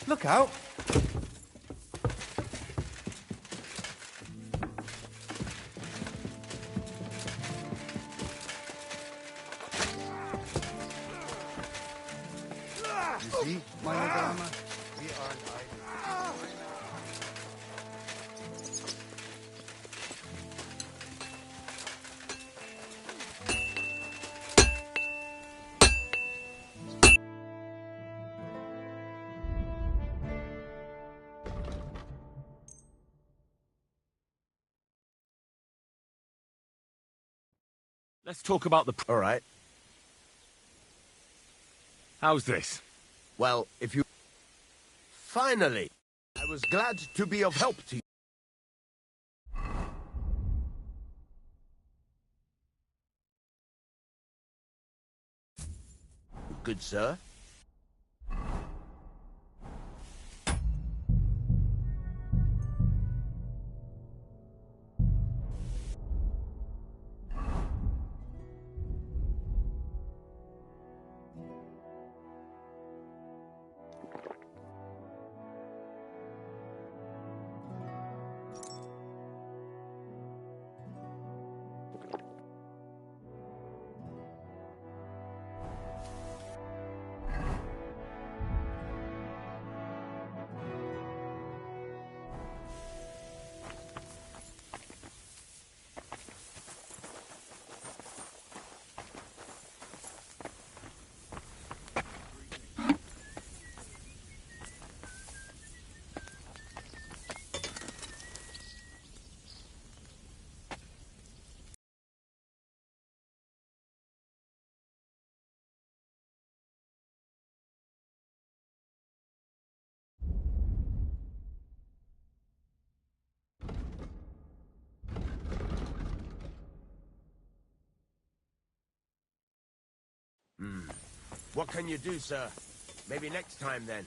Look out! You see, my Madama? We aren't hiding. Let's talk about the... All right. How's this? Well, if you... Finally! I was glad to be of help to you. Good, sir. What can you do, sir? Maybe next time, then.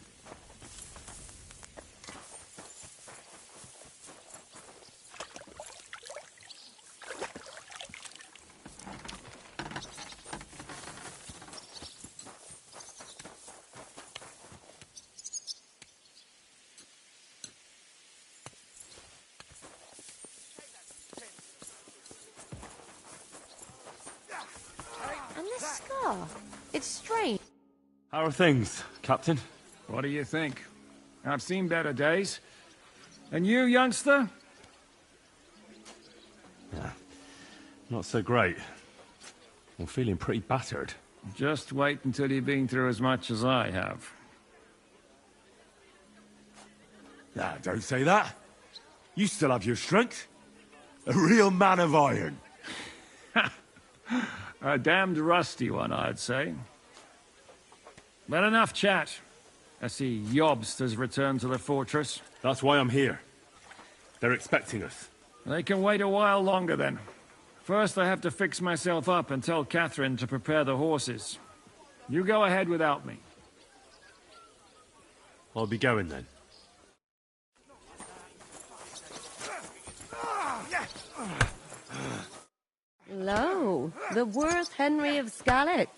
And the scar. It's strange. How are things, Captain? What do you think? I've seen better days. And you, youngster? Not so great. I'm feeling pretty battered. Just wait until you've been through as much as I have. Nah, don't say that. You still have your strength. A real man of iron. A damned rusty one, I'd say. But enough chat. I see Jobst has returned to the fortress. That's why I'm here. They're expecting us. They can wait a while longer, then. First, I have to fix myself up and tell Catherine to prepare the horses. You go ahead without me. I'll be going, then. Lo, the worth Henry of Scarlet.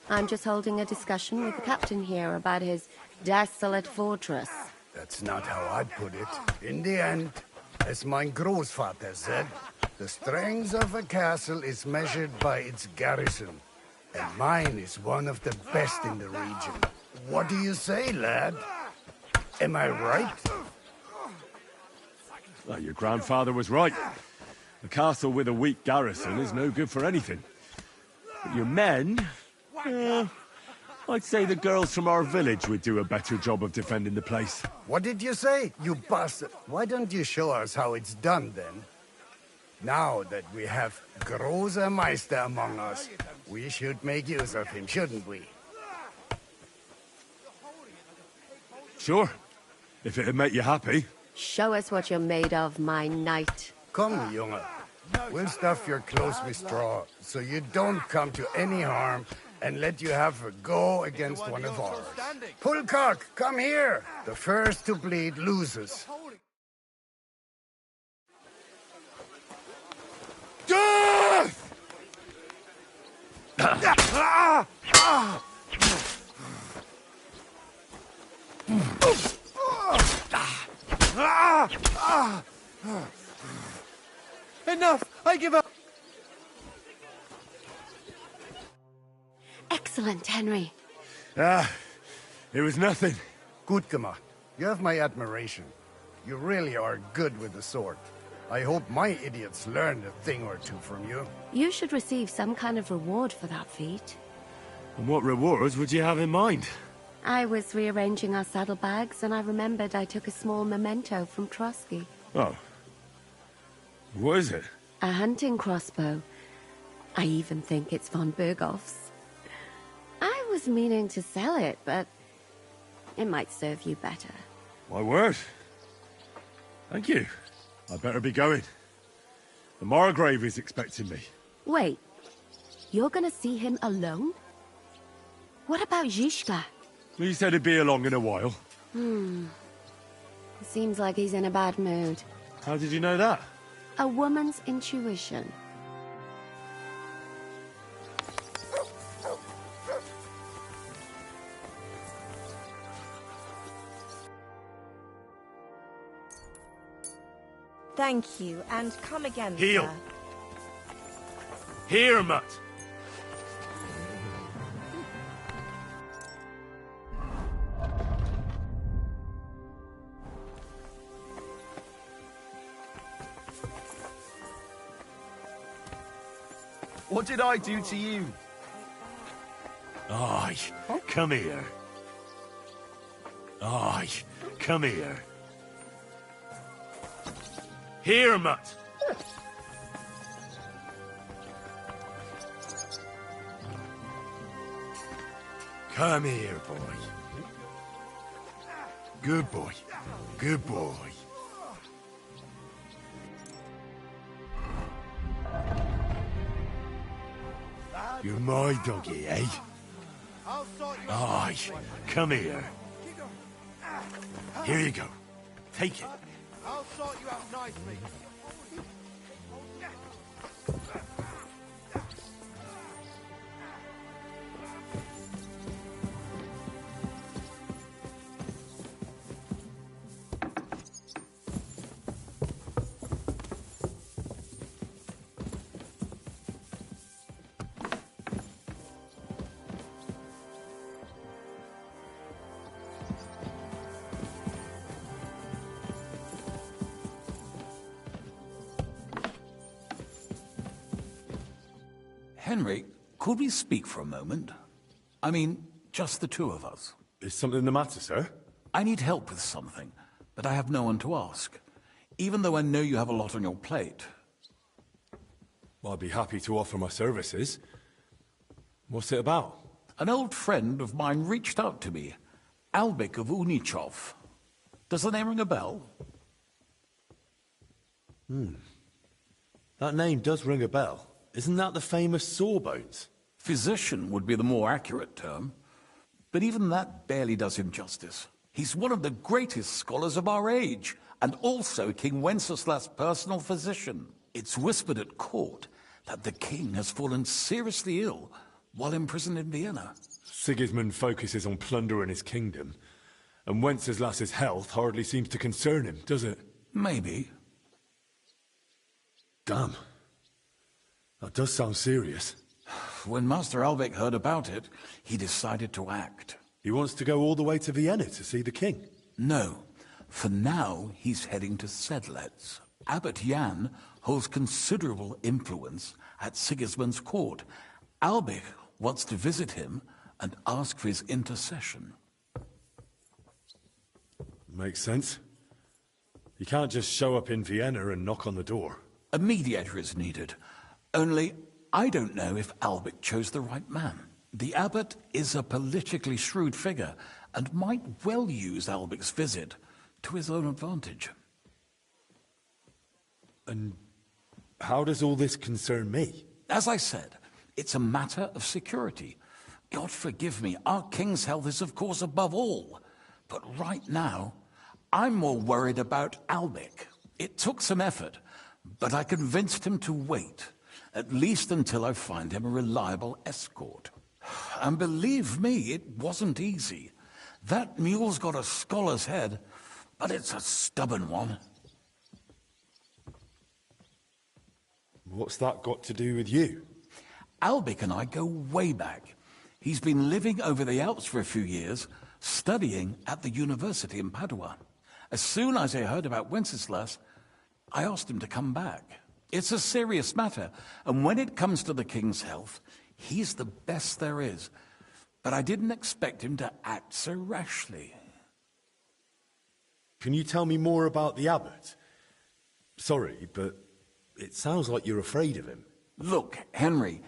I'm just holding a discussion with the captain here about his desolate fortress. That's not how I'd put it. In the end, as my Großvater said, the strength of a castle is measured by its garrison. And mine is one of the best in the region. What do you say, lad? Am I right? Well, your grandfather was right. A castle with a weak garrison is no good for anything. But your men... I'd say the girls from our village would do a better job of defending the place. What did you say, you bastard? Why don't you show us how it's done, then? Now that we have Großer Meister among us, we should make use of him, shouldn't we? Sure. If it'd make you happy. Show us what you're made of, my knight. Come, Junge. We'll stuff your clothes with straw, so you don't come to any harm, and let you have a go against one of ours. Pullcock, come here! The first to bleed loses. Death! Enough! I give up! Excellent, Henry. Ah, it was nothing. Gutkama, you have my admiration. You really are good with the sword. I hope my idiots learned a thing or two from you. You should receive some kind of reward for that feat. And what rewards would you have in mind? I was rearranging our saddlebags, and I remembered I took a small memento from Trotsky. Oh. What is it? A hunting crossbow. I even think it's von Berghoff's. I was meaning to sell it, but it might serve you better. My word. Thank you. I better be going. The Margrave is expecting me. Wait, you're gonna see him alone? What about Zhishka? He said he'd be along in a while. Seems like he's in a bad mood. How did you know that? A woman's intuition. Thank you, and come again, Heel. sir. Here, Mutt. What did I do to you? Aye, come here. Aye, come here. Here, Mutt. Come here, boy. Good boy. Good boy. You're my doggy, eh? Aye, come here. Here you go. Take it. I'll sort you out nicely. Henry, could we speak for a moment? I mean, just the two of us. Is something the matter, sir? I need help with something, but I have no one to ask. Even though I know you have a lot on your plate. Well, I'd be happy to offer my services. What's it about? An old friend of mine reached out to me, Albik of Unichov. Does the name ring a bell? That name does ring a bell. Isn't that the famous Sawbones? Physician would be the more accurate term. But even that barely does him justice. He's one of the greatest scholars of our age, and also King Wenceslas's personal physician. It's whispered at court that the king has fallen seriously ill while imprisoned in Vienna. Sigismund focuses on plundering his kingdom, and Wenceslas's health hardly seems to concern him, does it? Maybe. Damn. That does sound serious. When Master Albek heard about it, he decided to act. He wants to go all the way to Vienna to see the king. No. For now, he's heading to Sedlec. Abbot Jan holds considerable influence at Sigismund's court. Albek wants to visit him and ask for his intercession. Makes sense. You can't just show up in Vienna and knock on the door. A mediator is needed. Only, I don't know if Albert chose the right man. The abbot is a politically shrewd figure, and might well use Albert's visit to his own advantage. And how does all this concern me? As I said, it's a matter of security. God forgive me, our king's health is of course above all. But right now, I'm more worried about Albek. It took some effort, but I convinced him to wait. At least until I find him a reliable escort. And believe me, it wasn't easy. That mule's got a scholar's head, but it's a stubborn one. What's that got to do with you? Albic and I go way back. He's been living over the Alps for a few years, studying at the university in Padua. As soon as I heard about Wenceslas, I asked him to come back. It's a serious matter, and when it comes to the king's health, he's the best there is. But I didn't expect him to act so rashly. Can you tell me more about the abbot? Sorry, but it sounds like you're afraid of him. Look, Henry,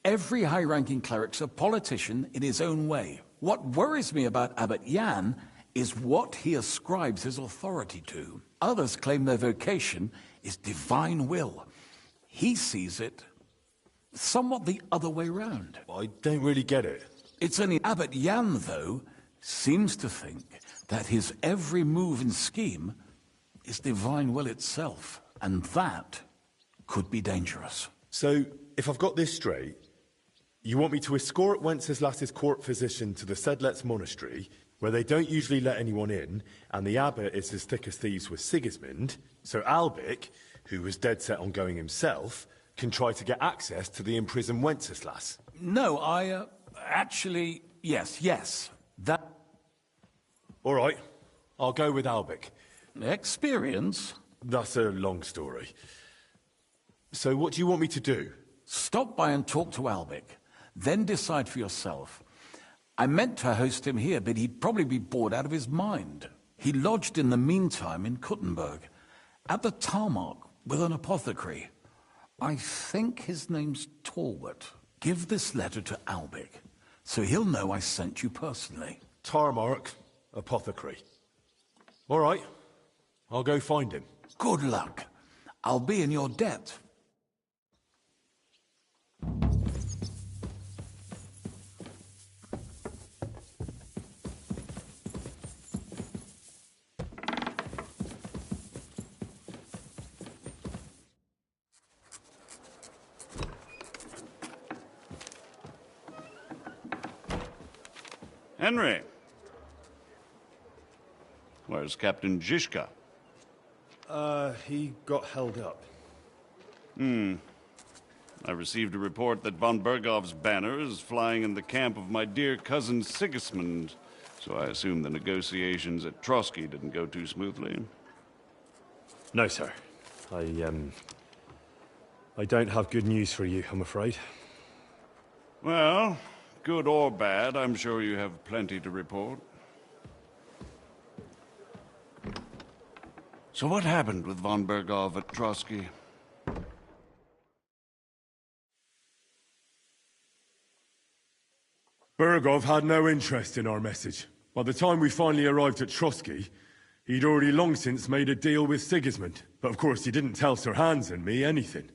every high-ranking cleric's a politician in his own way. What worries me about Abbot Jan is what he ascribes his authority to. Others claim their vocation is divine will. He sees it somewhat the other way round. I don't really get it. It's only Abbot Jan, though, seems to think that his every move and scheme is divine will itself, and that could be dangerous. So, if I've got this straight, you want me to escort Wenceslas's court physician to the Sedlets monastery, where they don't usually let anyone in, and the abbot is as thick as thieves with Sigismund, so Albic, who was dead set on going himself, can try to get access to the imprisoned Wenceslas. No, actually, yes. That... All right, I'll go with Albic. Experience? That's a long story. So what do you want me to do? Stop by and talk to Albic, then decide for yourself. I meant to host him here, but he'd probably be bored out of his mind. He lodged in the meantime in Kuttenberg, at the tarmac with an apothecary. I think his name's Talbot. Give this letter to Albic, so he'll know I sent you personally. Tarmac, apothecary. All right, I'll go find him. Good luck. I'll be in your debt. Henry. Where's Captain Zizka? He got held up. I received a report that von Bergov's banner is flying in the camp of my dear cousin Sigismund, so I assume the negotiations at Trotsky didn't go too smoothly. No, sir. I don't have good news for you, I'm afraid. Well, good or bad, I'm sure you have plenty to report. So what happened with von Bergov at Trotsky? Bergov had no interest in our message. By the time we finally arrived at Trotsky, he'd already long since made a deal with Sigismund. But of course he didn't tell Sir Hans and me anything.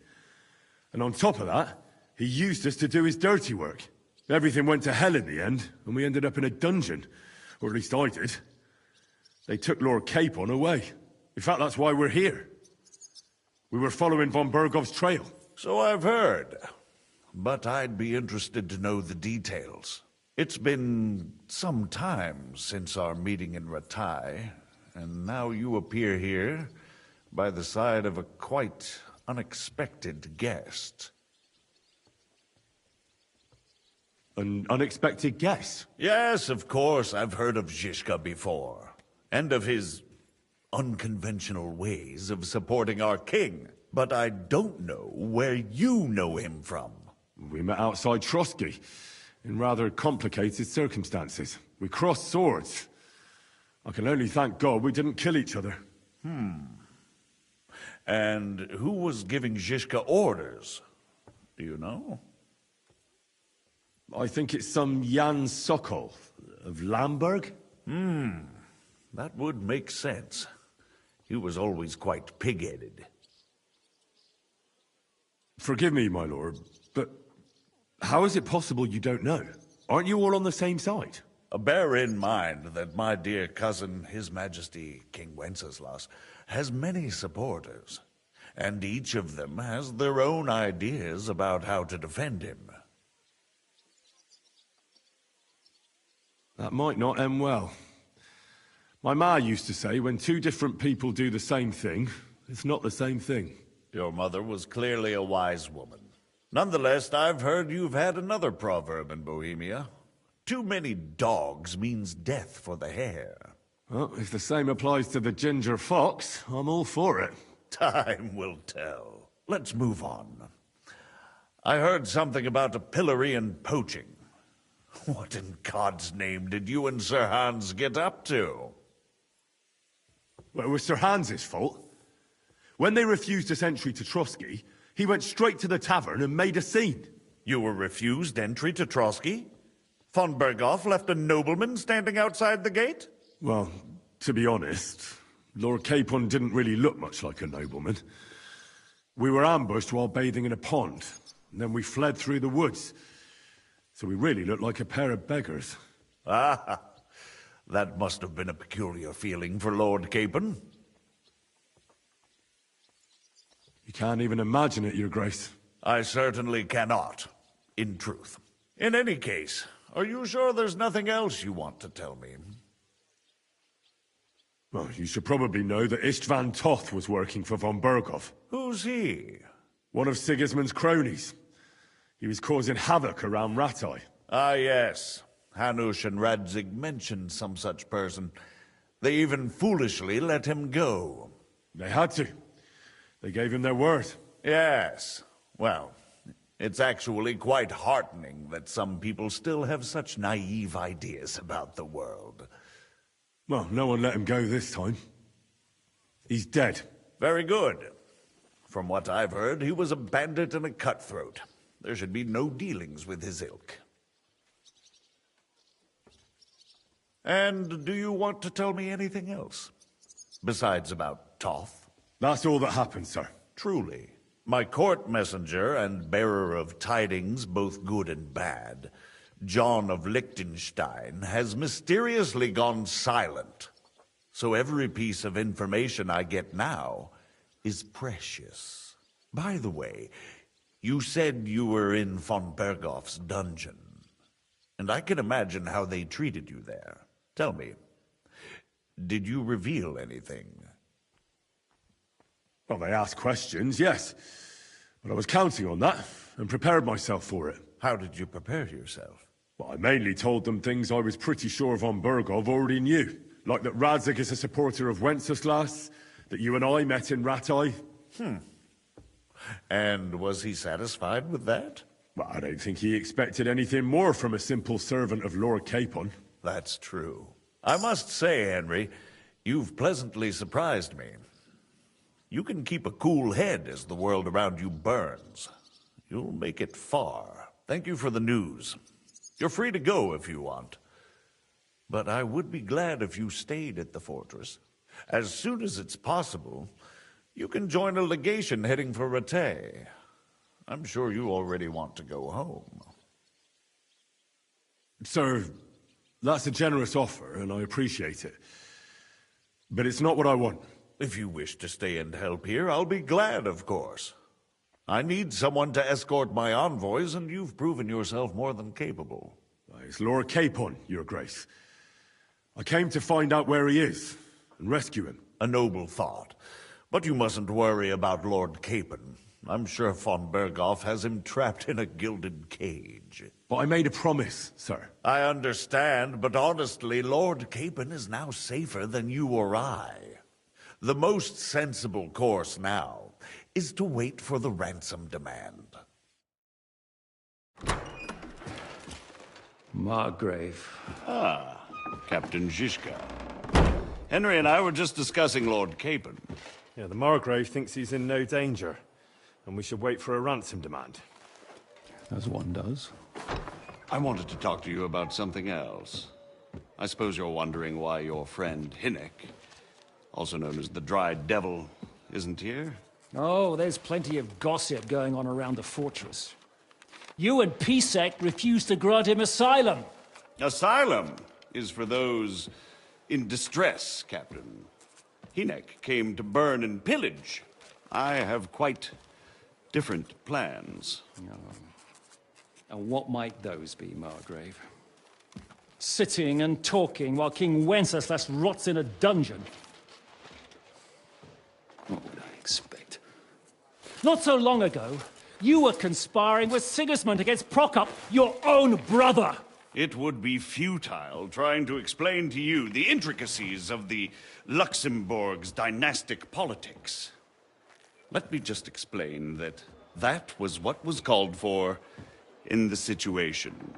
And on top of that, he used us to do his dirty work. Everything went to hell in the end, and we ended up in a dungeon. Or at least I did. They took Lord Capon away. In fact, that's why we're here. We were following von Bergov's trail. So I've heard. But I'd be interested to know the details. It's been some time since our meeting in Ratai, and now you appear here by the side of a quite unexpected guest. An unexpected guest? Yes, of course, I've heard of Zizka before, and of his unconventional ways of supporting our king. But I don't know where you know him from. We met outside Trotsky, in rather complicated circumstances. We crossed swords. I can only thank God we didn't kill each other. And who was giving Zizka orders? Do you know? I think it's some Jan Sokol of Lamberg. That would make sense. He was always quite pig-headed. Forgive me, my lord, but how is it possible you don't know? Aren't you all on the same side? Bear in mind that my dear cousin, His Majesty King Wenceslas, has many supporters, and each of them has their own ideas about how to defend him. That might not end well. My ma used to say when two different people do the same thing, it's not the same thing. Your mother was clearly a wise woman. Nonetheless, I've heard you've had another proverb in Bohemia. Too many dogs means death for the hare. Well, if the same applies to the ginger fox, I'm all for it. Time will tell. Let's move on. I heard something about a pillory and poaching. What in God's name did you and Sir Hans get up to? Well, it was Sir Hans's fault. When they refused us entry to Trotsky, he went straight to the tavern and made a scene. You were refused entry to Trotsky? Von Berghoff left a nobleman standing outside the gate? Well, to be honest, Lord Capon didn't really look much like a nobleman. We were ambushed while bathing in a pond, and then we fled through the woods. So we really looked like a pair of beggars. Ah, that must have been a peculiar feeling for Lord Capon. You can't even imagine it, Your Grace. I certainly cannot, in truth. In any case, are you sure there's nothing else you want to tell me? Well, you should probably know that Istvan Toth was working for von Berghoff. Who's he? One of Sigismund's cronies. He was causing havoc around Ratai. Ah, yes. Hanush and Radzig mentioned some such person. They even foolishly let him go. They had to. They gave him their word. Yes. Well, it's actually quite heartening that some people still have such naive ideas about the world. Well, no one let him go this time. He's dead. Very good. From what I've heard, he was a bandit and a cutthroat. There should be no dealings with his ilk. And do you want to tell me anything else? Besides about Toth? That's all that happened, sir. Truly. My court messenger and bearer of tidings, both good and bad, John of Liechtenstein, has mysteriously gone silent. So every piece of information I get now is precious. By the way, you said you were in von Berghoff's dungeon. And I can imagine how they treated you there. Tell me, did you reveal anything? Well, they asked questions, yes. But I was counting on that, and prepared myself for it. How did you prepare yourself? Well, I mainly told them things I was pretty sure von Berghoff already knew. Like that Radzig is a supporter of Wenceslas, that you and I met in Ratai. And was he satisfied with that? Well, I don't think he expected anything more from a simple servant of Lord Capon. That's true. I must say, Henry, you've pleasantly surprised me. You can keep a cool head as the world around you burns. You'll make it far. Thank you for the news. You're free to go if you want. But I would be glad if you stayed at the fortress. As soon as it's possible, you can join a legation heading for Rattay. I'm sure you already want to go home. Sir, that's a generous offer, and I appreciate it. But it's not what I want. If you wish to stay and help here, I'll be glad, of course. I need someone to escort my envoys, and you've proven yourself more than capable. It's Lord Capon, Your Grace. I came to find out where he is, and rescue him. A noble thought. But you mustn't worry about Lord Capon. I'm sure von Berghoff has him trapped in a gilded cage. But I made a promise, sir. I understand, but honestly, Lord Capon is now safer than you or I. The most sensible course now is to wait for the ransom demand. Margrave. Ah, Captain Zizka. Henry and I were just discussing Lord Capon. Yeah, the Margrave thinks he's in no danger, and we should wait for a ransom demand. As one does. I wanted to talk to you about something else. I suppose you're wondering why your friend Hinnek, also known as the Dried Devil, isn't here? Oh, there's plenty of gossip going on around the fortress. You and Pisek refused to grant him asylum. Asylum is for those in distress, Captain. Hinnek came to burn and pillage. I have quite different plans. And what might those be, Margrave? Sitting and talking while King Wenceslas rots in a dungeon. What would I expect? Not so long ago, you were conspiring with Sigismund against Prokop, your own brother. It would be futile trying to explain to you the intricacies of the Luxembourg's dynastic politics. Let me just explain that that was what was called for in the situation.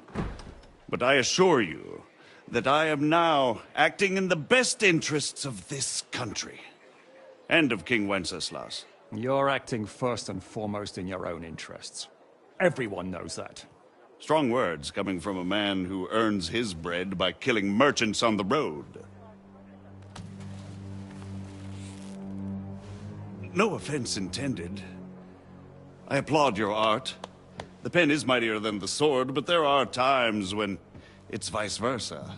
But I assure you that I am now acting in the best interests of this country and of King Wenceslas. You're acting first and foremost in your own interests. Everyone knows that. Strong words coming from a man who earns his bread by killing merchants on the road. No offense intended. I applaud your art. The pen is mightier than the sword, but there are times when it's vice versa.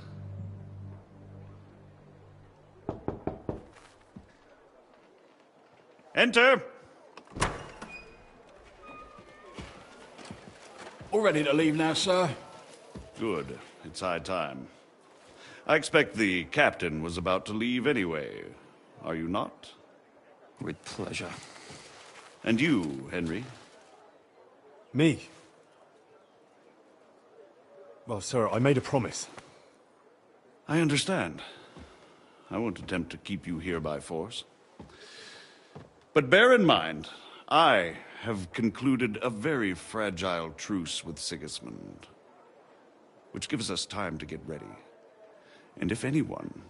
Enter! All ready to leave now, sir? Good. It's high time. I expect the captain was about to leave anyway. Are you not? With pleasure. And you, Henry? Me? Well, sir, I made a promise. I understand. I won't attempt to keep you here by force. But bear in mind, I have concluded a very fragile truce with Sigismund, which gives us time to get ready. And if anyone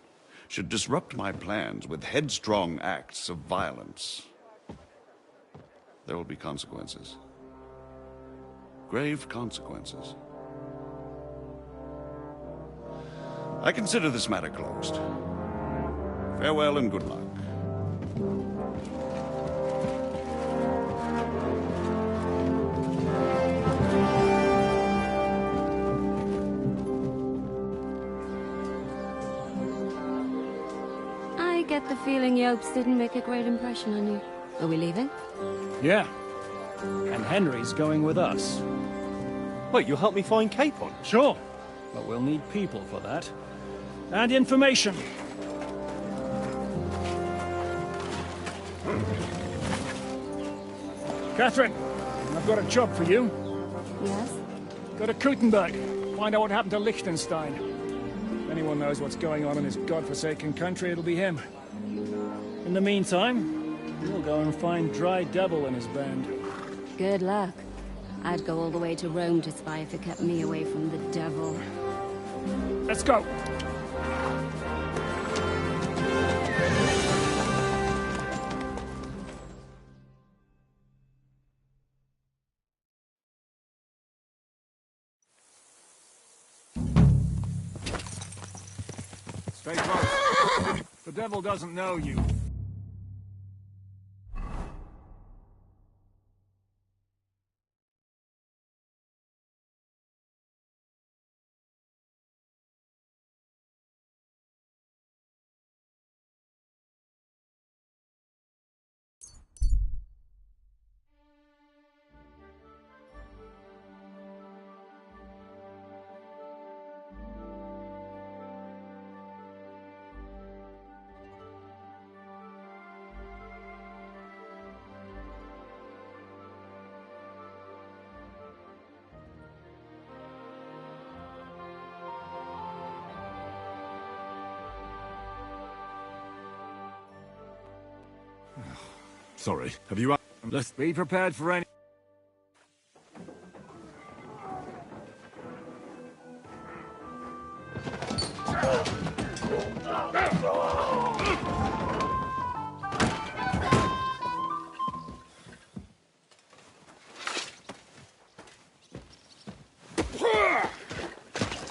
should disrupt my plans with headstrong acts of violence, there will be consequences. Grave consequences. I consider this matter closed. Farewell and good luck. I get the feeling Yopes didn't make a great impression on you. Are we leaving? Yeah. And Henry's going with us. Wait, you'll help me find Capon? Sure. But we'll need people for that. And information. Catherine, I've got a job for you. Yes? Go to Kuttenberg. Find out what happened to Liechtenstein. If anyone knows what's going on in this godforsaken country, it'll be him. In the meantime, we'll go and find Dry Devil and his band. Good luck. I'd go all the way to Rome to spy if it kept me away from the devil. Let's go! Stay close. The devil doesn't know you. Sorry, have you... Let's be prepared for any...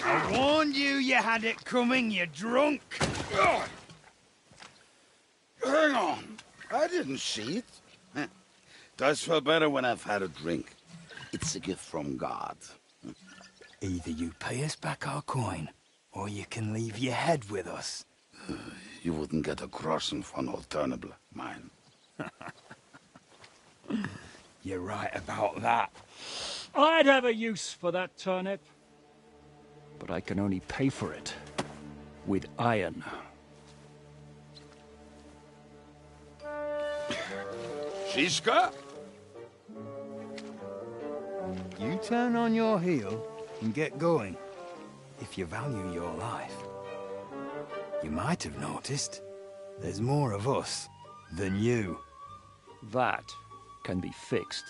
I warned you you had it coming, you drunk. Hang on. I didn't see it. Does feel better when I've had a drink. It's a gift from God. Either you pay us back our coin, or you can leave your head with us. You wouldn't get a groschen for an alternative, mine. You're right about that. I'd have a use for that turnip. But I can only pay for it with iron. Shiska? You turn on your heel and get going, if you value your life. You might have noticed there's more of us than you. That can be fixed.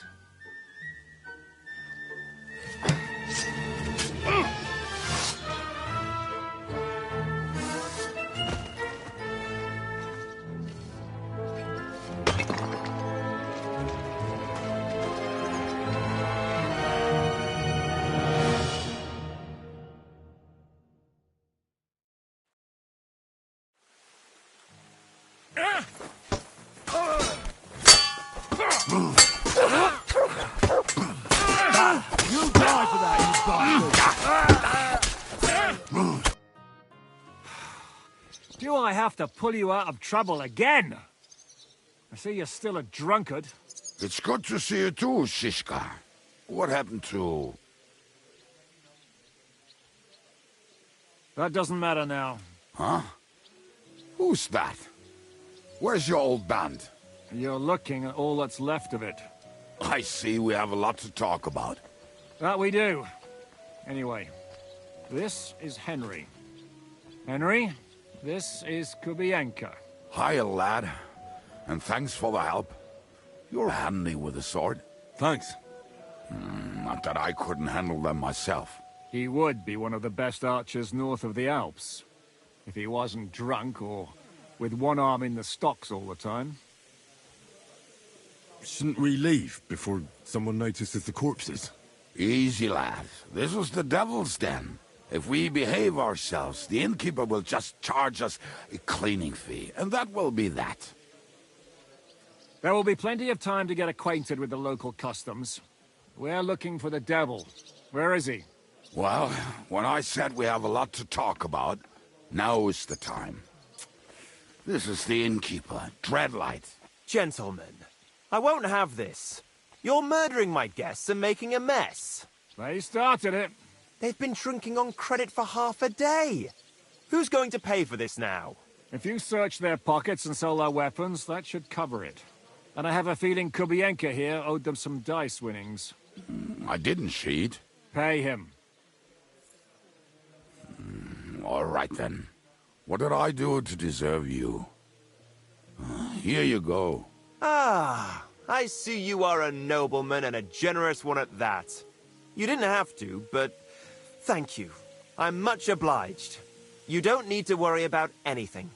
Do I have to pull you out of trouble again? I see you're still a drunkard. It's good to see you too, Shishka. What happened to... That doesn't matter now. Huh? Who's that? Where's your old band? You're looking at all that's left of it. I see we have a lot to talk about. That we do. Anyway, this is Henry. Henry, this is Kubienka. Hiya, lad. And thanks for the help. You're handy with a sword. Thanks. Not that I couldn't handle them myself. He would be one of the best archers north of the Alps. If he wasn't drunk or with one arm in the stocks all the time. Shouldn't we leave before someone notices the corpses? Easy, lad. This was the devil's den. If we behave ourselves, the innkeeper will just charge us a cleaning fee, and that will be that. There will be plenty of time to get acquainted with the local customs. We're looking for the devil. Where is he? Well, when I said we have a lot to talk about, now is the time. This is the innkeeper, Dreadlight. Gentlemen, I won't have this. You're murdering my guests and making a mess. They started it. They've been drinking on credit for half a day. Who's going to pay for this now? If you search their pockets and sell their weapons, that should cover it. And I have a feeling Kubienka here owed them some dice winnings. I didn't cheat. Pay him. All right, then. What did I do to deserve you? Here you go. Ah, I see you are a nobleman and a generous one at that. You didn't have to, but thank you. I'm much obliged. You don't need to worry about anything.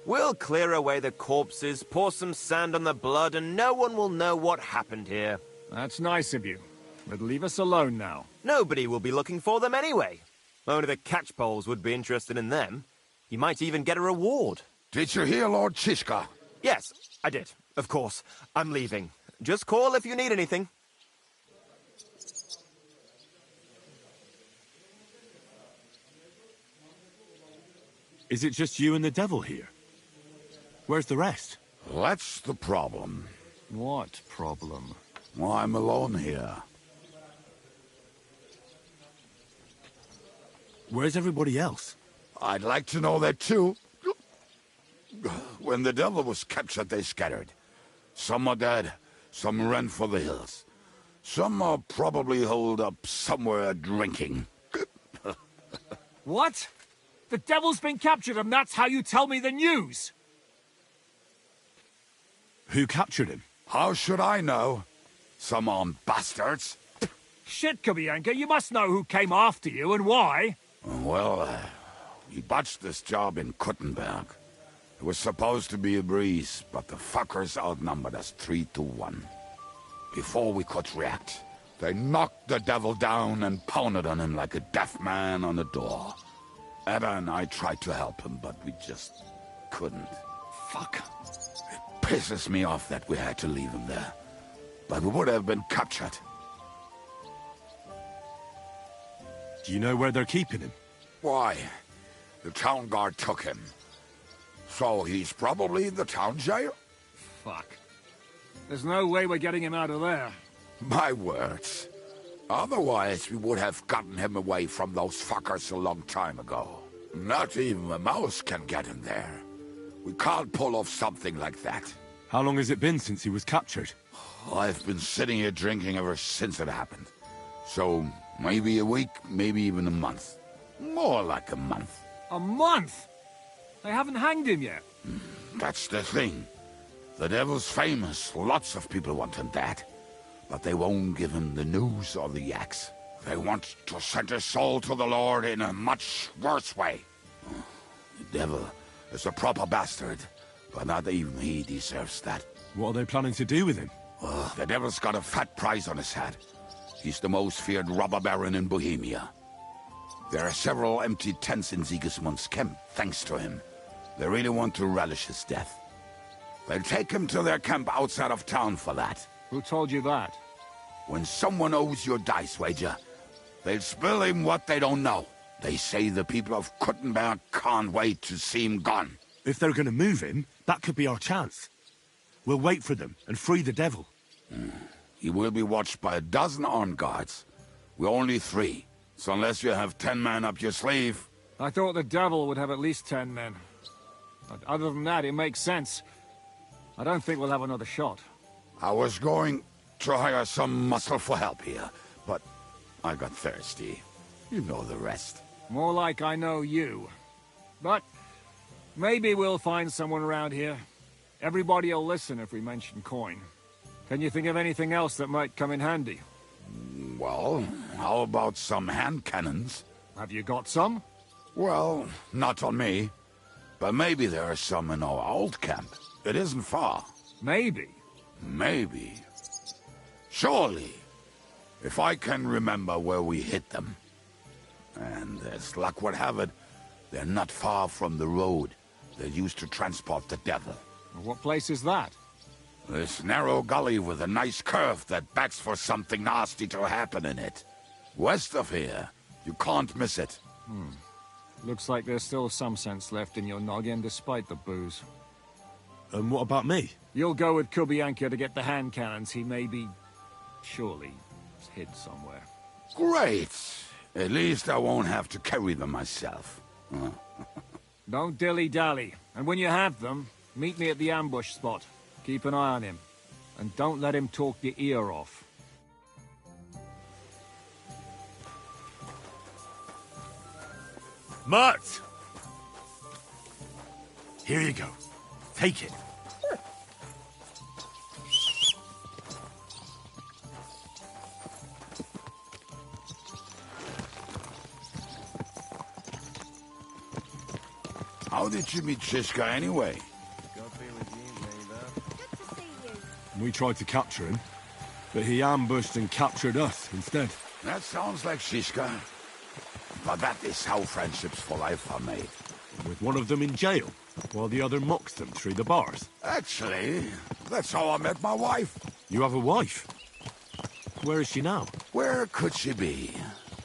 We'll clear away the corpses, pour some sand on the blood, and no one will know what happened here. That's nice of you. But leave us alone now. Nobody will be looking for them anyway. Only the catchpoles would be interested in them. You might even get a reward. Did you hear Lord Chishka? Yes, I did. Of course. I'm leaving. Just call if you need anything. Is it just you and the devil here? Where's the rest? That's the problem. What problem? Well, I'm alone here. Where's everybody else? I'd like to know that too. When the devil was captured, they scattered. Some are dead, some ran for the hills. Some are probably holed up somewhere drinking. What? The devil's been captured and that's how you tell me the news? Who captured him? How should I know? Some armed bastards. Shit, Kubienka, you must know who came after you and why. Well, we botched this job in Kuttenberg. It was supposed to be a breeze, but the fuckers outnumbered us 3-1. Before we could react, they knocked the devil down and pounded on him like a deaf man on a door. Ada and I tried to help him, but we just couldn't. Fuck. It pisses me off that we had to leave him there. But we would have been captured. Do you know where they're keeping him? Why? The town guard took him. So he's probably in the town jail? Fuck. There's no way we're getting him out of there. My words. Otherwise, we would have gotten him away from those fuckers a long time ago. Not even a mouse can get him there. We can't pull off something like that. How long has it been since he was captured? I've been sitting here drinking ever since it happened. So, maybe a week, maybe even a month. More like a month. A month? They haven't hanged him yet. That's the thing. The devil's famous. Lots of people want him dead. But they won't give him the news or the axe. They want to send his soul to the Lord in a much worse way. The devil is a proper bastard, but not even he deserves that. What are they planning to do with him? The devil's got a fat prize on his head. He's the most feared robber baron in Bohemia. There are several empty tents in Sigismund's camp, thanks to him. They really want to relish his death. They'll take him to their camp outside of town for that. Who told you that? When someone owes you a dice wager, they'll spill him what they don't know. They say the people of Kuttenberg can't wait to see him gone. If they're going to move him, that could be our chance. We'll wait for them and free the devil. He will be watched by a dozen armed guards. We're only 3, so unless you have 10 men up your sleeve... I thought the devil would have at least 10 men. But other than that, it makes sense. I don't think we'll have another shot. I was going to hire some muscle for help here, but I got thirsty. You know the rest. More like I know you. But maybe we'll find someone around here. Everybody will listen if we mention coin. Can you think of anything else that might come in handy? Well, how about some hand cannons? Have you got some? Well, not on me. But maybe there are some in our old camp. It isn't far. Maybe? Maybe. Surely. If I can remember where we hit them. And as luck would have it, they're not far from the road that used to transport the devil. What place is that? This narrow gully with a nice curve that begs for something nasty to happen in it. West of here. You can't miss it. Looks like there's still some sense left in your noggin despite the booze. And what about me? You'll go with Kubianka to get the hand cannons. He may be... surely hid somewhere. Great! At least I won't have to carry them myself. Don't dilly-dally. And when you have them, meet me at the ambush spot. Keep an eye on him. And don't let him talk your ear off. Mutt! Here you go. Take it. How did you meet Shishka anyway? We tried to capture him, but he ambushed and captured us instead. That sounds like Shishka. But that is how friendships for life are made. With one of them in jail, while the other mocks them through the bars. Actually, that's how I met my wife. You have a wife? Where is she now? Where could she be?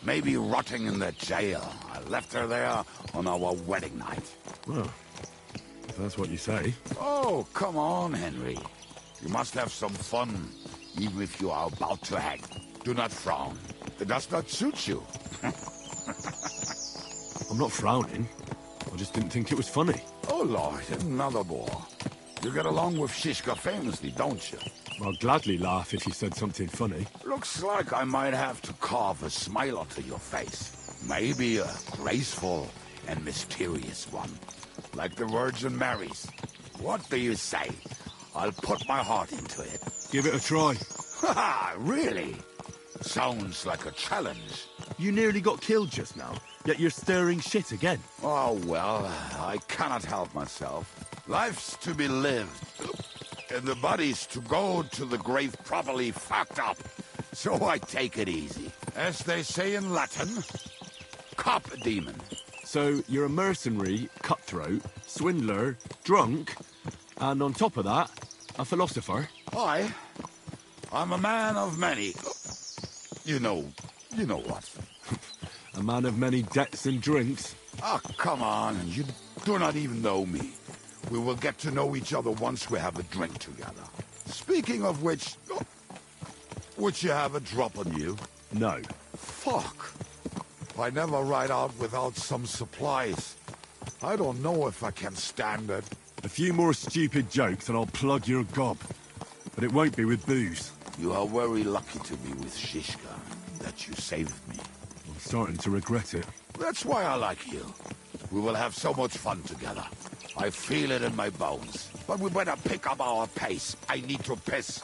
Maybe rotting in the jail. I left her there on our wedding night. Well, if that's what you say. Oh, come on, Henry. You must have some fun, even if you are about to hang. Do not frown. It does not suit you. I'm not frowning. I just didn't think it was funny. Oh, Lord, another bore. You get along with Shishka famously, don't you? I'll gladly laugh if you said something funny. Looks like I might have to carve a smile onto your face. Maybe a graceful and mysterious one. Like the Virgin Mary's. What do you say? I'll put my heart into it. Give it a try. Ha! Really? Sounds like a challenge. You nearly got killed just now, yet you're stirring shit again. Oh, well, I cannot help myself. Life's to be lived, and the body's to go to the grave properly fucked up. So I take it easy. As they say in Latin, cop a demon. So you're a mercenary, cutthroat, swindler, drunk, and on top of that, a philosopher? I'm a man of many... You know what. A man of many debts and drinks. Ah, come on, you do not even know me. We will get to know each other once we have a drink together. Speaking of which, would you have a drop on you? No. Fuck. I never ride out without some supplies. I don't know if I can stand it. A few more stupid jokes and I'll plug your gob. But it won't be with booze. You are very lucky to be with Shishka. that you saved me. I'm starting to regret it. That's why I like you. We will have so much fun together. I feel it in my bones. But we better pick up our pace. I need to piss.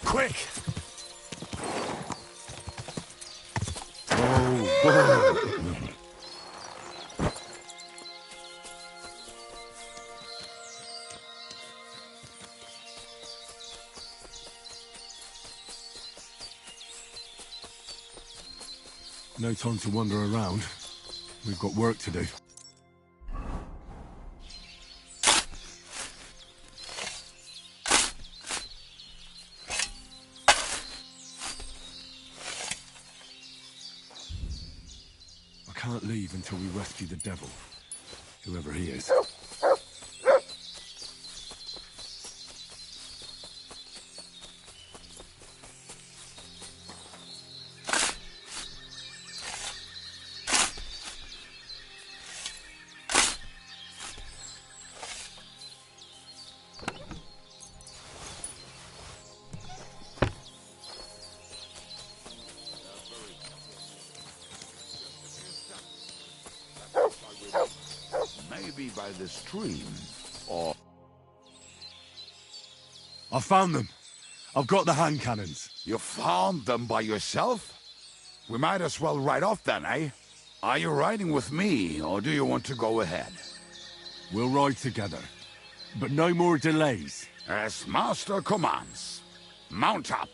Quick! Oh, no time to wander around. We've got work to do. I can't leave until we rescue the devil, whoever he is. Maybe by the stream, or... I found them. I've got the hand cannons. You found them by yourself? We might as well ride off then, eh? Are you riding with me, or do you want to go ahead? We'll ride together. But no more delays. As Master commands. Mount up.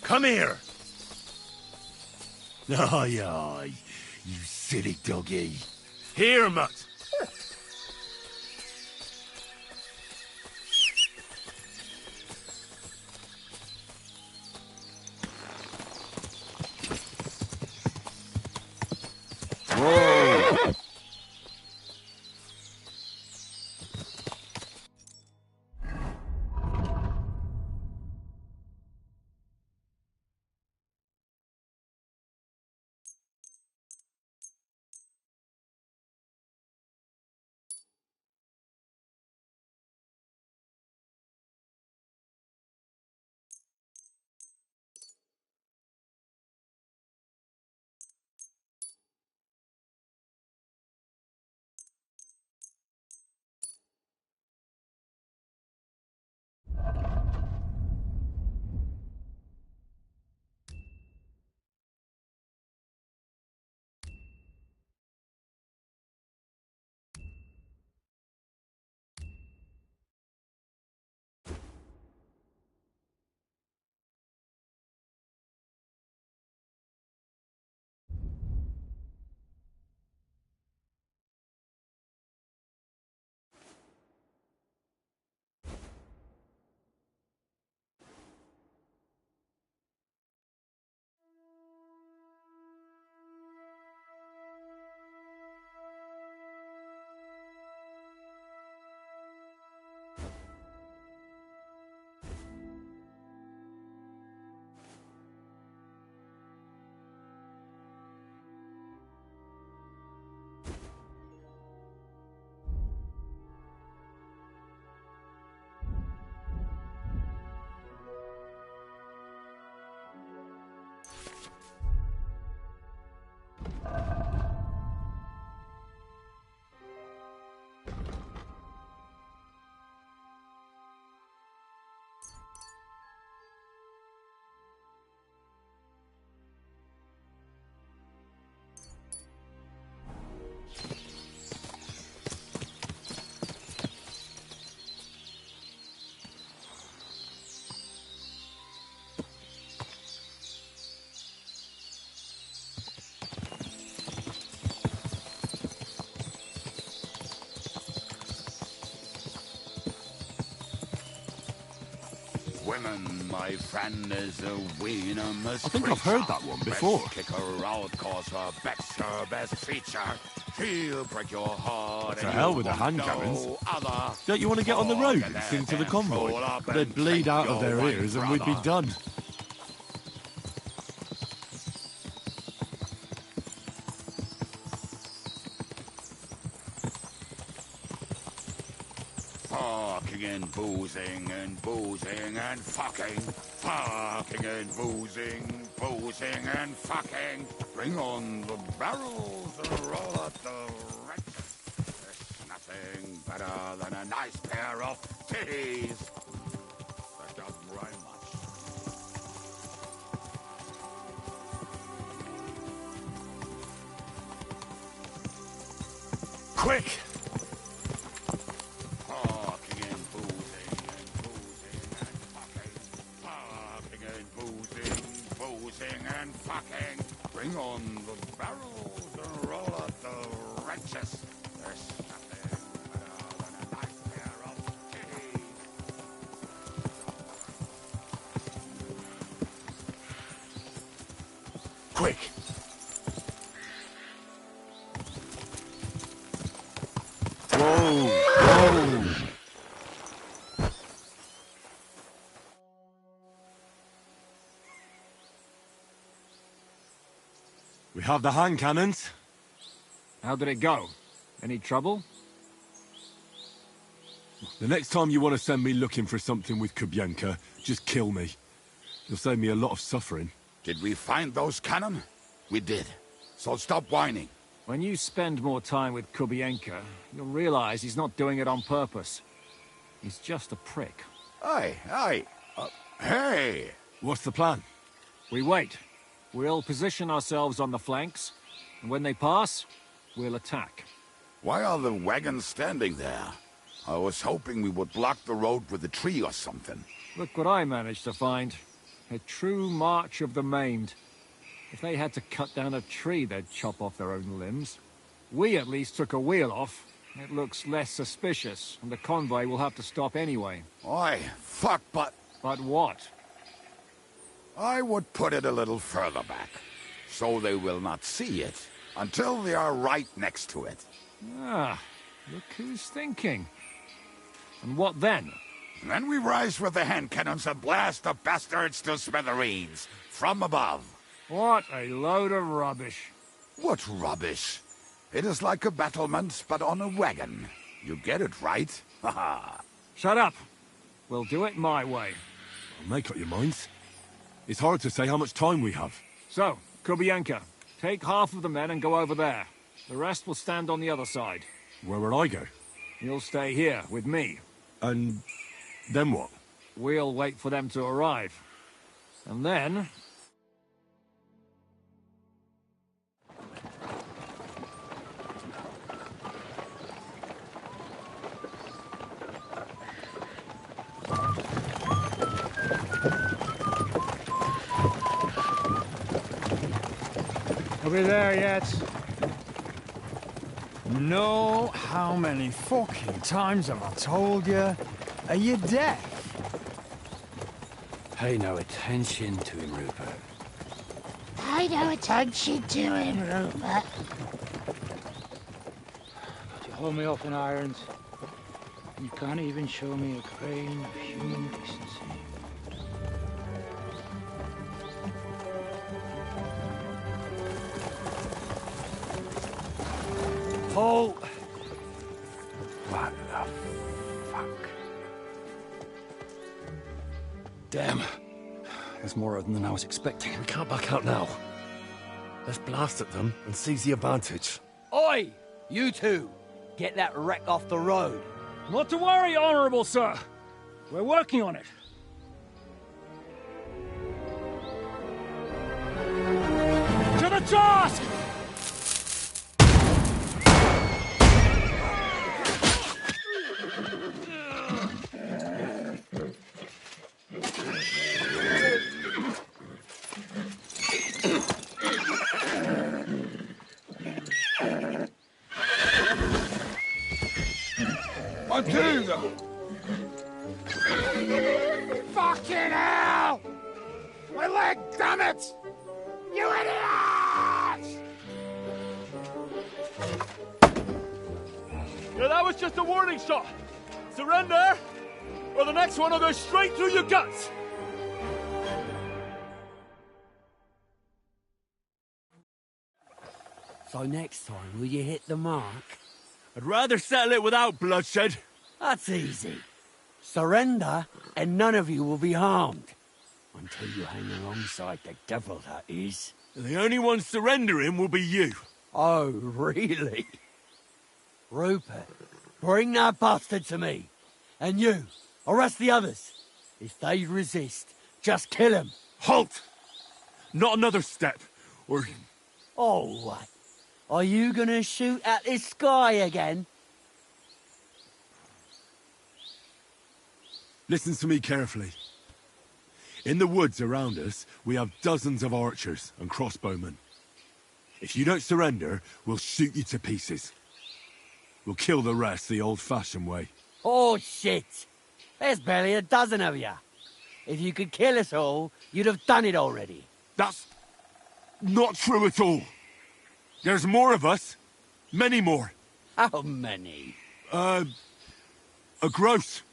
Come here! Aye, aye, you silly doggy. Here, mutt! Whoa! women, my friend is a venomous I think I've heard that one before. Best kick her out, cause her back's her best feature. She'll break your heart. To hell with the hand cannons. Don't you want to get on the road and sing to the convoy? They'd bleed out of their ears and we'd be done. Fucking and boozing and fucking. Fucking and boozing and fucking. Bring on the barrels and roll out the wretches. There's nothing better than a nice pair of titties. That doesn't rhyme much. Quick! And fucking bring on the barrels and roll out the wretches. There's nothing better than a nice pair of titties. Quick! Whoa! Whoa! We have the hand cannons. How did it go? Any trouble? The next time you want to send me looking for something with Kubienka, just kill me. You'll save me a lot of suffering. Did we find those cannon? We did. So stop whining. When you spend more time with Kubienka, you'll realize he's not doing it on purpose. He's just a prick. Hey! What's the plan? We wait. We'll position ourselves on the flanks, and when they pass, we'll attack. Why are the wagons standing there? I was hoping we would block the road with a tree or something. Look what I managed to find. A true march of the maimed. If they had to cut down a tree, they'd chop off their own limbs. We at least took a wheel off. It looks less suspicious, and the convoy will have to stop anyway. Oi, fuck, but... But what? I would put it a little further back, so they will not see it until they are right next to it. Ah, look who's thinking. And what then? Then we rise with the hand cannons and blast the bastards to smithereens, from above. What a load of rubbish. What rubbish? It is like a battlement, but on a wagon. You get it, right? Haha. Shut up. We'll do it my way. Well, make up your minds. It's hard to say how much time we have. So, Kubienka, take half of the men and go over there. The rest will stand on the other side. Where will I go? You'll stay here with me. And then what? We'll wait for them to arrive. And then... Are we there yet? No, how many fucking times have I told you? Are you deaf? Pay no attention to him, Rupert. Pay no attention to him, Rupert. You hold me up in irons. You can't even show me a grain of human decency. Paul! What the fuck? Damn. There's more of them than I was expecting. We can't back out now. Let's blast at them and seize the advantage. Oi! You two! Get that wreck off the road. Not to worry, Honorable Sir. We're working on it. To the task! Fucking my leg, damn it! You idiots! Yeah, that was just a warning shot. Surrender, or the next one will go straight through your guts. So next time, will you hit the mark? I'd rather settle it without bloodshed. That's easy. Surrender, and none of you will be harmed. Until you hang alongside the devil, that is. The only one surrendering will be you. Oh, really? Rupert, bring that bastard to me. And you, arrest the others. If they resist, just kill them. Halt! Not another step, or... Oh, what? Are you gonna shoot at this sky again? Listen to me carefully. In the woods around us, we have dozens of archers and crossbowmen. If you don't surrender, we'll shoot you to pieces. We'll kill the rest the old-fashioned way. Oh, shit! There's barely a dozen of you. If you could kill us all, you'd have done it already. That's not true at all. There's more of us. Many more. How many? A gross.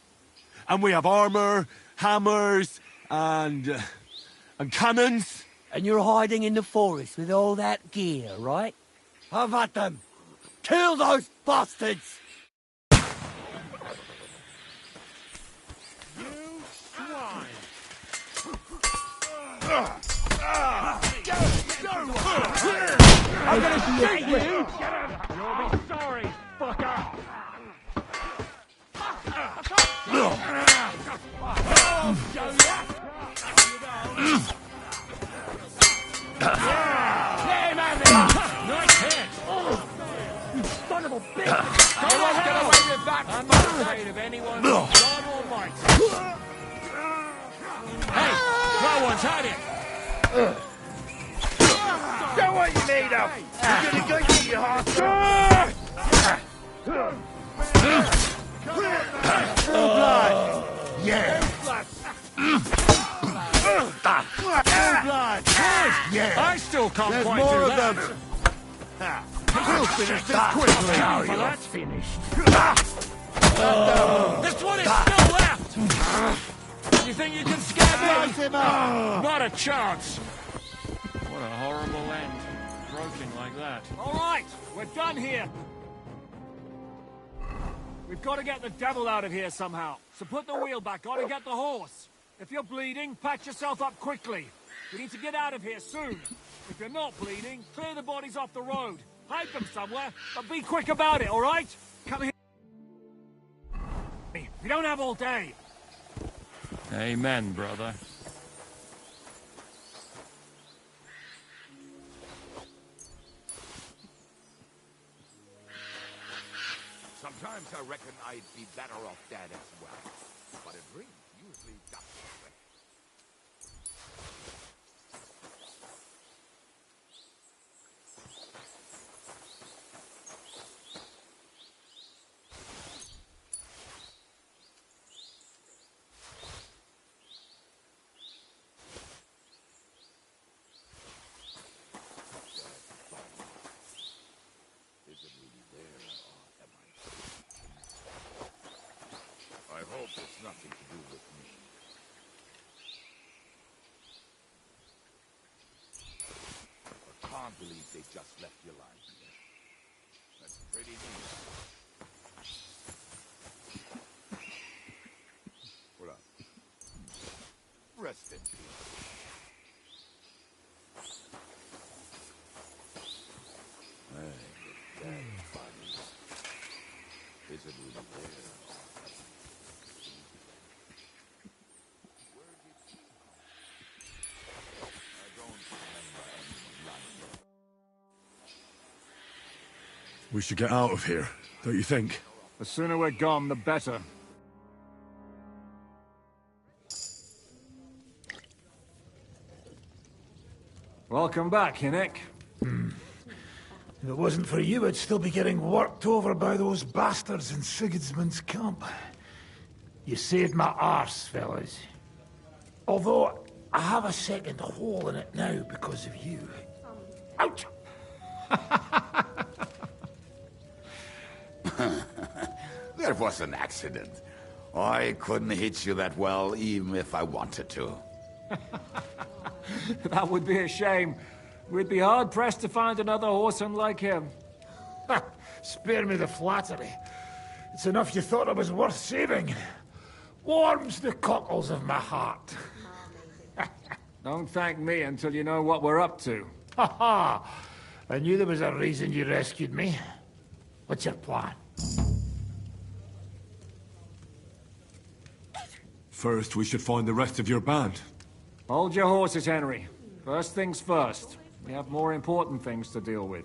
And we have armor, hammers, and cannons. And you're hiding in the forest with all that gear, right? Have at them! Kill those bastards! You swine! I'm gonna shoot you! You'll be sorry, fucker! Nice hit! You son of a bitch! You won't get away with that! I'm not afraid of anyone, God Almighty. Hey! Throw one's had it! Show what you made of! You're gonna go to your heart! Blood! Yeah! Blood! Yeah! I still can't There's quite more do of that. them! We'll finish this quickly! Well, that's finished. This one is still left! You think you can scare me? Slice him up! Not a chance. What a horrible end. Broken like that. All right, we're done here. We've got to get the devil out of here somehow. So put the wheel back on and get the horse. If you're bleeding, patch yourself up quickly. We need to get out of here soon. If you're not bleeding, clear the bodies off the road. Hide them somewhere, but be quick about it, all right? Come here. We don't have all day. Amen, brother. Sometimes I reckon I'd be better off dead as well. But a dream usually doesn't work. I hope it's nothing to do with me. I can't believe they just left you lying here. That's pretty neat. What up? Rest in peace. Hey, dead bodies. Is it really there? We should get out of here, don't you think? The sooner we're gone, the better. Welcome back, Hinnick. If it wasn't for you, I'd still be getting worked over by those bastards in Sigismund's camp. You saved my arse, fellas. Although, I have a second hole in it now because of you. Ouch! That was an accident. I couldn't hit you that well, even if I wanted to. That would be a shame. We'd be hard-pressed to find another horseman like him. Spare me the flattery. It's enough you thought I was worth saving. Warms the cockles of my heart. Don't thank me until you know what we're up to. Ha ha! I knew there was a reason you rescued me. What's your plan? First, we should find the rest of your band. Hold your horses, Henry. First things first. We have more important things to deal with.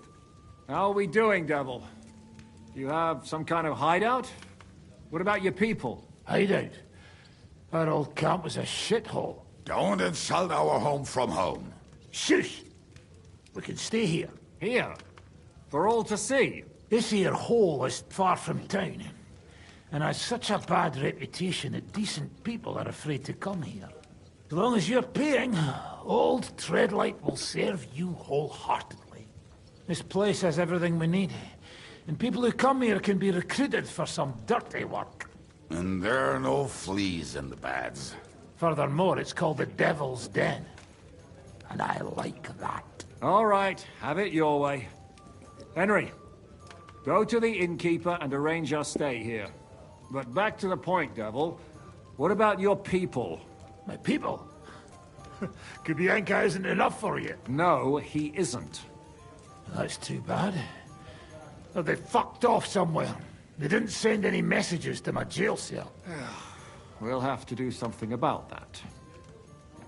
How are we doing, Devil? Do you have some kind of hideout? What about your people? Hideout? Our old camp was a shithole. Don't insult our home from home. Shush! We can stay here. Here? For all to see? This here hole is far from town, and has such a bad reputation that decent people are afraid to come here. As long as you're paying, old Treadlight will serve you wholeheartedly. This place has everything we need, and people who come here can be recruited for some dirty work. And there are no fleas in the beds. Furthermore, it's called the Devil's Den, and I like that. All right, have it your way. Henry, go to the innkeeper and arrange our stay here. But back to the point, Devil. What about your people? My people? Kubienka isn't enough for you. No, he isn't. That's too bad. Well, they fucked off somewhere. They didn't send any messages to my jail cell. We'll have to do something about that.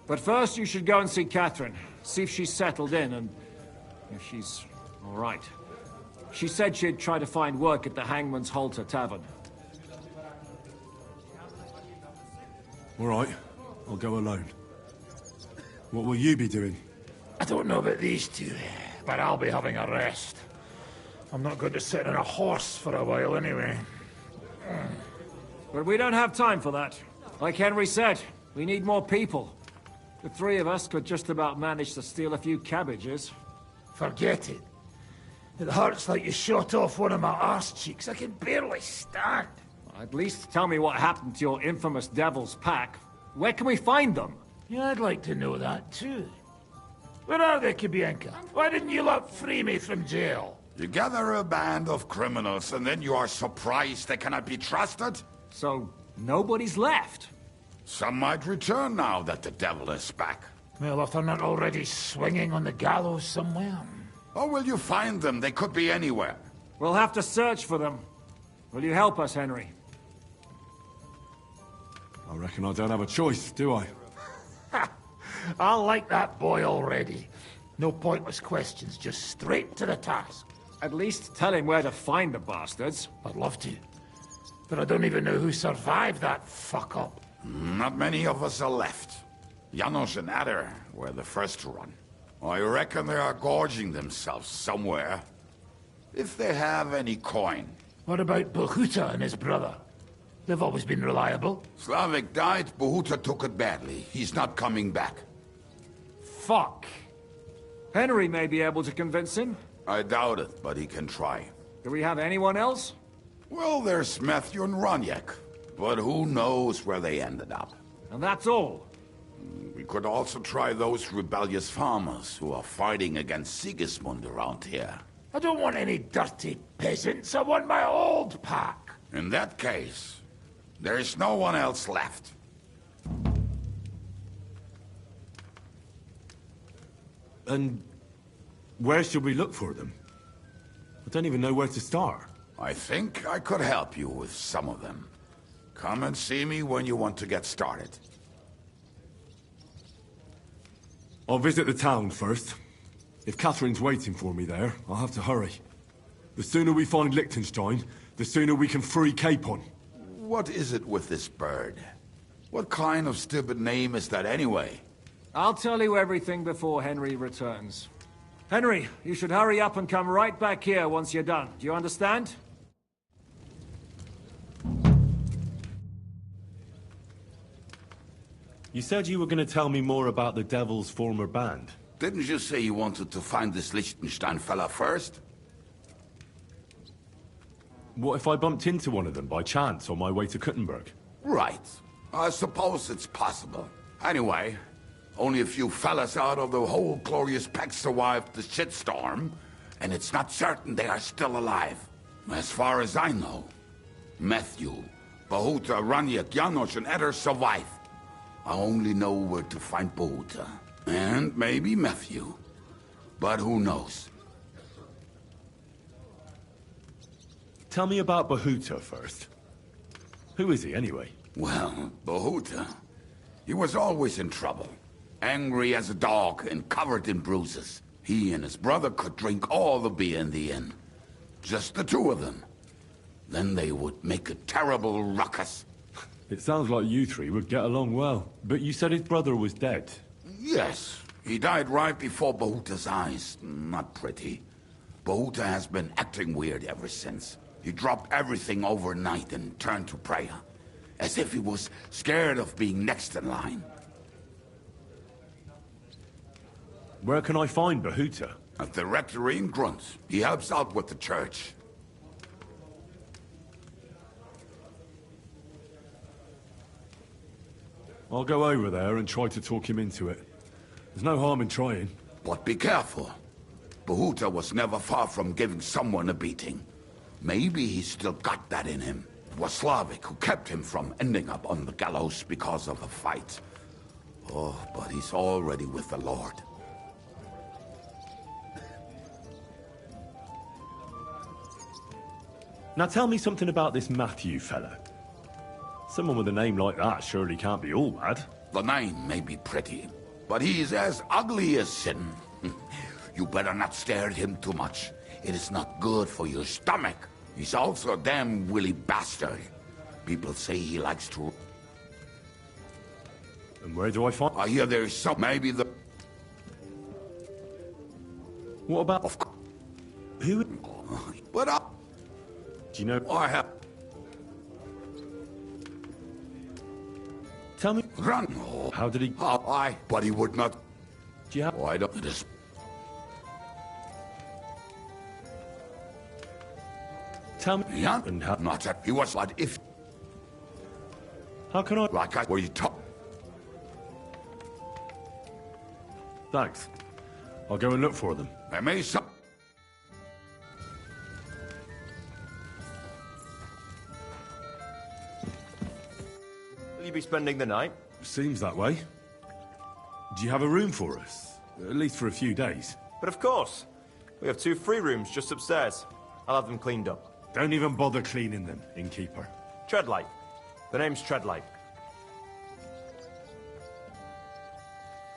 But first you should go and see Catherine. See if she's settled in and if she's all right. She said she'd try to find work at the Hangman's Halter Tavern. All right, I'll go alone. What will you be doing? I don't know about these two, but I'll be having a rest. I'm not going to sit on a horse for a while anyway. But we don't have time for that. Like Henry said, we need more people. The three of us could just about manage to steal a few cabbages. Forget it. It hurts like you shot off one of my arse cheeks. I can barely stand. At least tell me what happened to your infamous Devil's Pack. Where can we find them? Yeah, I'd like to know that too. Where are they, Kubienka? Why didn't you lot free me from jail? You gather a band of criminals and then you are surprised they cannot be trusted? So, nobody's left? Some might return now that the devil is back. Well, if they're not already swinging on the gallows somewhere. How will you find them? They could be anywhere. We'll have to search for them. Will you help us, Henry? I reckon I don't have a choice, do I? I like that boy already. No pointless questions, just straight to the task. At least tell him where to find the bastards. I'd love to. But I don't even know who survived that fuck-up. Not many of us are left. Janos and Adder were the first to run. I reckon they are gorging themselves somewhere. If they have any coin. What about Bohuta and his brother? They've always been reliable. Slavik died, Bohuta took it badly. He's not coming back. Fuck. Henry may be able to convince him. I doubt it, but he can try. Do we have anyone else? Well, there's Matthew and Roniek. But who knows where they ended up. And that's all. We could also try those rebellious farmers who are fighting against Sigismund around here. I don't want any dirty peasants. I want my old pack. In that case, there is no one else left. And where should we look for them? I don't even know where to start. I think I could help you with some of them. Come and see me when you want to get started. I'll visit the town first. If Catherine's waiting for me there, I'll have to hurry. The sooner we find Liechtenstein, the sooner we can free Capon. What is it with this bird? What kind of stupid name is that anyway? I'll tell you everything before Henry returns. Henry, you should hurry up and come right back here once you're done. Do you understand? You said you were going to tell me more about the Devil's former band. Didn't you say you wanted to find this Liechtenstein fella first? What if I bumped into one of them by chance on my way to Kuttenberg? Right. I suppose it's possible. Anyway, only a few fellas out of the whole glorious pack survived the shitstorm, and it's not certain they are still alive. As far as I know, Matthew, Bahuta, Raniak, Janosch, and Eder survive. I only know where to find Bahuta. And maybe Matthew. But who knows? Tell me about Bahuta first. Who is he, anyway? Well, Bahuta, he was always in trouble. Angry as a dog and covered in bruises. He and his brother could drink all the beer in the inn. Just the two of them. Then they would make a terrible ruckus. It sounds like you three would get along well. But you said his brother was dead. Yes, he died right before Bahuta's eyes. Not pretty. Bahuta has been acting weird ever since. He dropped everything overnight and turned to prayer. As if he was scared of being next in line. Where can I find Bahuta? At the rectory in Grunt. He helps out with the church. I'll go over there and try to talk him into it. There's no harm in trying. But be careful. Bahuta was never far from giving someone a beating. Maybe he's still got that in him. It was Slavic who kept him from ending up on the gallows because of a fight. Oh, but he's already with the Lord. Now tell me something about this Matthew fella. Someone with a name like that surely can't be all bad. The name may be pretty, but he's as ugly as sin. You better not stare at him too much. It is not good for your stomach. He's also a damn willy bastard. People say he likes to... And where do I find... I hear there's some... Maybe the... What about... Of course. Who... But do you know... I have... Tell me... Run! How did he... But he would not... Do you have... Why don't... It is... Tell me... Yeah, and how... not that he was like if... How can I... Like I... Were you talk... Thanks. I'll go and look for them. There may some... Will you be spending the night? Seems that way. Do you have a room for us? At least for a few days. But of course. We have 2 free rooms just upstairs. I'll have them cleaned up. Don't even bother cleaning them, innkeeper. Treadlight. The name's Treadlight.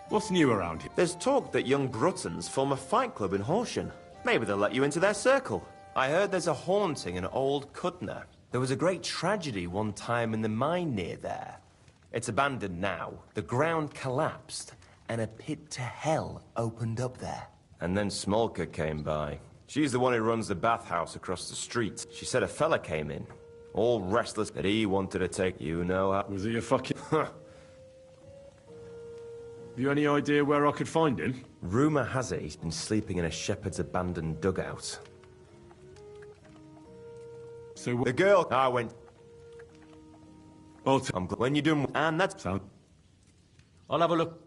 What's new around here? There's talk that young Bruttons form a fight club in Horsham. Maybe they'll let you into their circle. I heard there's a haunting in Old Cudner. There was a great tragedy one time in the mine near there. It's abandoned now. The ground collapsed, and a pit to hell opened up there. And then Smolka came by. She's the one who runs the bathhouse across the street. She said a fella came in, all restless, that he wanted to take you know how... Was he a fucking... Have you any idea where I could find him? Rumour has it he's been sleeping in a shepherd's abandoned dugout. So the girl... I went... Oh, when you're doing... And that's... Sound... I'll have a look.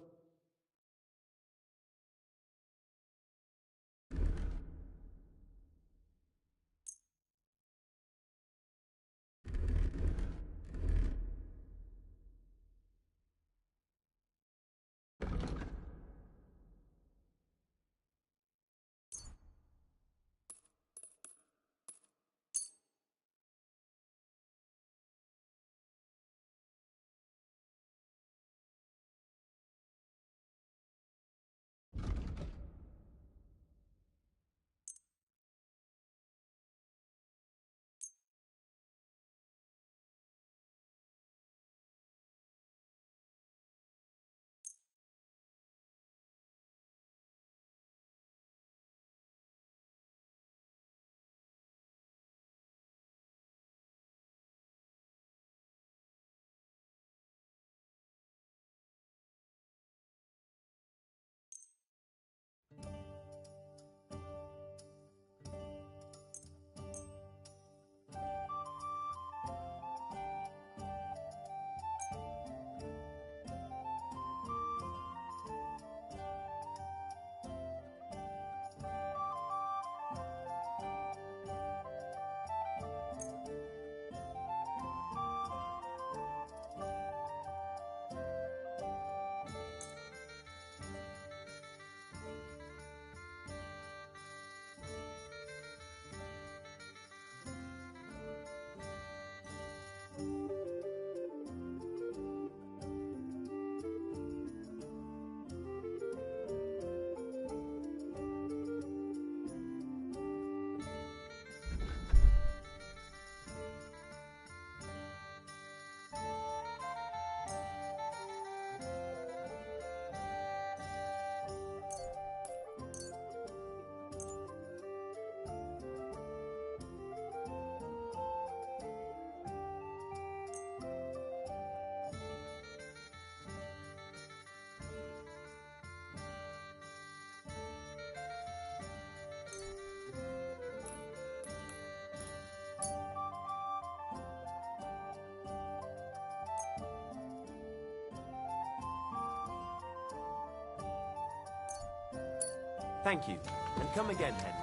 Thank you, and come again, Henry.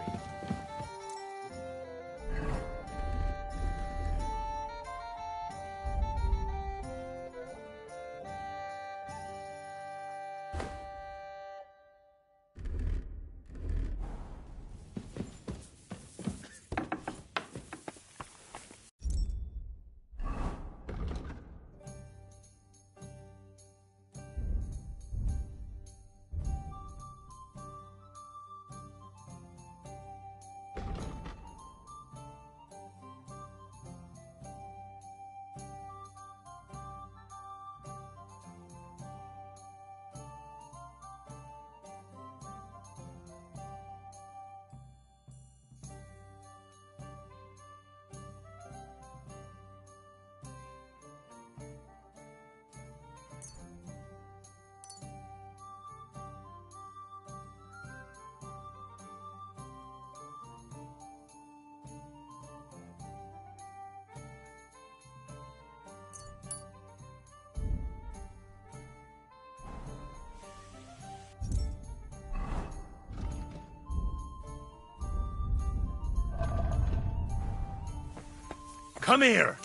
Come here!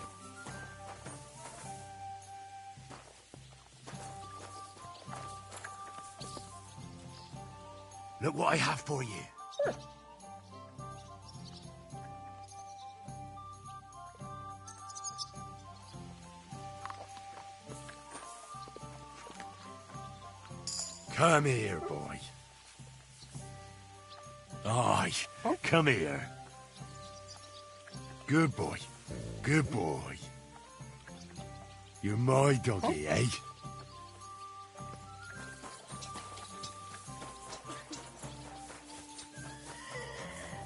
Look what I have for you. Come here, boy. Aye, come here. Good boy. Good boy. You're my doggy, eh?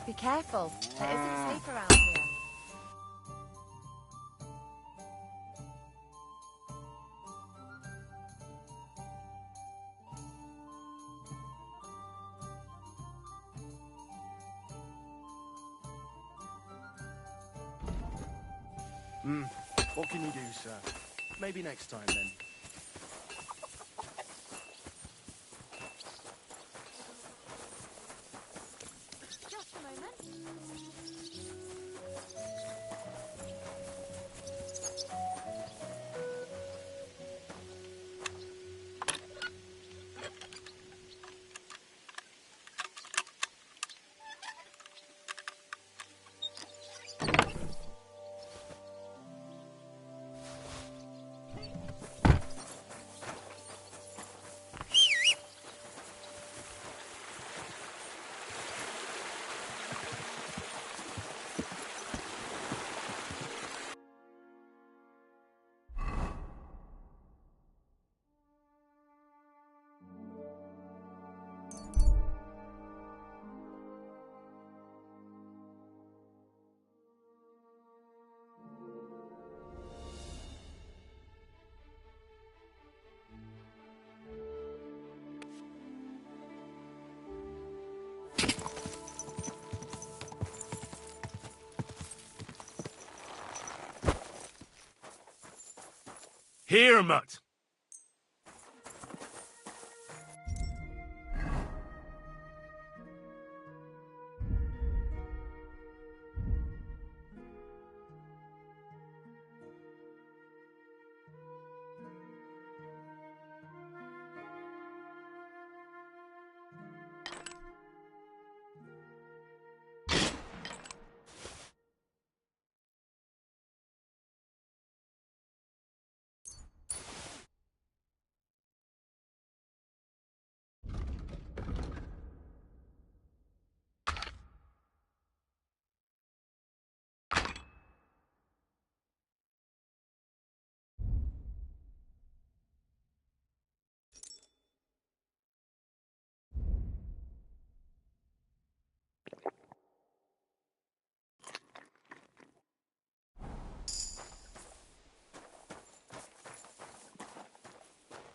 Be careful. There isn't sleep around here. What can you do, sir? Maybe next time, then. Just a moment. Here, mutt.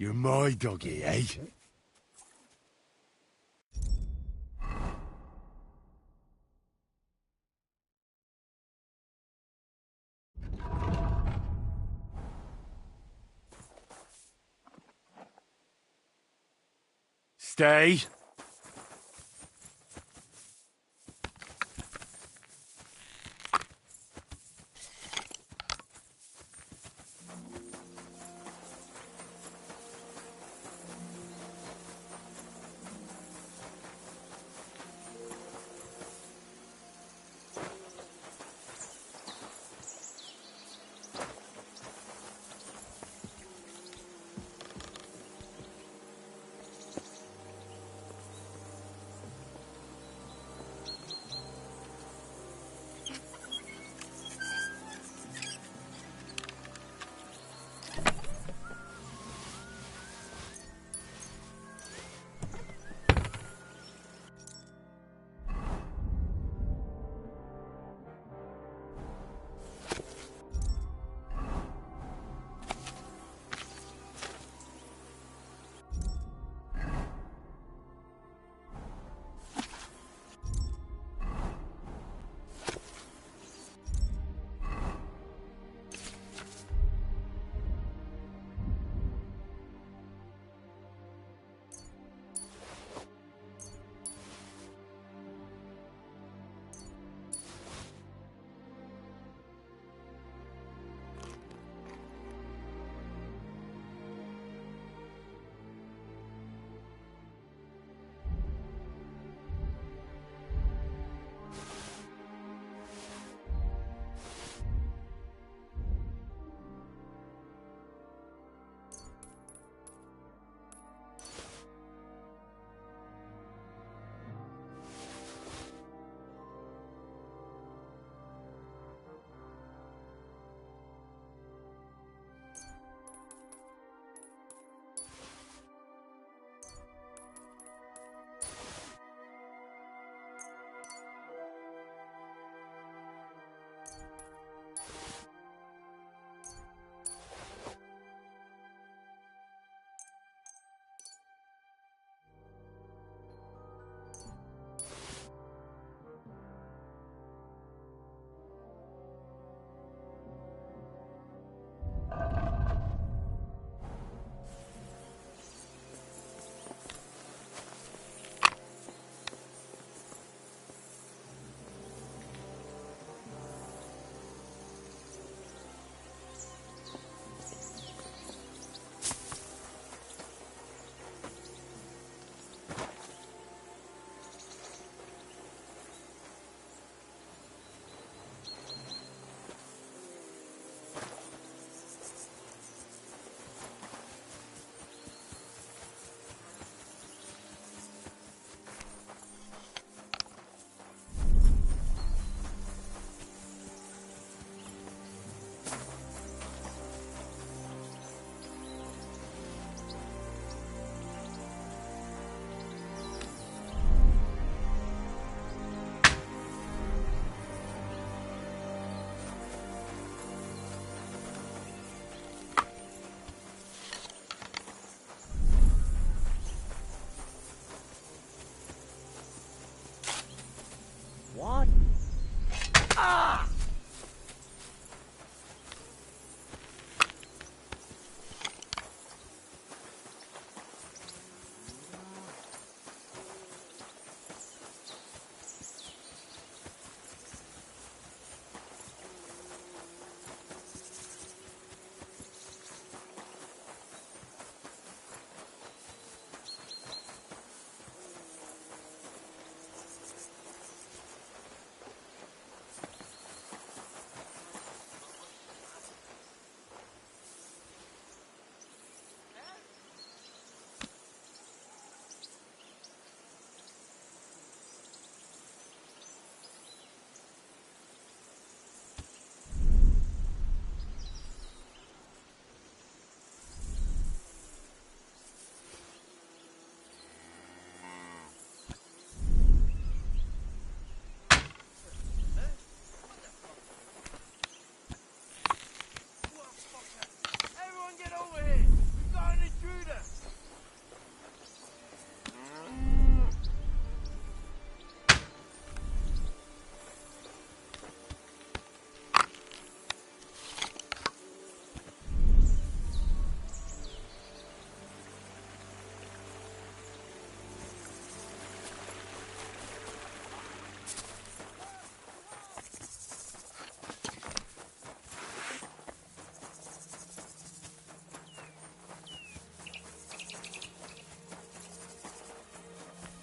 You're my doggy, eh? Stay.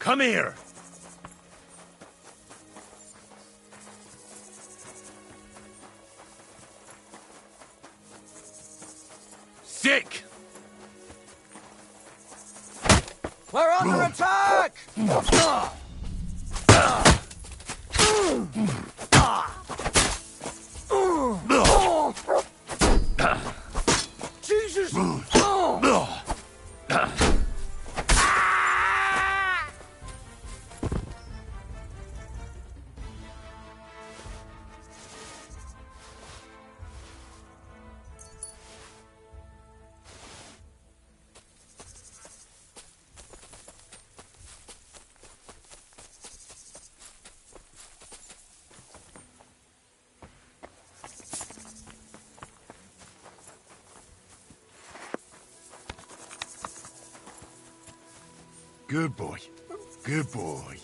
Come here! Sick! We're under attack! Jesus! Good boy. Good boy.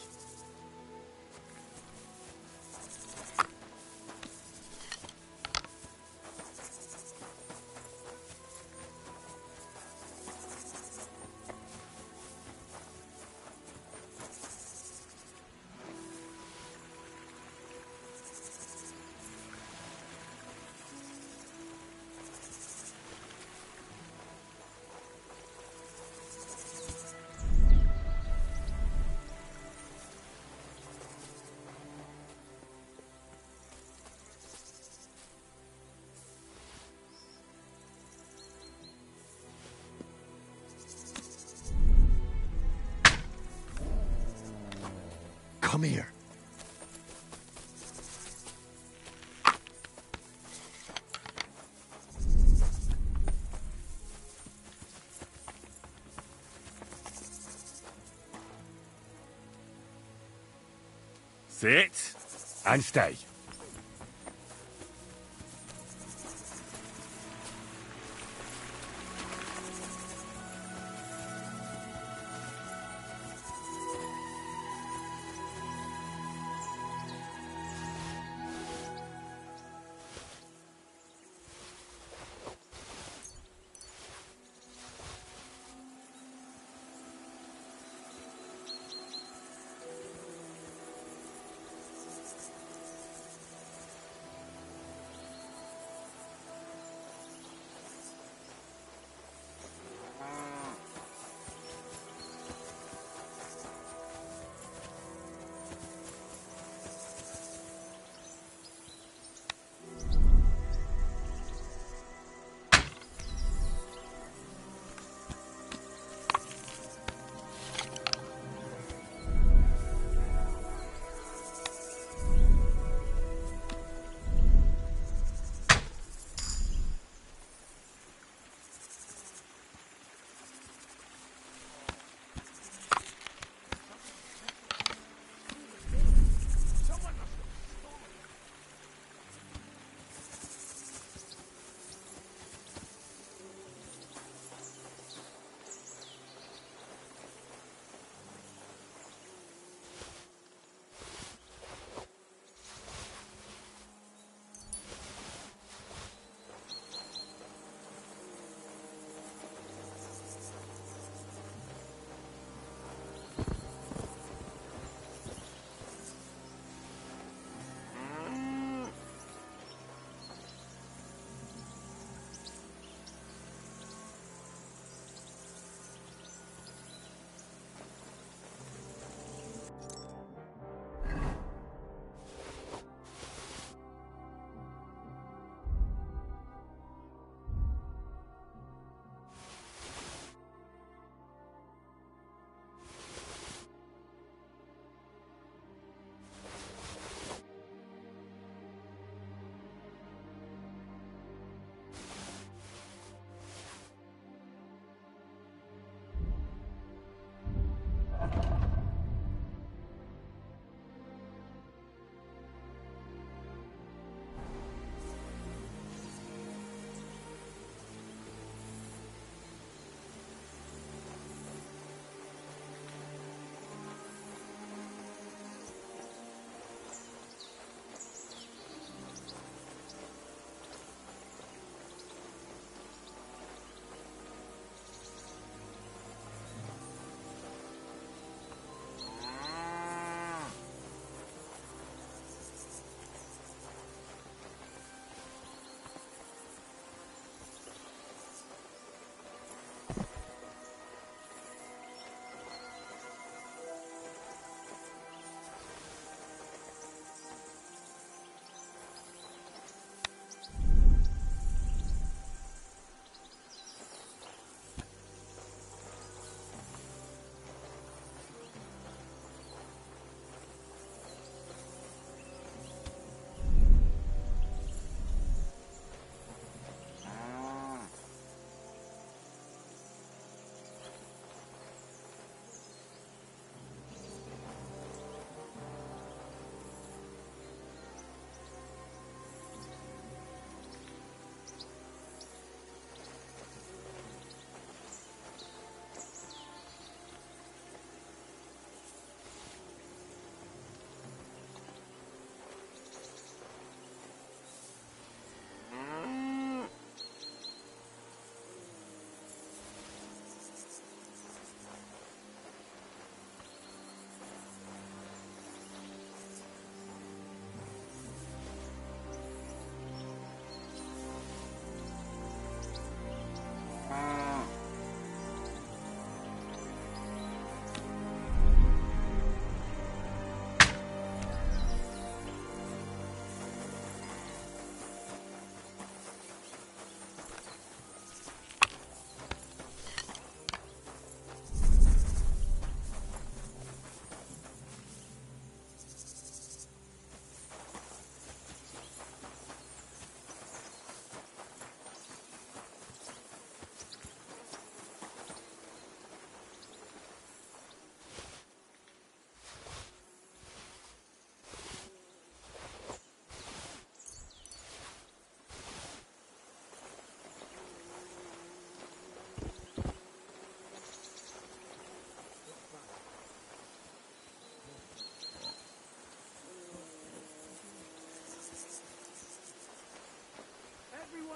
Come here. Sit and stay.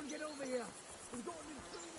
on, get over here. We've got an intruder.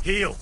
Heal!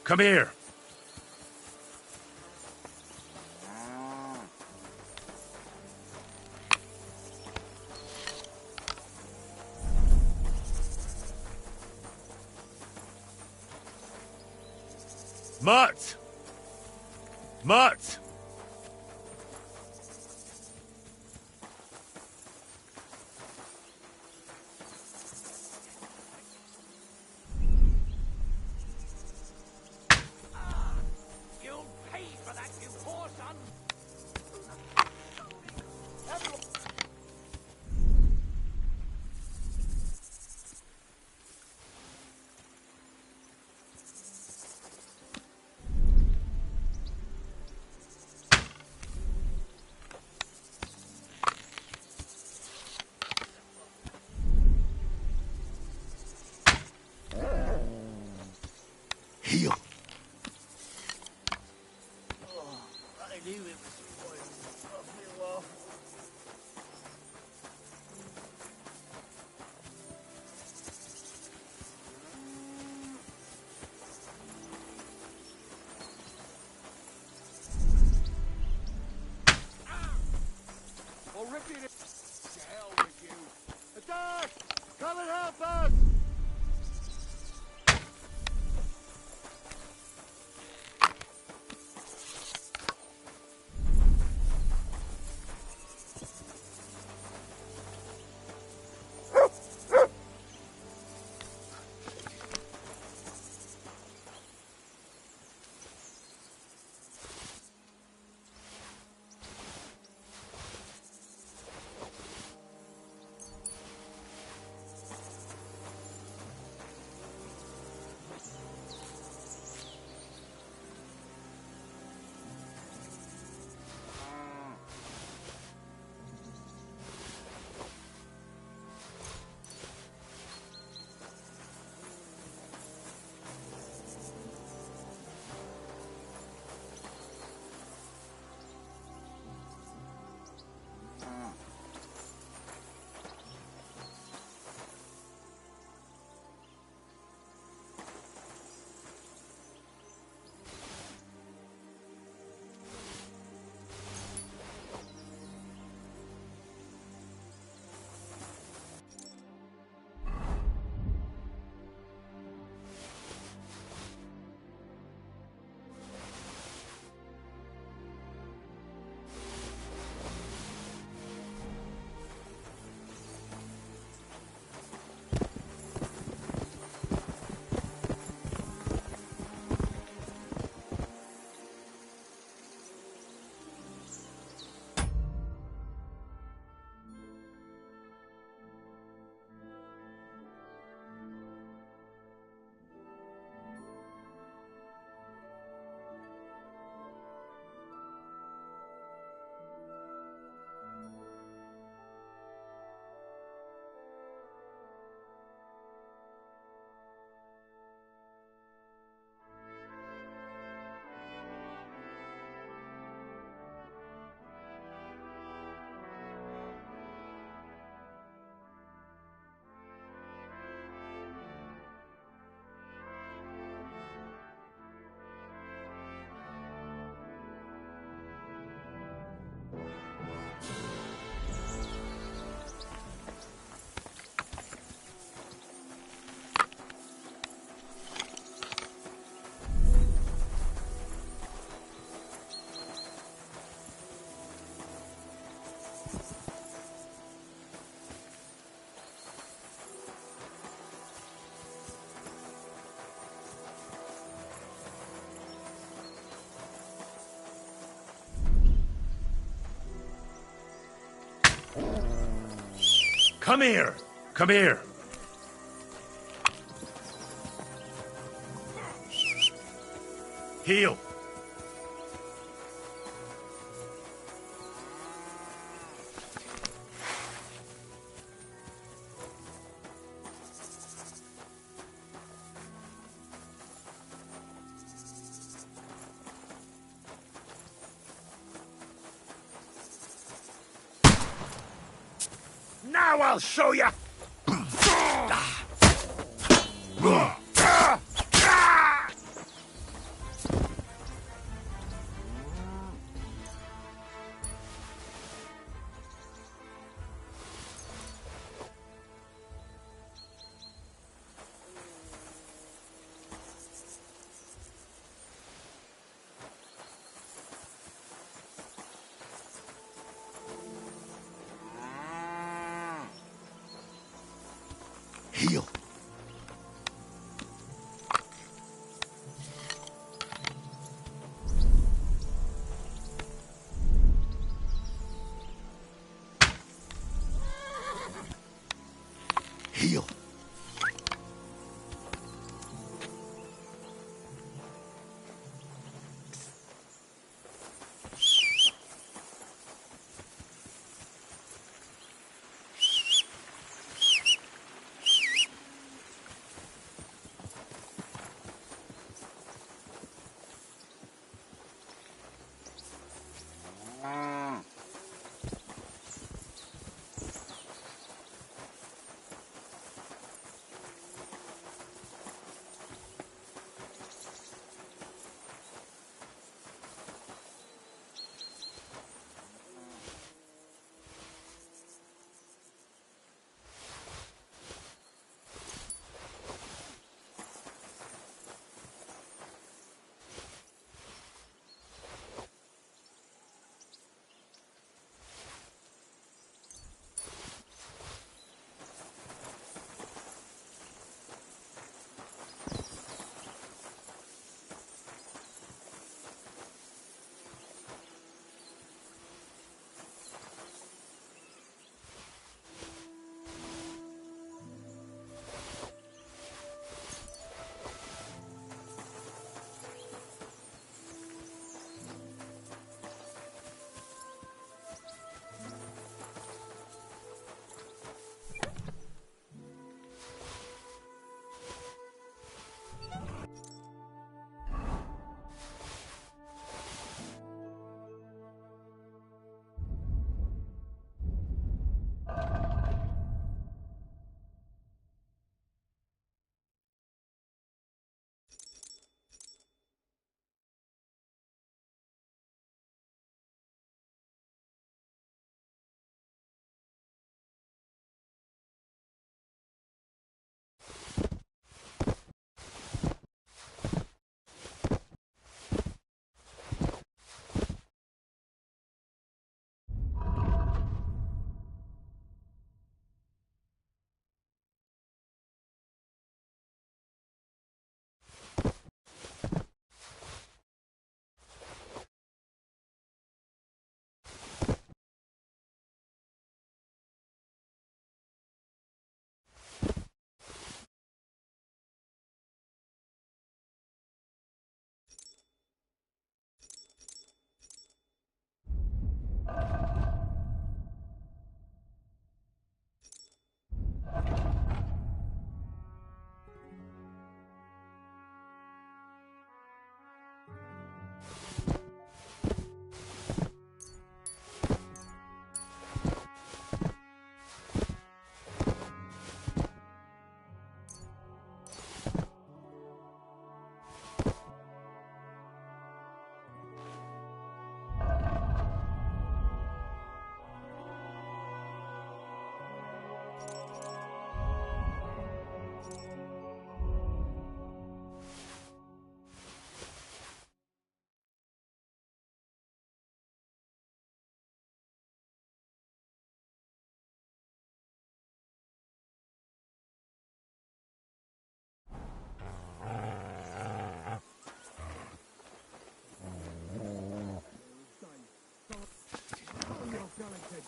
Come here. Mutt! Mutt! You'll pay for that, you poor son! Heal. I knew it was spoiled. I feel off. Or ripping it. To hell with you. Attack! Come and help us! Come here! Come here! Heal! Now I'll show you!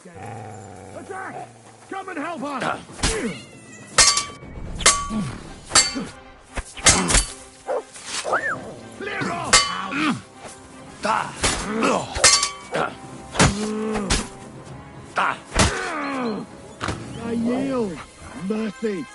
Attack! Come and help us! Clear off! I yield. Mercy.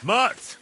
Mutt!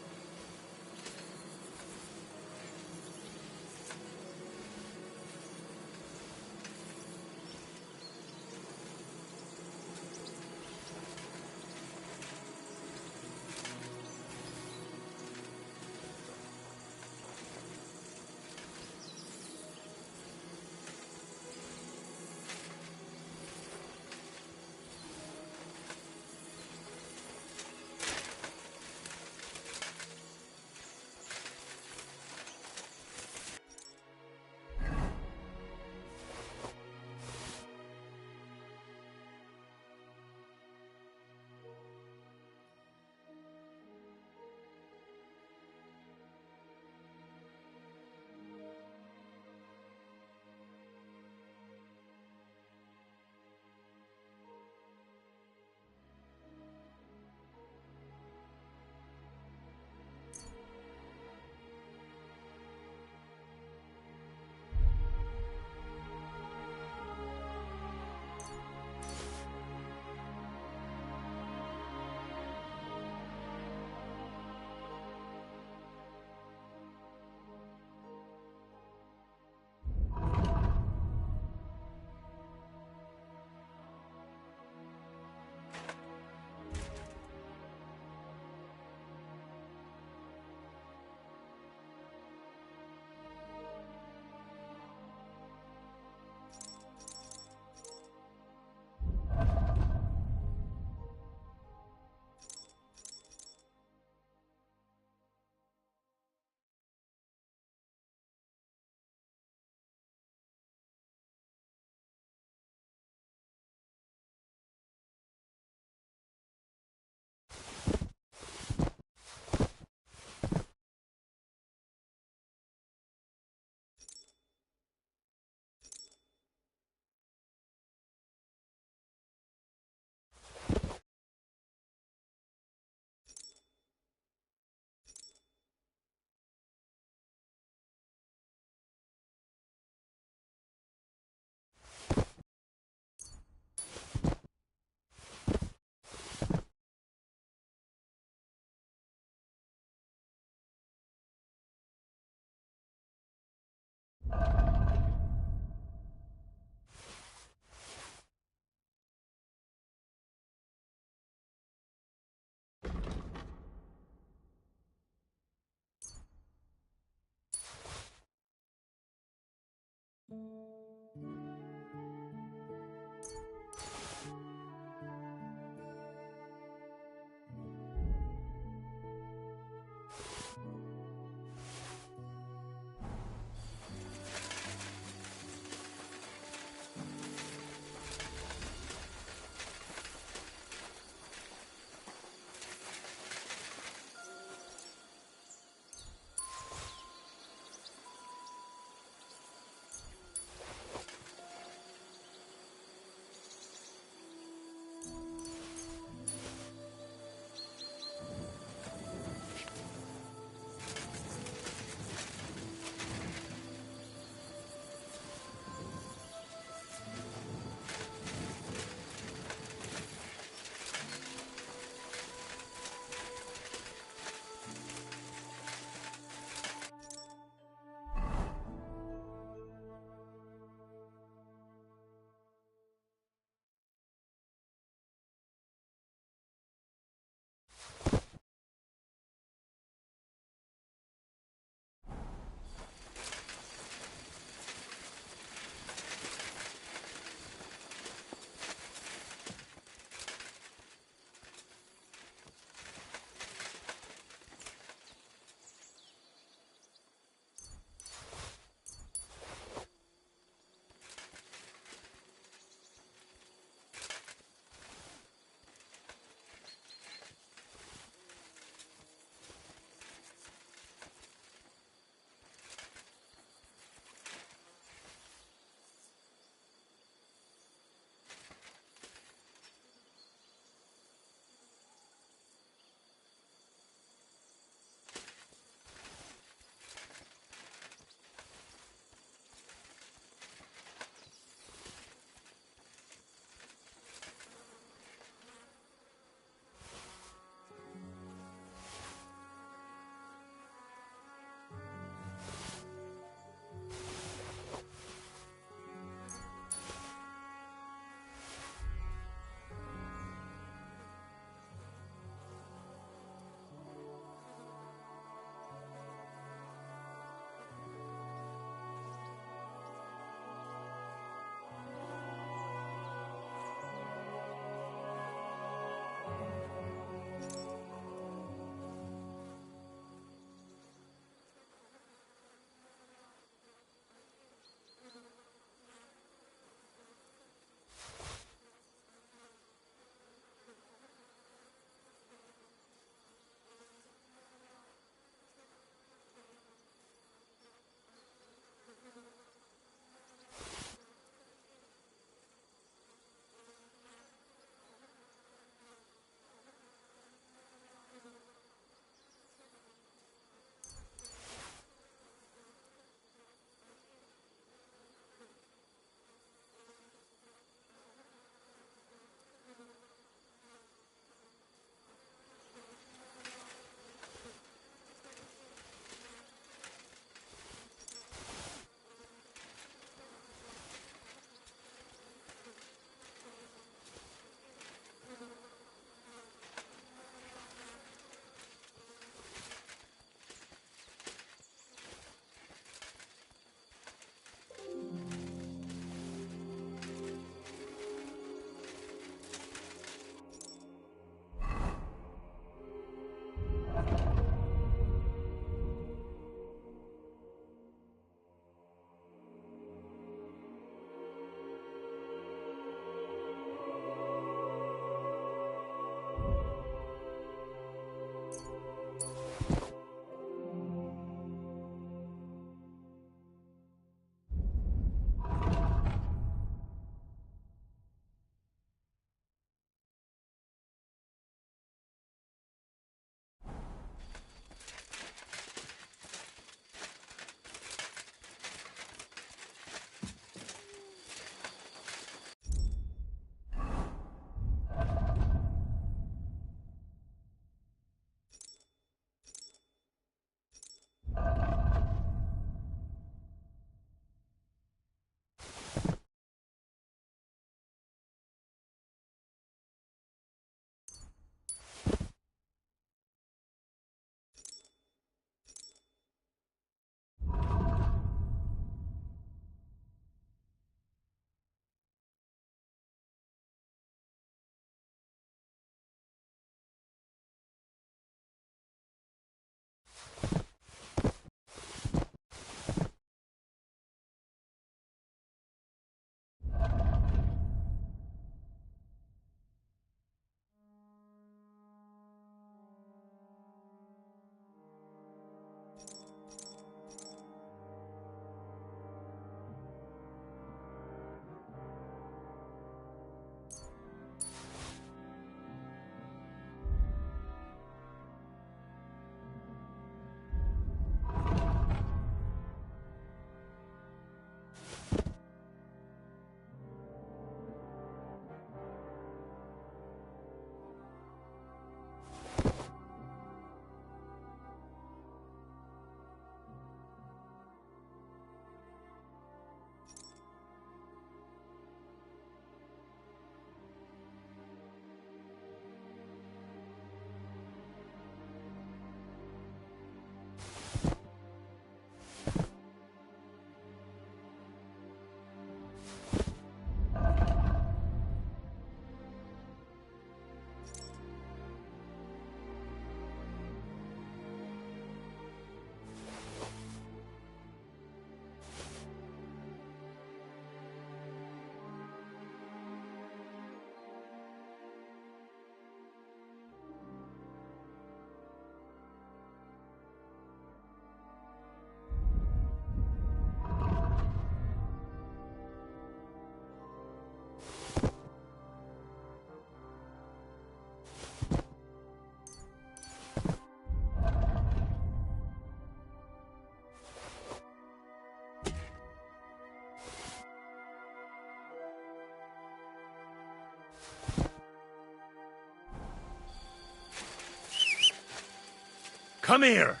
Come here!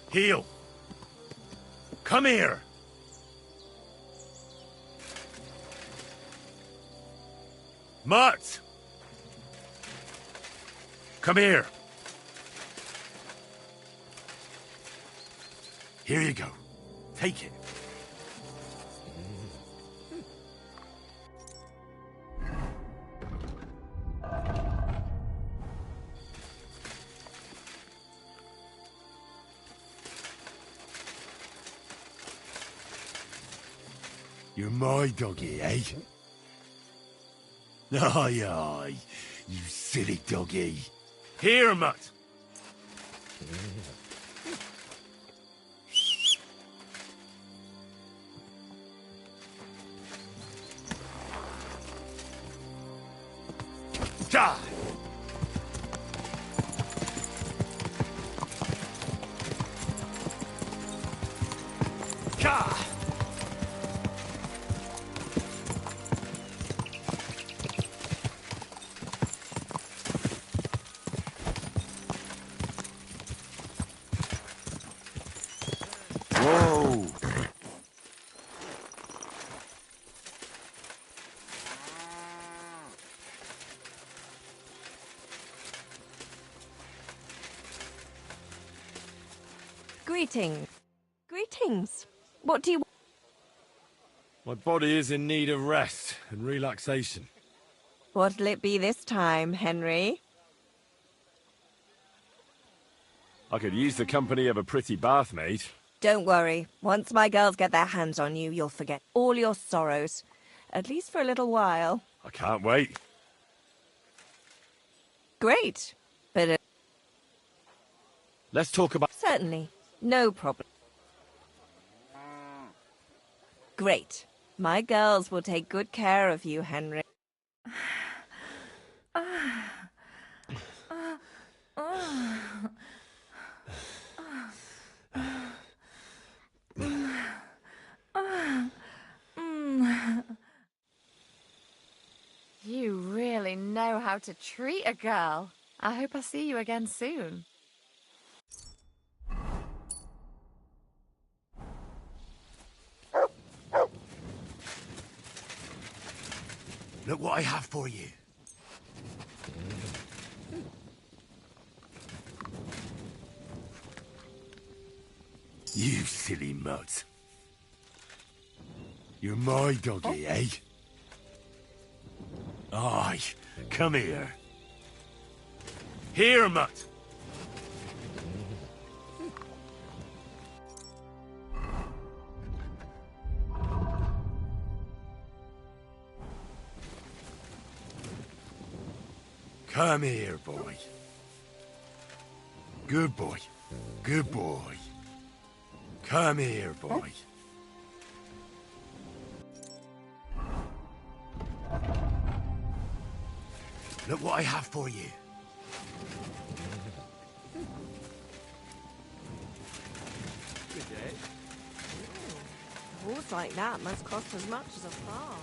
Heel! Come here! Mutt! Come here! Here you go. Take it. You're my doggy, eh? Aye, aye, you silly doggy. Here, Mutt! Die! Ka! Whoa! Greetings. Greetings. What do you... My body is in need of rest and relaxation. What'll it be this time, Henry? I could use the company of a pretty bath mate. Don't worry. Once my girls get their hands on you, you'll forget all your sorrows. At least for a little while. I can't wait. Great. But... Let's talk about... Certainly. No problem. Great. My girls will take good care of you, Henry. You really know how to treat a girl. I hope I see you again soon. Look what I have for you. You silly mutt. You're my doggy, eh? Aye, come here. Here, mutt. Come here, boy. Good boy. Good boy. Come here, boy. Look what I have for you. Good day. A horse like that must cost as much as a farm.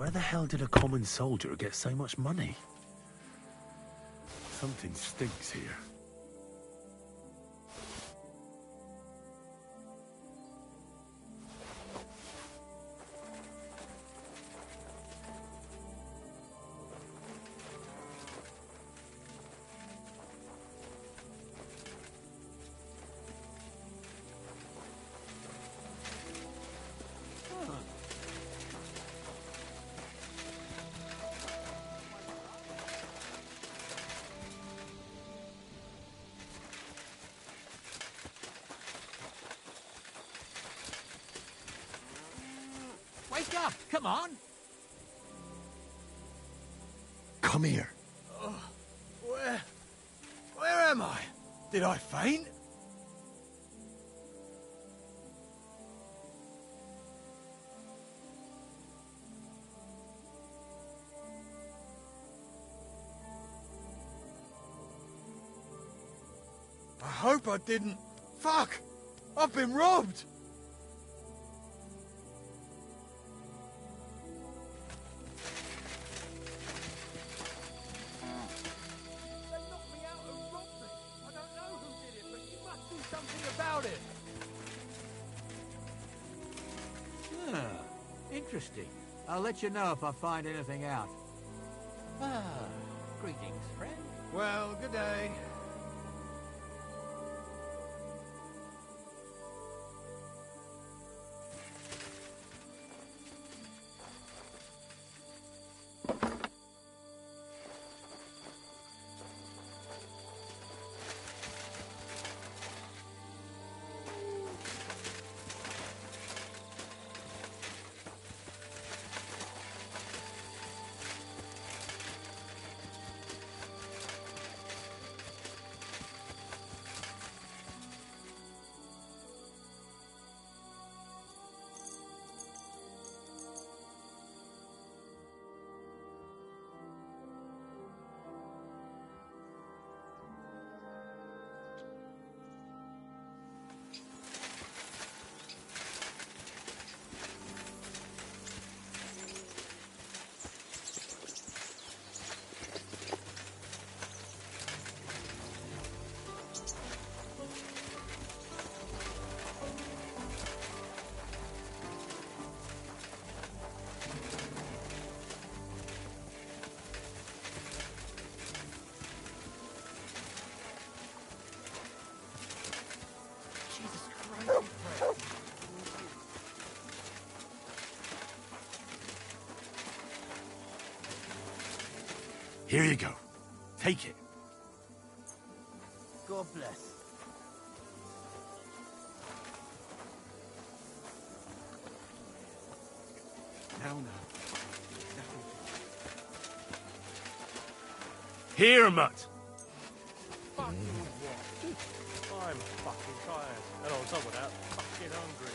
Where the hell did a common soldier get so much money? Something stinks here. Wake up! Come on! Come here. Where am I? Did I faint? I hope I didn't. Fuck! I've been robbed! Interesting. I'll let you know if I find anything out. Ah, greetings, friend. Well, good day. Here you go. Take it. God bless. No. Here, mutt. Fucking what? I'm fucking tired. And on top of that, fucking hungry.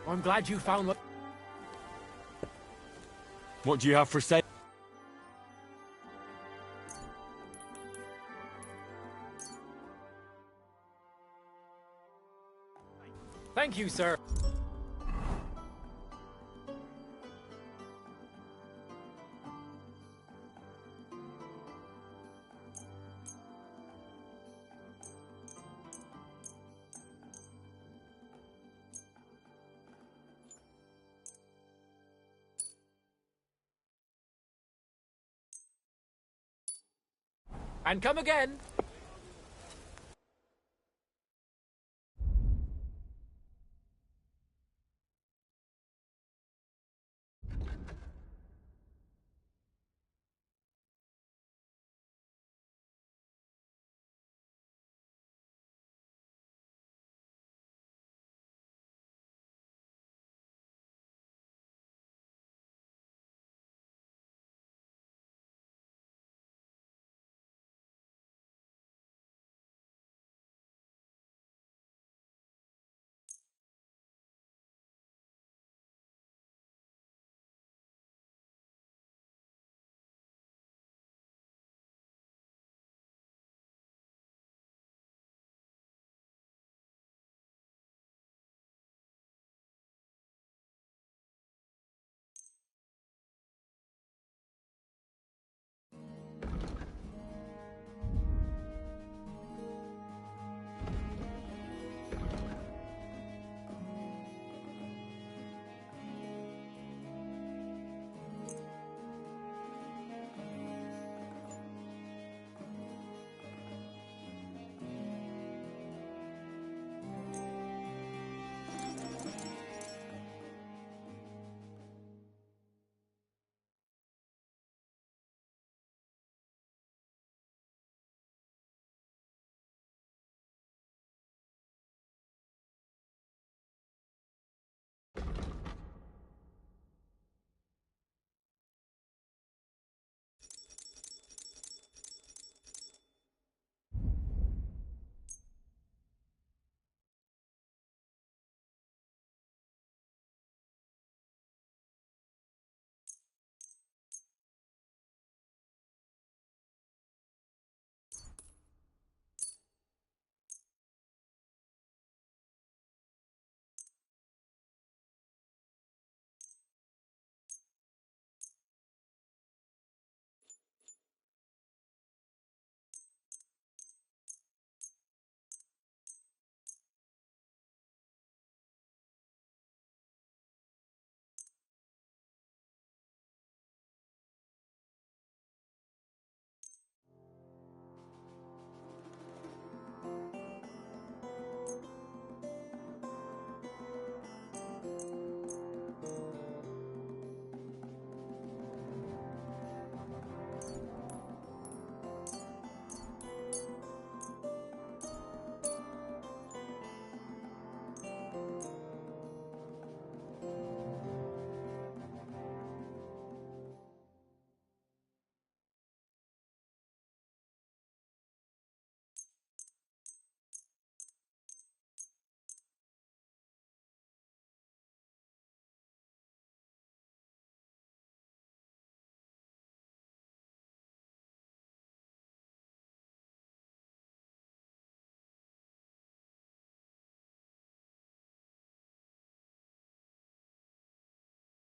I'm glad you found the... What do you have for sale? Thank you, sir. And come again.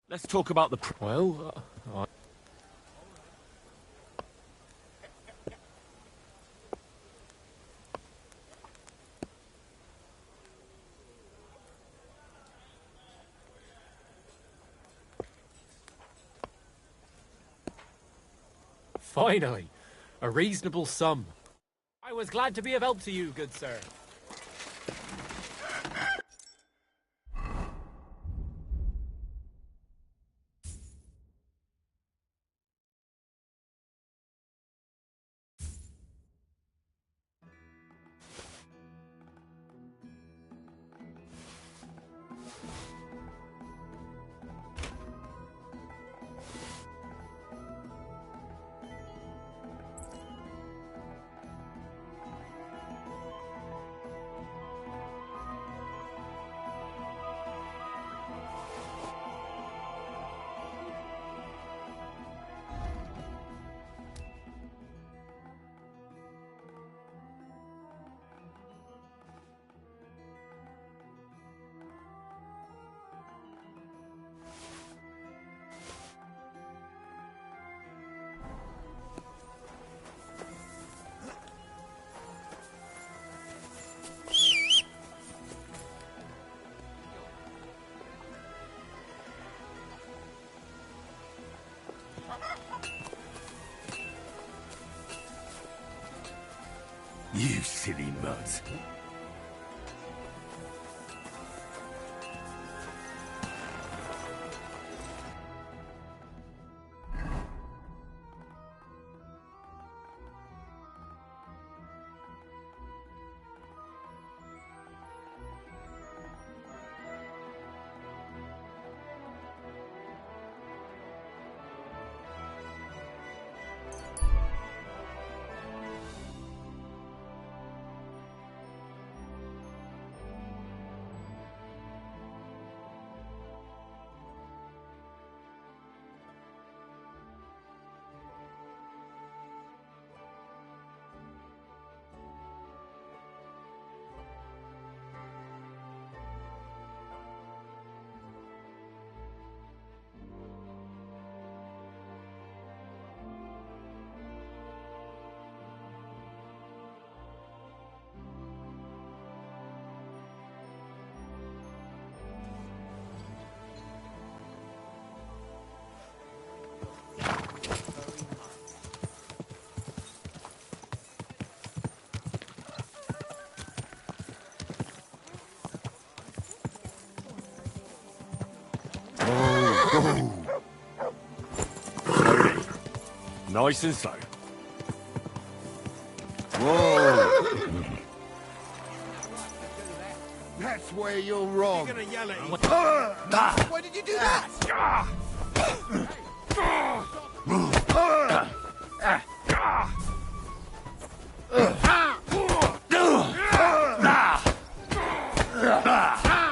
Let's talk about the... Finally, a reasonable sum. I was glad to be of help to you, good sir. You silly mutt. Slowly. Nice and slow. Whoa! That's where you're wrong. You're gonna yell at him. Why did you do that?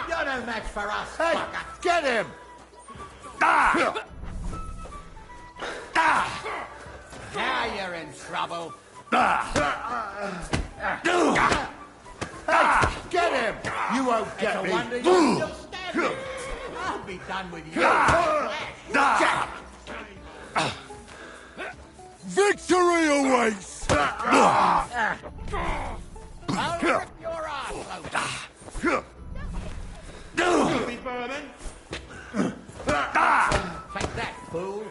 You're no match for us, Hey, fucker. get him! Now you're in trouble. Hey, get him! You won't get It's me. a wonder you're still standing. I'll be done with you. Victory awaits! I'll rip your ass open. Be vermin. Take that, fool.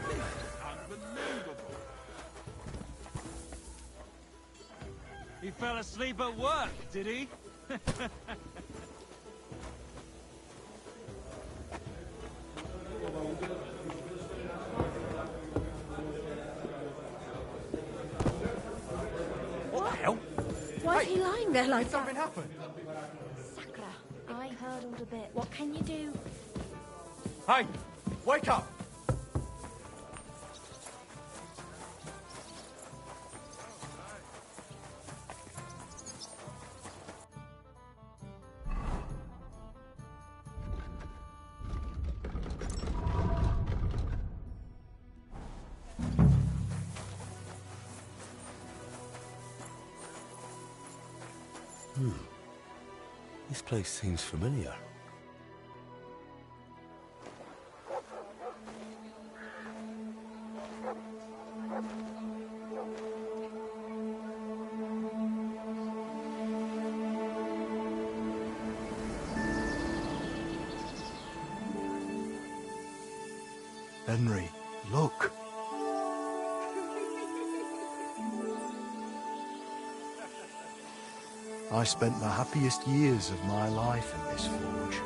He fell asleep at work, did he? What the hell? Why is he lying there like Did that? something happen? Sakura, I hurdled a bit. What can you do? Hey, wake up! This place seems familiar. Henry, look. I spent the happiest years of my life in this forge.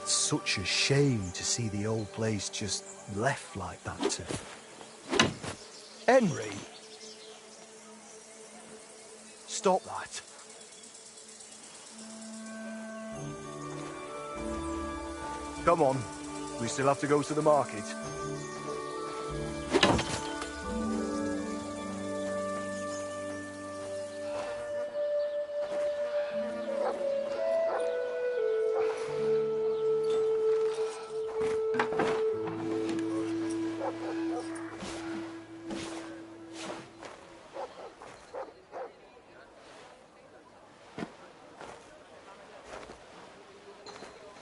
It's such a shame to see the old place just left like that to... Henry! Stop that. Come on, we still have to go to the market.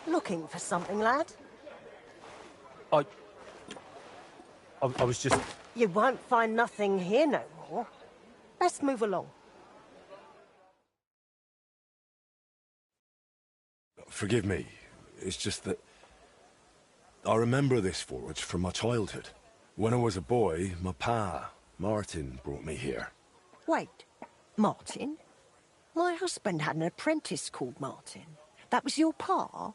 Looking for something, lad? I was just... You won't find nothing here no more. Let's move along. Forgive me. It's just that... I remember this forge from my childhood, When I was a boy, my pa, Martin, brought me here. Wait, Martin? My husband had an apprentice called Martin. That was your pa?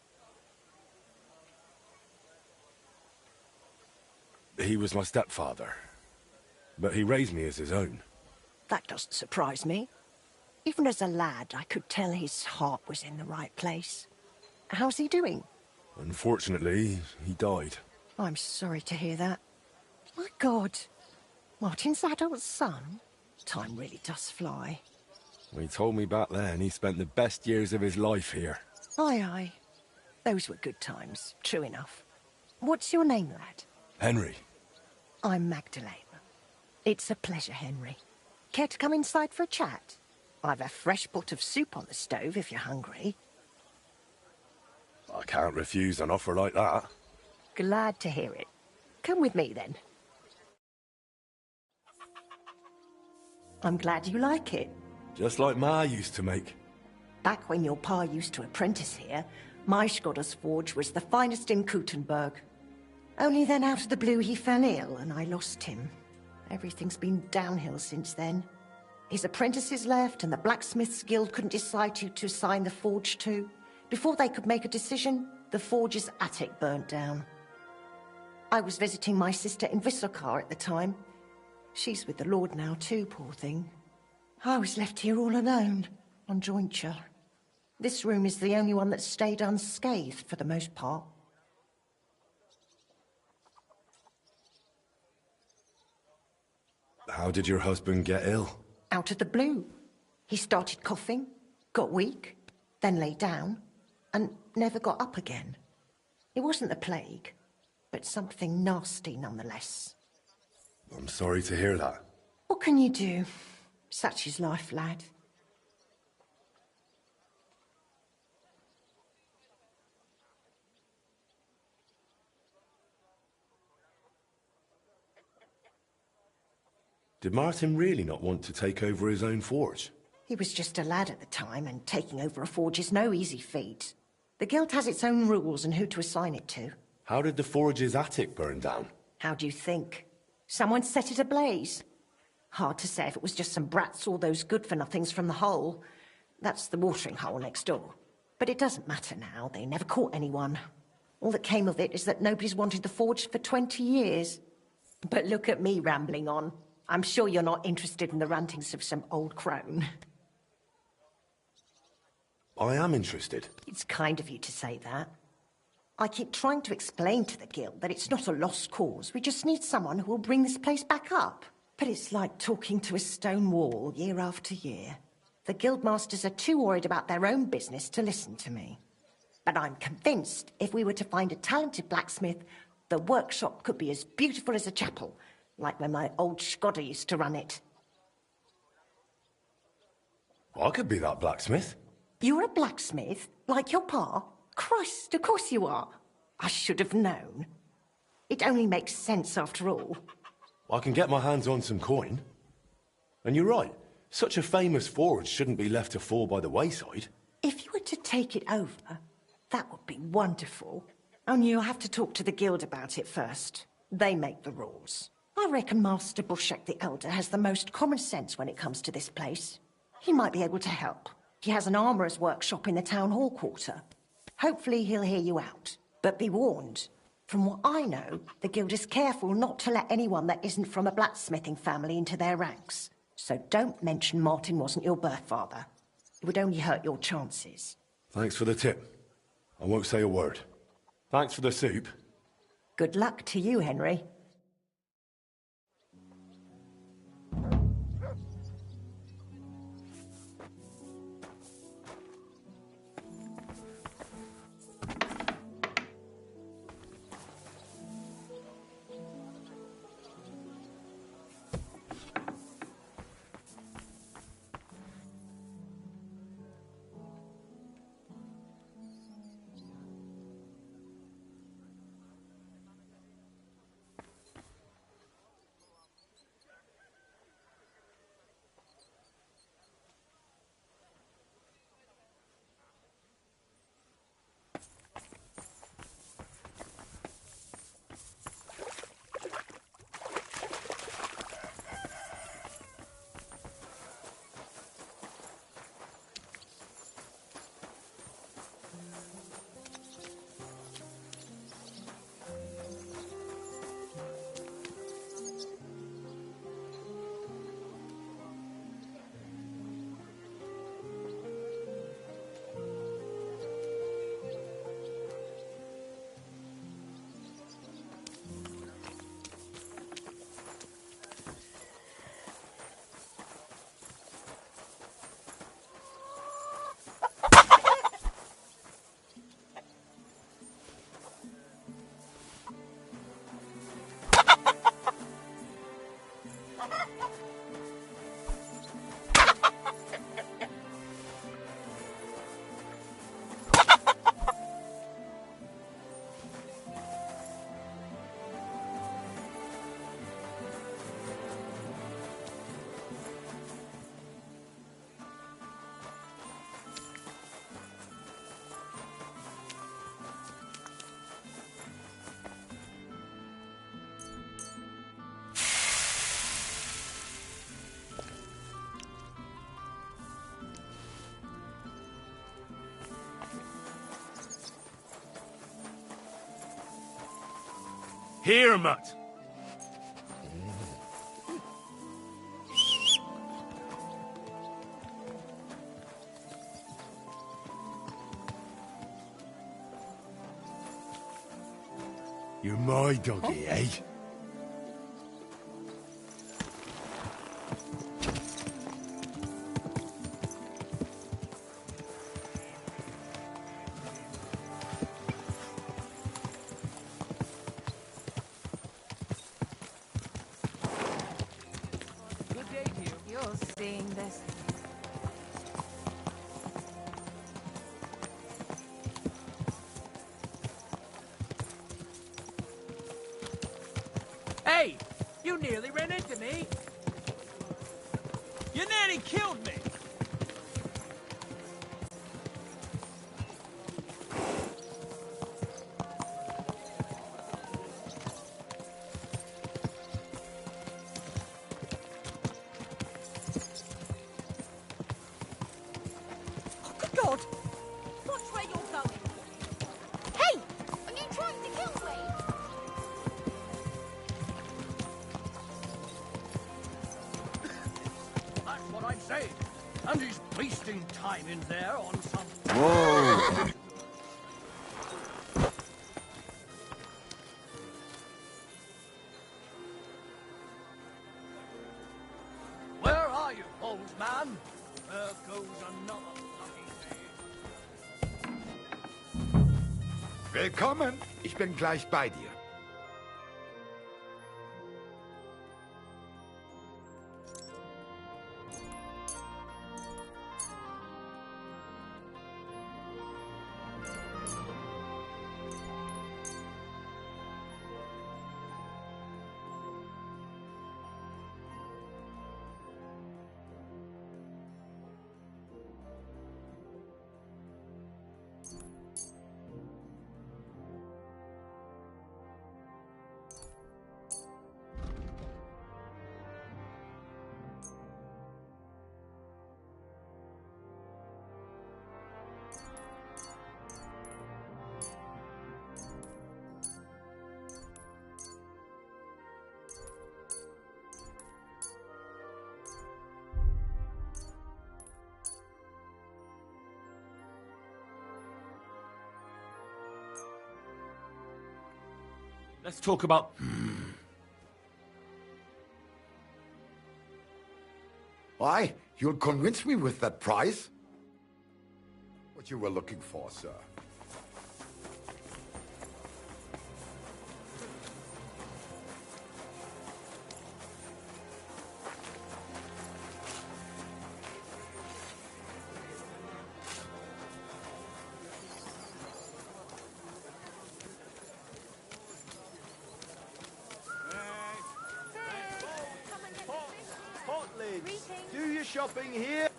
He was my stepfather, but he raised me as his own. That doesn't surprise me. Even as a lad, I could tell his heart was in the right place. How's he doing? Unfortunately, he died. I'm sorry to hear that. My God, Martin's adult son? Time really does fly. He told me back then he spent the best years of his life here. Aye, aye. Those were good times, true enough. What's your name, lad? Henry. I'm Magdalene. It's a pleasure, Henry. Care to come inside for a chat? I've a fresh pot of soup on the stove if you're hungry. I can't refuse an offer like that. Glad to hear it. Come with me, then. I'm glad you like it. Just like Ma used to make. Back when your pa used to apprentice here, my Skodder's forge was the finest in Kuttenberg. Only then out of the blue he fell ill and I lost him. Everything's been downhill since then. His apprentices left and the Blacksmiths Guild couldn't decide who to assign the forge to. Before they could make a decision, the forge's attic burnt down. I was visiting my sister in Visokar at the time. She's with the Lord now too, poor thing. I was left here all alone, on jointure. This room is the only one that stayed unscathed for the most part. How did your husband get ill? Out of the blue. He started coughing, got weak, then lay down, and never got up again. It wasn't the plague, but something nasty nonetheless. I'm sorry to hear that. What can you do? Such is life, lad. Did Martin really not want to take over his own forge? He was just a lad at the time, and taking over a forge is no easy feat. The guild has its own rules and who to assign it to. How did the forge's attic burn down? How do you think? Someone set it ablaze. Hard to say if it was just some brats or those good-for-nothings from the hole. That's the watering hole next door. But it doesn't matter now. They never caught anyone. All that came of it is that nobody's wanted the forge for 20 years. But look at me rambling on. I'm sure you're not interested in the rantings of some old crone. I am interested. It's kind of you to say that. I keep trying to explain to the guild that it's not a lost cause. We just need someone who will bring this place back up. But it's like talking to a stone wall year after year. The guildmasters are too worried about their own business to listen to me. But I'm convinced if we were to find a talented blacksmith, the workshop could be as beautiful as a chapel, like when my old Skodder used to run it. I could be that blacksmith. You're a blacksmith? Like your pa? Christ, of course you are. I should have known. It only makes sense after all. I can get my hands on some coin. And you're right. Such a famous forge shouldn't be left to fall by the wayside. If you were to take it over, that would be wonderful. Only you'll have to talk to the guild about it first. They make the rules. I reckon Master Bushek the Elder has the most common sense when it comes to this place. He might be able to help. He has an armourer's workshop in the town hall quarter. Hopefully he'll hear you out. But be warned. From what I know, the guild is careful not to let anyone that isn't from a blacksmithing family into their ranks. So don't mention Martin wasn't your birth father. It would only hurt your chances. Thanks for the tip. I won't say a word. Thanks for the soup. Good luck to you, Henry. Here, mutt. You're my doggy, eh? Good day to you. You're seeing this. Hey! You nearly ran into me! You nearly killed me! Good God! Watch where you're going. Hey! Are you trying to kill me? That's what I'm saying. And he's wasting time in there on some... Whoa! Where are you, old man? There goes another bloody day. Willkommen. Ich bin gleich bei dir. Let's talk about... Why? You'll convince me with that price? What you were looking for, sir. Do your shopping here.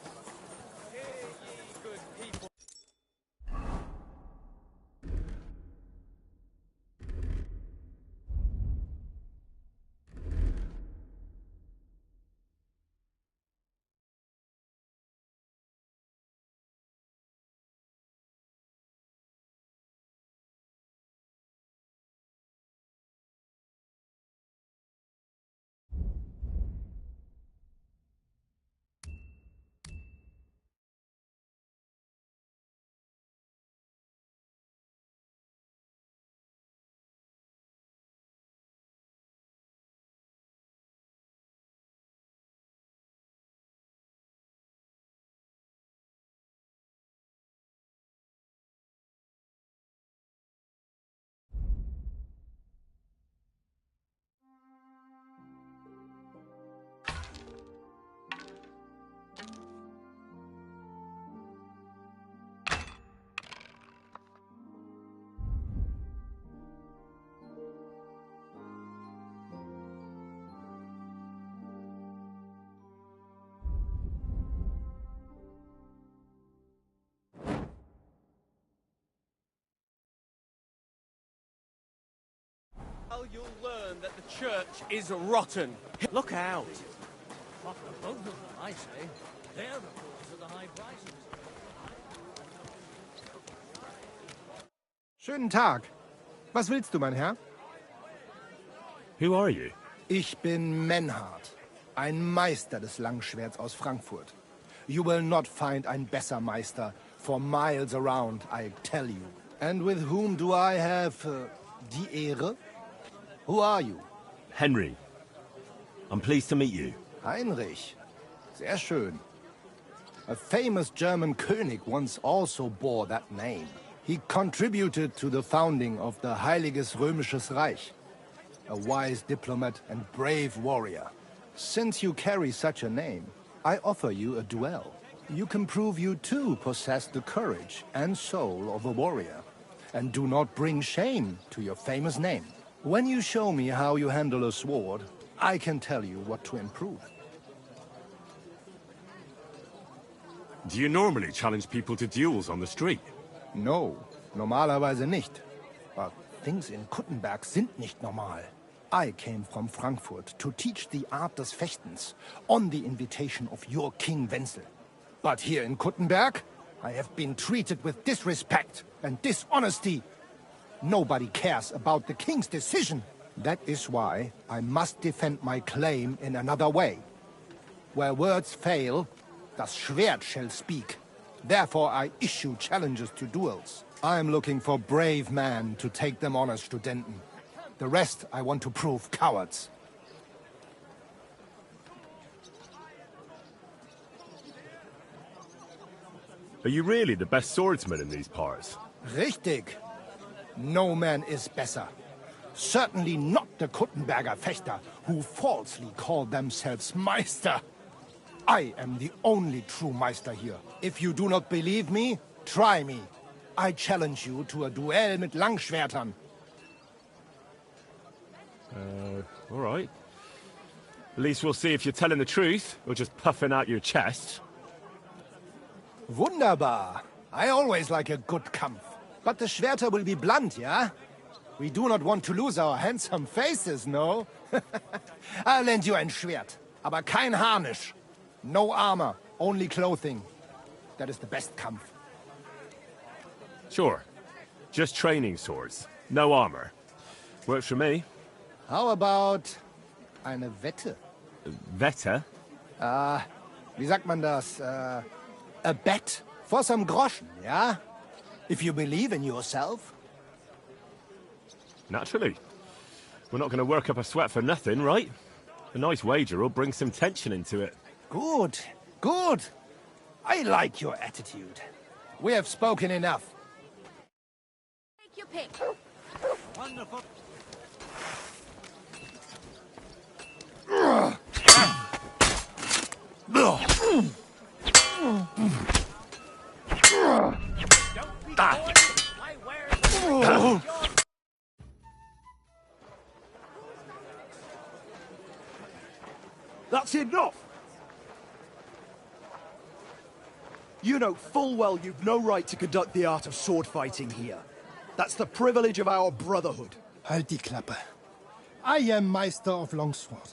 Well, you'll learn that the church is rotten. Look out. Fuck the both of them, I say. They're the cause of the high prices. Schönen Tag. Was willst du, mein Herr? Who are you? Ich bin Menhard, ein Meister des Langschwerts aus Frankfurt. You will not find ein besser Meister for miles around, I tell you. And with whom do I have die Ehre? Who are you? Henry. I'm pleased to meet you. Heinrich. Sehr schön. A famous German König once also bore that name. He contributed to the founding of the Heiliges Römisches Reich. A wise diplomat and brave warrior. Since you carry such a name, I offer you a duel. You can prove you too possess the courage and soul of a warrior. And do not bring shame to your famous name. When you show me how you handle a sword, I can tell you what to improve. Do you normally challenge people to duels on the street? No, normalerweise nicht. But things in Kuttenberg sind nicht normal. I came from Frankfurt to teach the art des Fechtens on the invitation of your King Wenzel. But here in Kuttenberg, I have been treated with disrespect and dishonesty. Nobody cares about the king's decision. That is why I must defend my claim in another way. Where words fail, das Schwert shall speak. Therefore I issue challenges to duels. I am looking for brave men to take them on as Studenten. The rest I want to prove cowards. Are you really the best swordsman in these parts? Richtig. No man is better. Certainly not the Kuttenberger Fechter, who falsely call themselves Meister. I am the only true Meister here. If you do not believe me, try me. I challenge you to a duel mit Langschwertern. All right. At least we'll see if you're telling the truth, or just puffing out your chest. Wunderbar. I always like a good Kampf. But the Schwerter will be blunt, yeah? We do not want to lose our handsome faces, no? I'll lend you ein Schwert, aber kein Harnisch. No armor, only clothing. That is the best Kampf. Sure. Just training swords. No armor. Works for me. How about eine Wette? Wette? Wie sagt man das? A bet for some groschen, yeah? If you believe in yourself. Naturally. We're not going to work up a sweat for nothing, right? A nice wager will bring some tension into it. Good, good. I like your attitude. We have spoken enough. Take your pick. Wonderful. That's enough! You know full well you've no right to conduct the art of sword fighting here. That's the privilege of our brotherhood. Halt die Klappe. I am Meister of Longsword.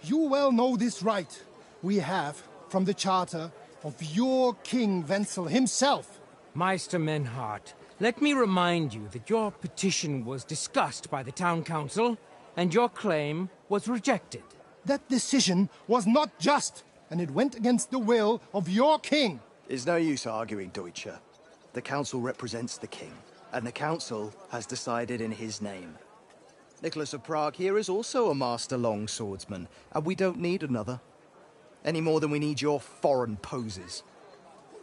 You well know this right we have from the charter of your King Wenzel himself. Meister Menhart, let me remind you that your petition was discussed by the town council, and your claim was rejected. That decision was not just, and it went against the will of your king. It's no use arguing, Deutscher. The council represents the king, and the council has decided in his name. Nicholas of Prague here is also a master long swordsman, and we don't need another. Any more than we need your foreign poses.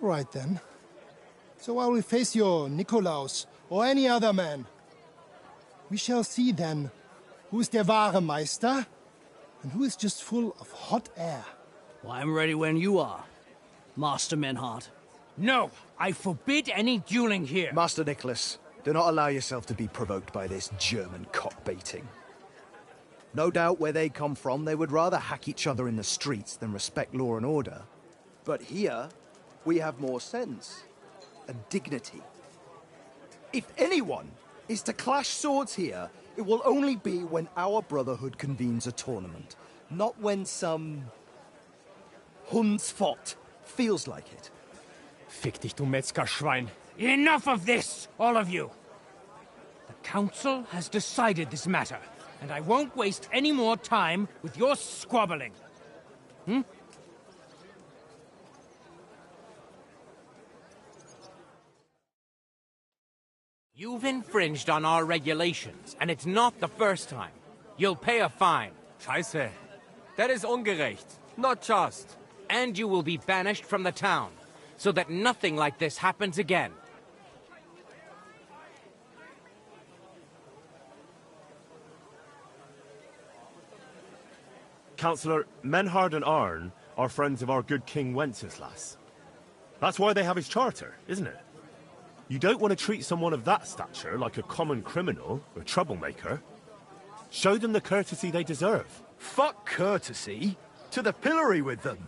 Right then. So I will face your Nikolaus or any other man. We shall see then who is der wahre Meister and who is just full of hot air. Well, I'm ready when you are, Master Menhart. No, I forbid any dueling here. Master Nicholas, do not allow yourself to be provoked by this German cock-baiting. No doubt where they come from, they would rather hack each other in the streets than respect law and order. But here, we have more sense and dignity. If anyone is to clash swords here, it will only be when our brotherhood convenes a tournament, not when some Hundsfott feels like it. Fick dich, du Metzgerschwein. Enough of this, all of you. The council has decided this matter. and I won't waste any more time with your squabbling. Hmm? You've infringed on our regulations, and it's not the first time. You'll pay a fine. Scheiße. That is ungerecht. Not just. And you will be banished from the town, so that nothing like this happens again. Councillor, Menhard and Arn are friends of our good King Wenceslas. That's why they have his charter, isn't it? You don't want to treat someone of that stature like a common criminal or troublemaker. Show them the courtesy they deserve. Fuck courtesy. To the pillory with them.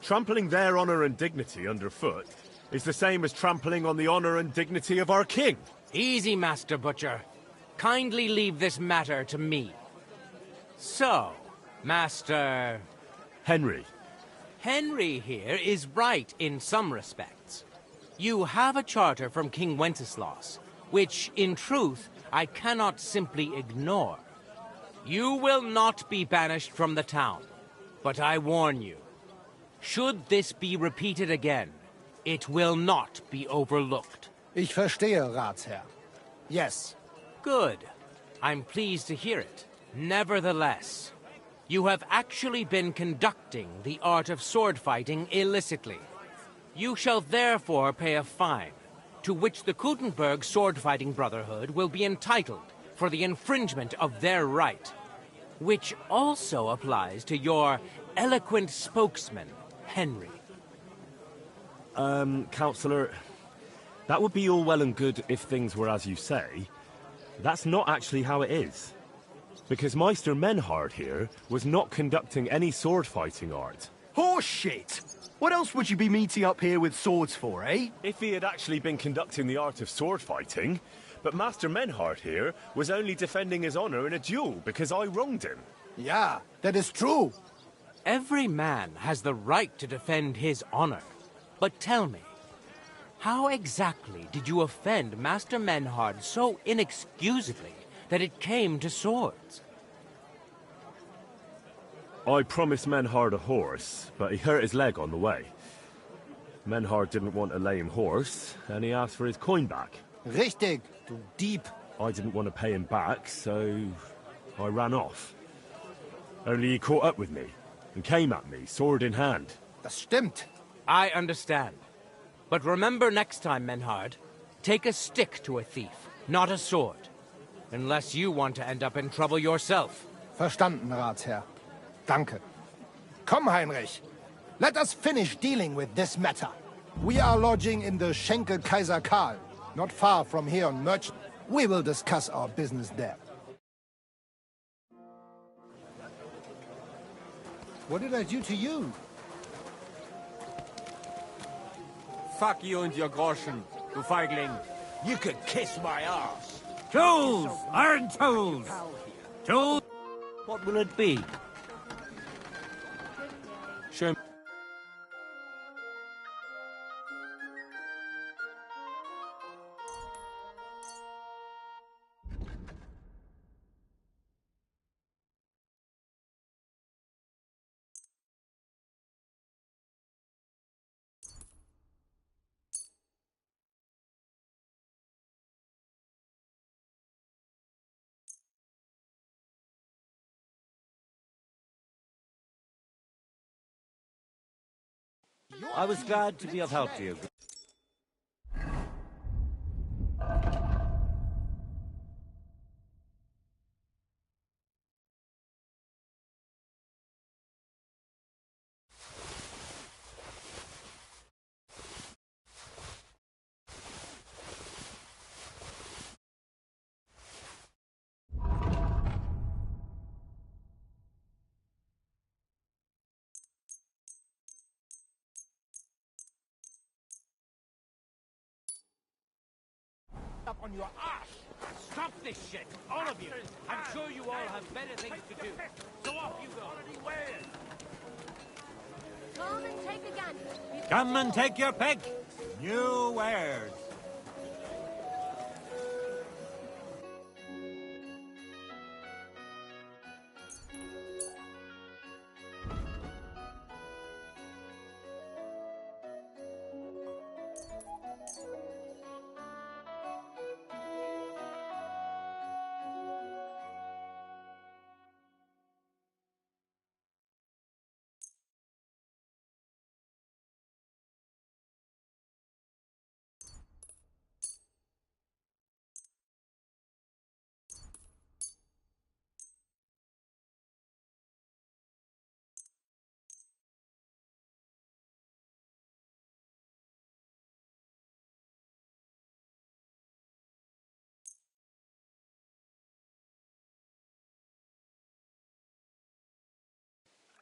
Trampling their honor and dignity underfoot is the same as trampling on the honor and dignity of our king. Easy, Master Butcher. Kindly leave this matter to me. So, Master... Henry. Henry here is right in some respects. You have a charter from King Wenceslas, which, in truth, I cannot simply ignore. You will not be banished from the town, but I warn you, should this be repeated again, it will not be overlooked. Ich verstehe, Ratsherr. Yes. Good. I'm pleased to hear it. Nevertheless, you have actually been conducting the art of sword fighting illicitly. You shall therefore pay a fine, to which the Kuttenberg Sword-Fighting Brotherhood will be entitled for the infringement of their right, which also applies to your eloquent spokesman, Henry. Councillor, that would be all well and good if things were as you say. That's not actually how it is. Because Meister Menhard here was not conducting any sword-fighting art. Horseshit! What else would you be meeting up here with swords for, eh? If he had actually been conducting the art of sword fighting, but Master Menhard here was only defending his honor in a duel because I wronged him. Yeah, that is true. Every man has the right to defend his honor. But tell me, how exactly did you offend Master Menhard so inexcusably that it came to swords? I promised Menhard a horse, but he hurt his leg on the way. Menhard didn't want a lame horse, and he asked for his coin back. Richtig, du Dieb. I didn't want to pay him back, so I ran off. Only he caught up with me, and came at me, sword in hand. Das stimmt. I understand. But remember next time, Menhard, take a stick to a thief, not a sword. Unless you want to end up in trouble yourself. Verstanden, Ratsherr. Danke. Komm, Heinrich. Let us finish dealing with this matter. We are lodging in the Schenke Kaiser Karl, not far from here on Merchant. We will discuss our business there. What did I do to you? Fuck you and your Groschen, du Feigling. You could kiss my ass. Tools! Iron tools! Tools! What will it be? Show me. I was glad to be of help to you. Up on your ass! Stop this shit, all of you! I'm sure you all have better things to do. So off you go. Come and take a gun. Come and take your pick. New wares.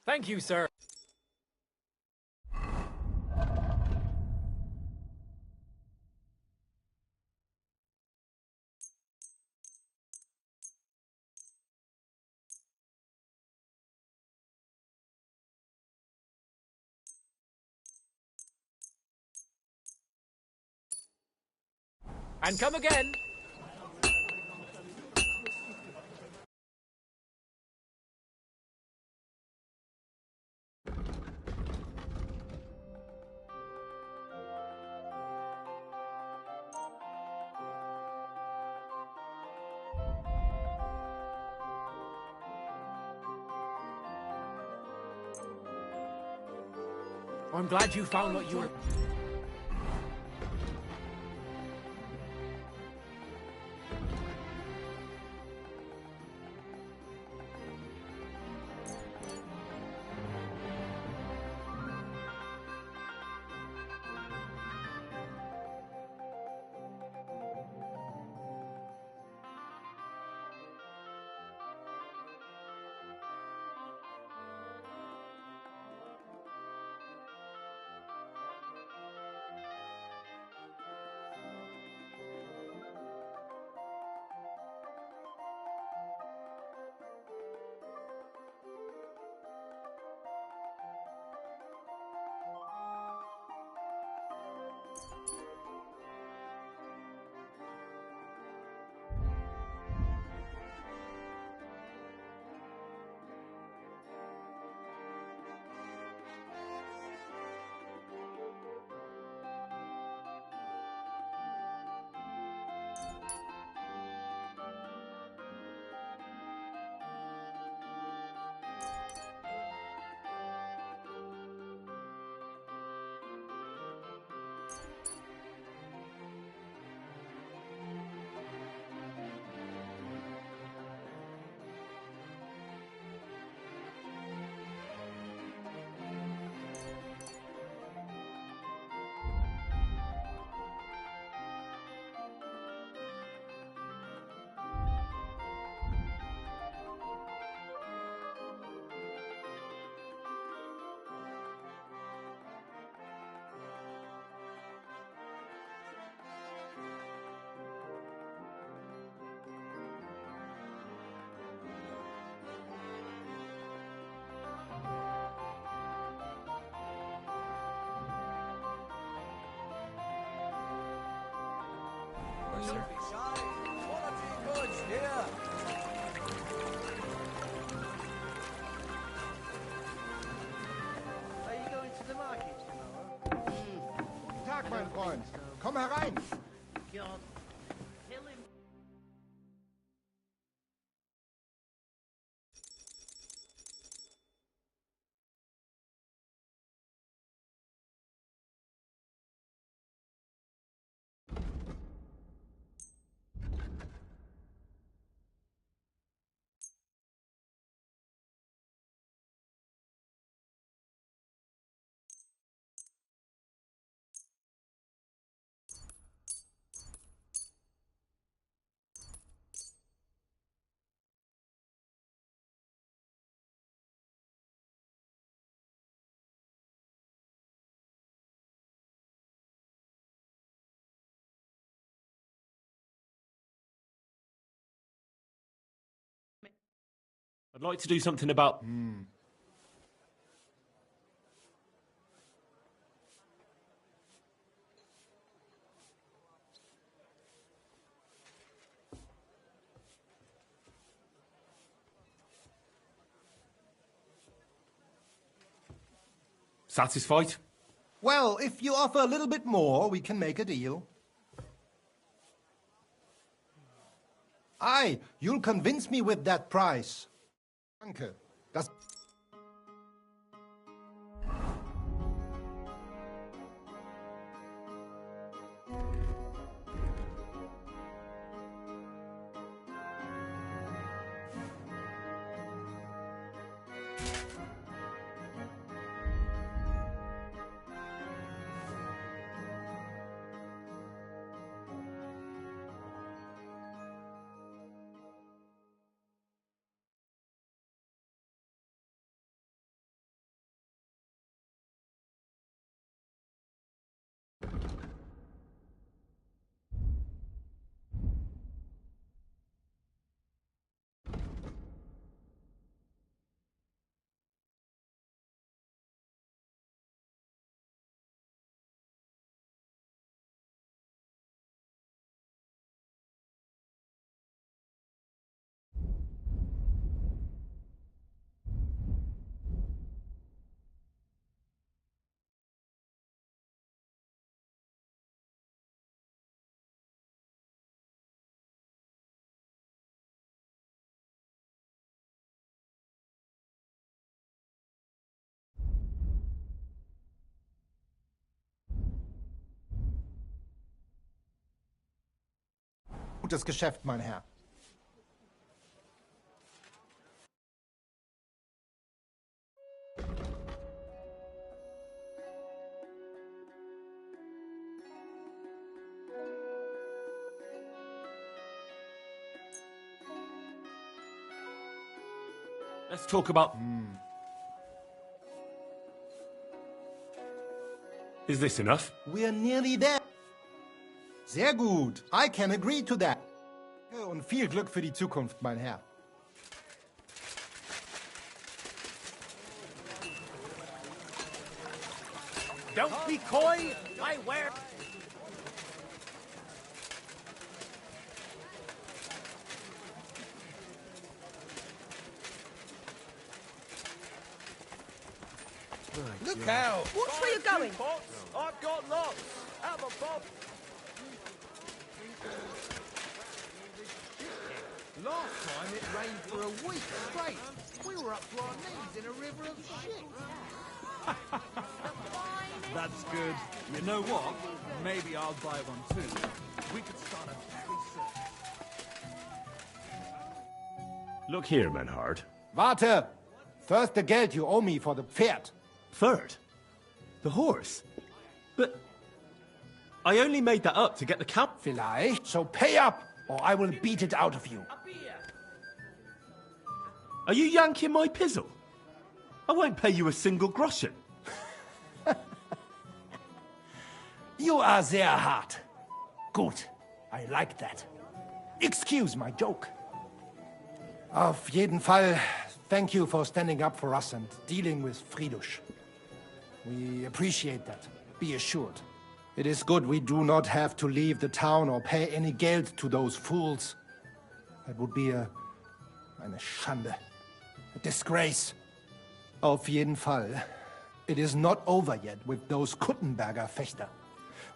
Thank you, sir. And come again. I'm glad you found what you were... Don't be shy. Quality goods here. Are you going to the market tomorrow? Guten Tag, mein Freund. Komm herein. God, kill him. I'd like to do something about... Satisfied? Well, if you offer a little bit more, we can make a deal. Aye, you'll convince me with that price. Danke. Das Gutes Geschäft, mein Herr. Let's talk about... Is this enough? We're nearly there. Sehr gut. I can agree to that. Und viel Glück für die Zukunft, mein Herr. Don't be coy. I wear... Look out! Watch where you're going. I've got lots. Have a bob. Last time it rained for a week straight. We were up to our knees in a river of shit. That's good. You know what? Maybe I'll buy one too. We could start a very soon. Look here, Menhard. Warte! First the Geld you owe me for the Pferd. Third? The horse? But... I only made that up to get the camp... Vielleicht. So pay up, or I will beat it out of you. Are you yanking my pizzle? I won't pay you a single groschen. You are sehr hart. Gut. I like that. Excuse my joke. Auf jeden Fall, thank you for standing up for us and dealing with Friedrich. We appreciate that. Be assured. It is good we do not have to leave the town or pay any Geld to those fools. That would be eine Schande. A disgrace. Auf jeden Fall. It is not over yet with those Kuttenberger Fechter.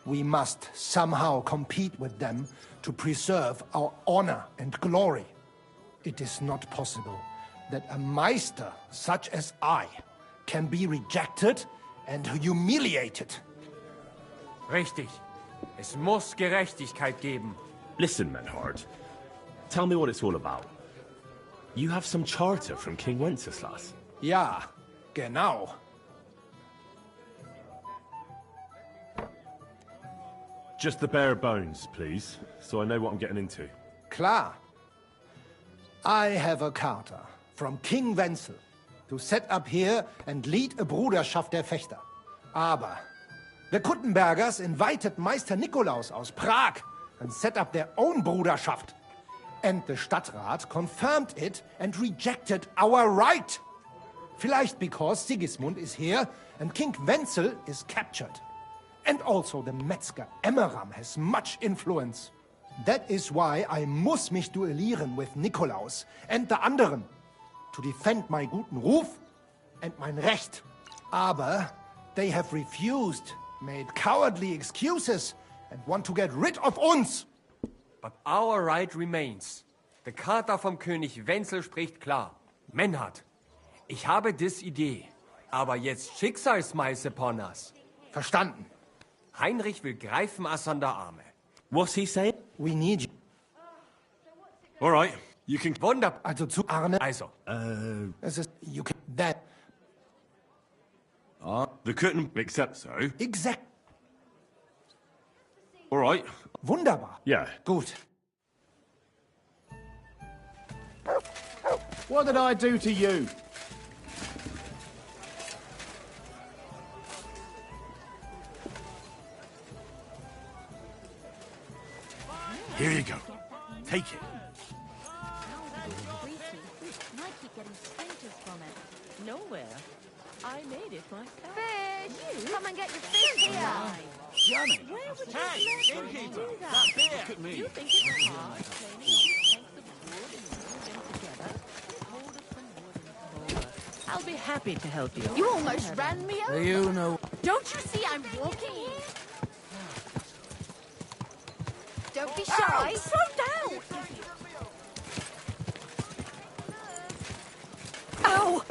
We must somehow compete with them to preserve our honor and glory. It is not possible that a Meister such as I can be rejected and humiliated. Richtig. Es muss Gerechtigkeit geben. Listen, Menhard. Tell me what it's all about. You have some charter from King Wenceslas. Ja, genau. Just the bare bones, please, so I know what I'm getting into. Klar. I have a charter from King Wenzel to set up here and lead a Bruderschaft der Fechter. Aber the Kuttenbergers invited Meister Nikolaus aus Prague and set up their own Bruderschaft. And the Stadtrat confirmed it and rejected our right. Vielleicht because Sigismund is here and King Wenzel is captured. And also the Metzger Emmeram has much influence. That is why I muss mich duellieren with Nikolaus and the anderen. To defend my guten Ruf and mein Recht. Aber they have refused, made cowardly excuses and want to get rid of uns. But our right remains. Der Charta vom König Wenzel spricht klar. Menhard, ich habe dis Idee. Aber jetzt Schicksalsmeise Ponnas. Verstanden. Heinrich will greifen as an der Arme. What's he saying? We need you. All right, you can... Wunderbar. Also zu Arne. Also. Es ist... You can... That... The couldn't accept so. Exact... All right. Wunderbar. Yeah. Gut. What did I do to you? Here you go. Take it. Might keep getting splinters from it. Nowhere. I made it myself. Fish! Come and get your fish here! Johnny! Where would Hey, you let innkeeper, do that? that beer! Look at me. You think it's hard cleaning up chunks of wood and moving them together? Hold up some wood in the floor. I'll be happy to help you. You almost ran me over. You know... Don't you see I'm walking here? Don't be shy. Slow down! Ow!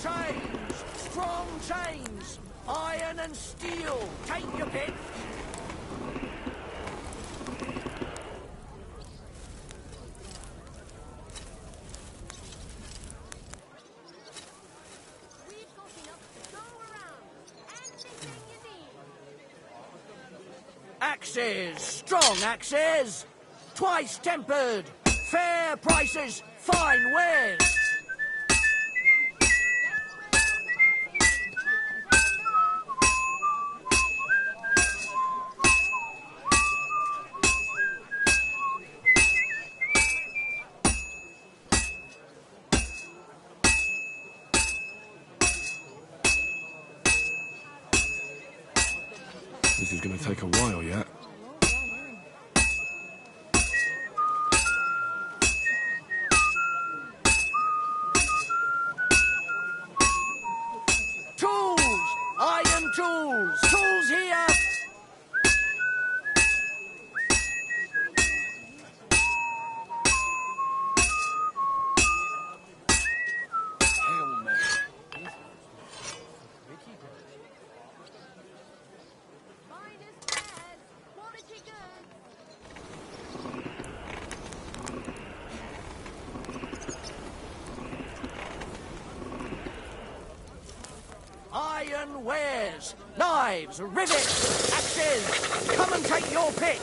Chains! Strong chains! Iron and steel! Take your pick! Axes! Strong axes! Twice tempered! Fair prices! Fine wares! This is going to take a while yet. Tools! Iron tools! Tools here! Iron wares! Knives! Rivets! Axes! Come and take your pick!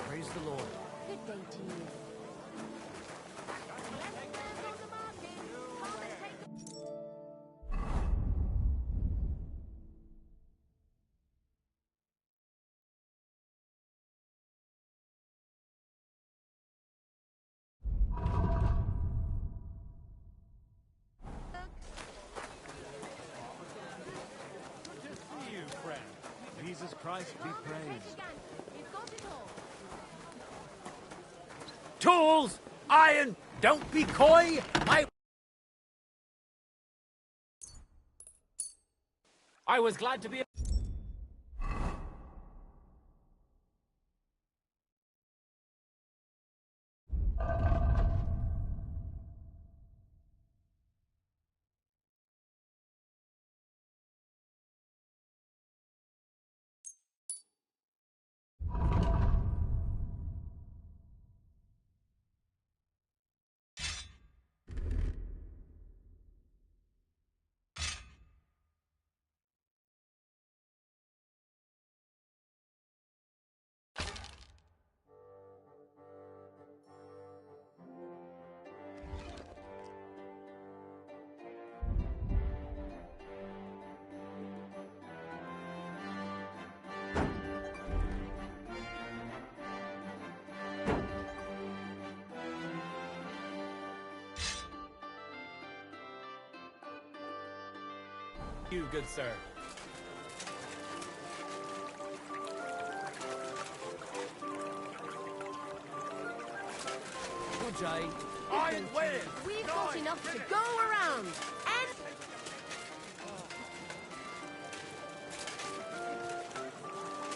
Praise the Lord. Good day to you. You, friend. Jesus Christ be praised. Tools! Iron! Don't be coy! I was glad to be... You, good sir. Good day. Iron wares! We've got enough to go around. And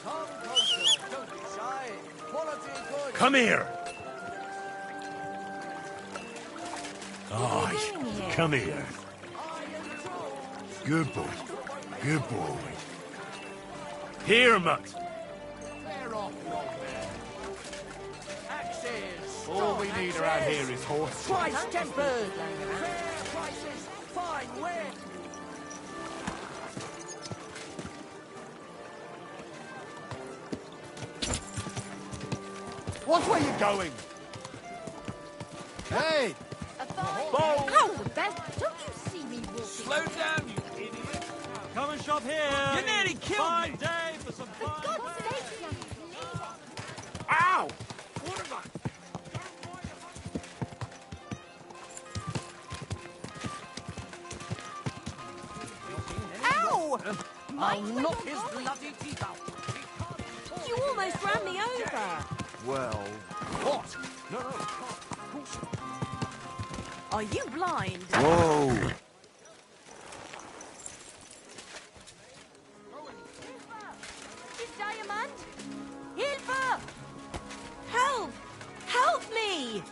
Come closer. Don't be shy. Quality goods. Come here! Aye, come here. Good boy. Good boy. Here, mutt. Clear off, old man. Axes. All we need around here is horse. Twice tempered. Fair prices. Fine wares. Watch where you're going. Hey! Bow. how the best? Don't you see me walking? Slow down, you idiot. Come and shop here. You nearly killed me. Day for some fun. For God's sake, young please. Ow! What am I? Ow! go at him, I'll knock his bloody teeth out. You almost ran me over. Well... What? No, no. Are you blind? Whoa! Is Diamond? Hilfe! Help! Help me!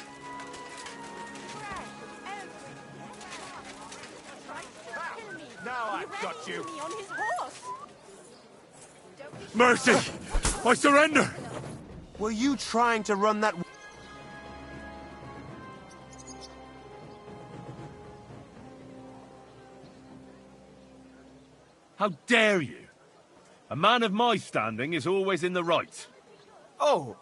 Now I've got you. On his horse. Mercy! I surrender! Were you trying to run that... How dare you? A man of my standing is always in the right. Oh,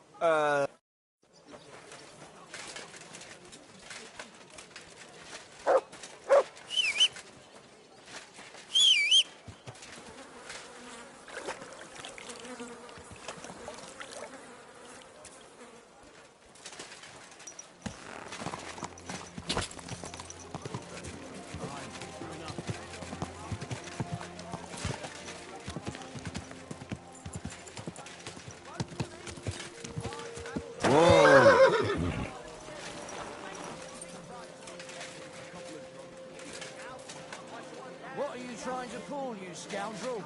What are you trying to pull, you scoundrel?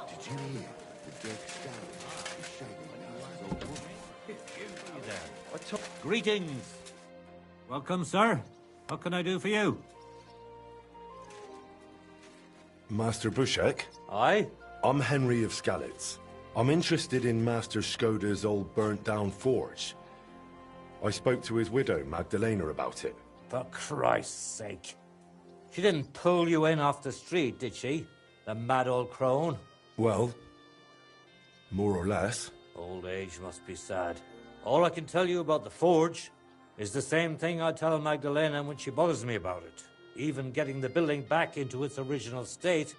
Did you hear the dead scoundrel is shaving his old woman? Greetings. Welcome, sir. What can I do for you? Master Bushek? Aye? I'm Henry of Skalitz. I'm interested in Master Skoda's old burnt-down forge. I spoke to his widow, Magdalena, about it. For Christ's sake. She didn't pull you in off the street, did she? The mad old crone? Well, more or less. Old age must be sad. All I can tell you about the forge is the same thing I tell Magdalena when she bothers me about it. Even getting the building back into its original state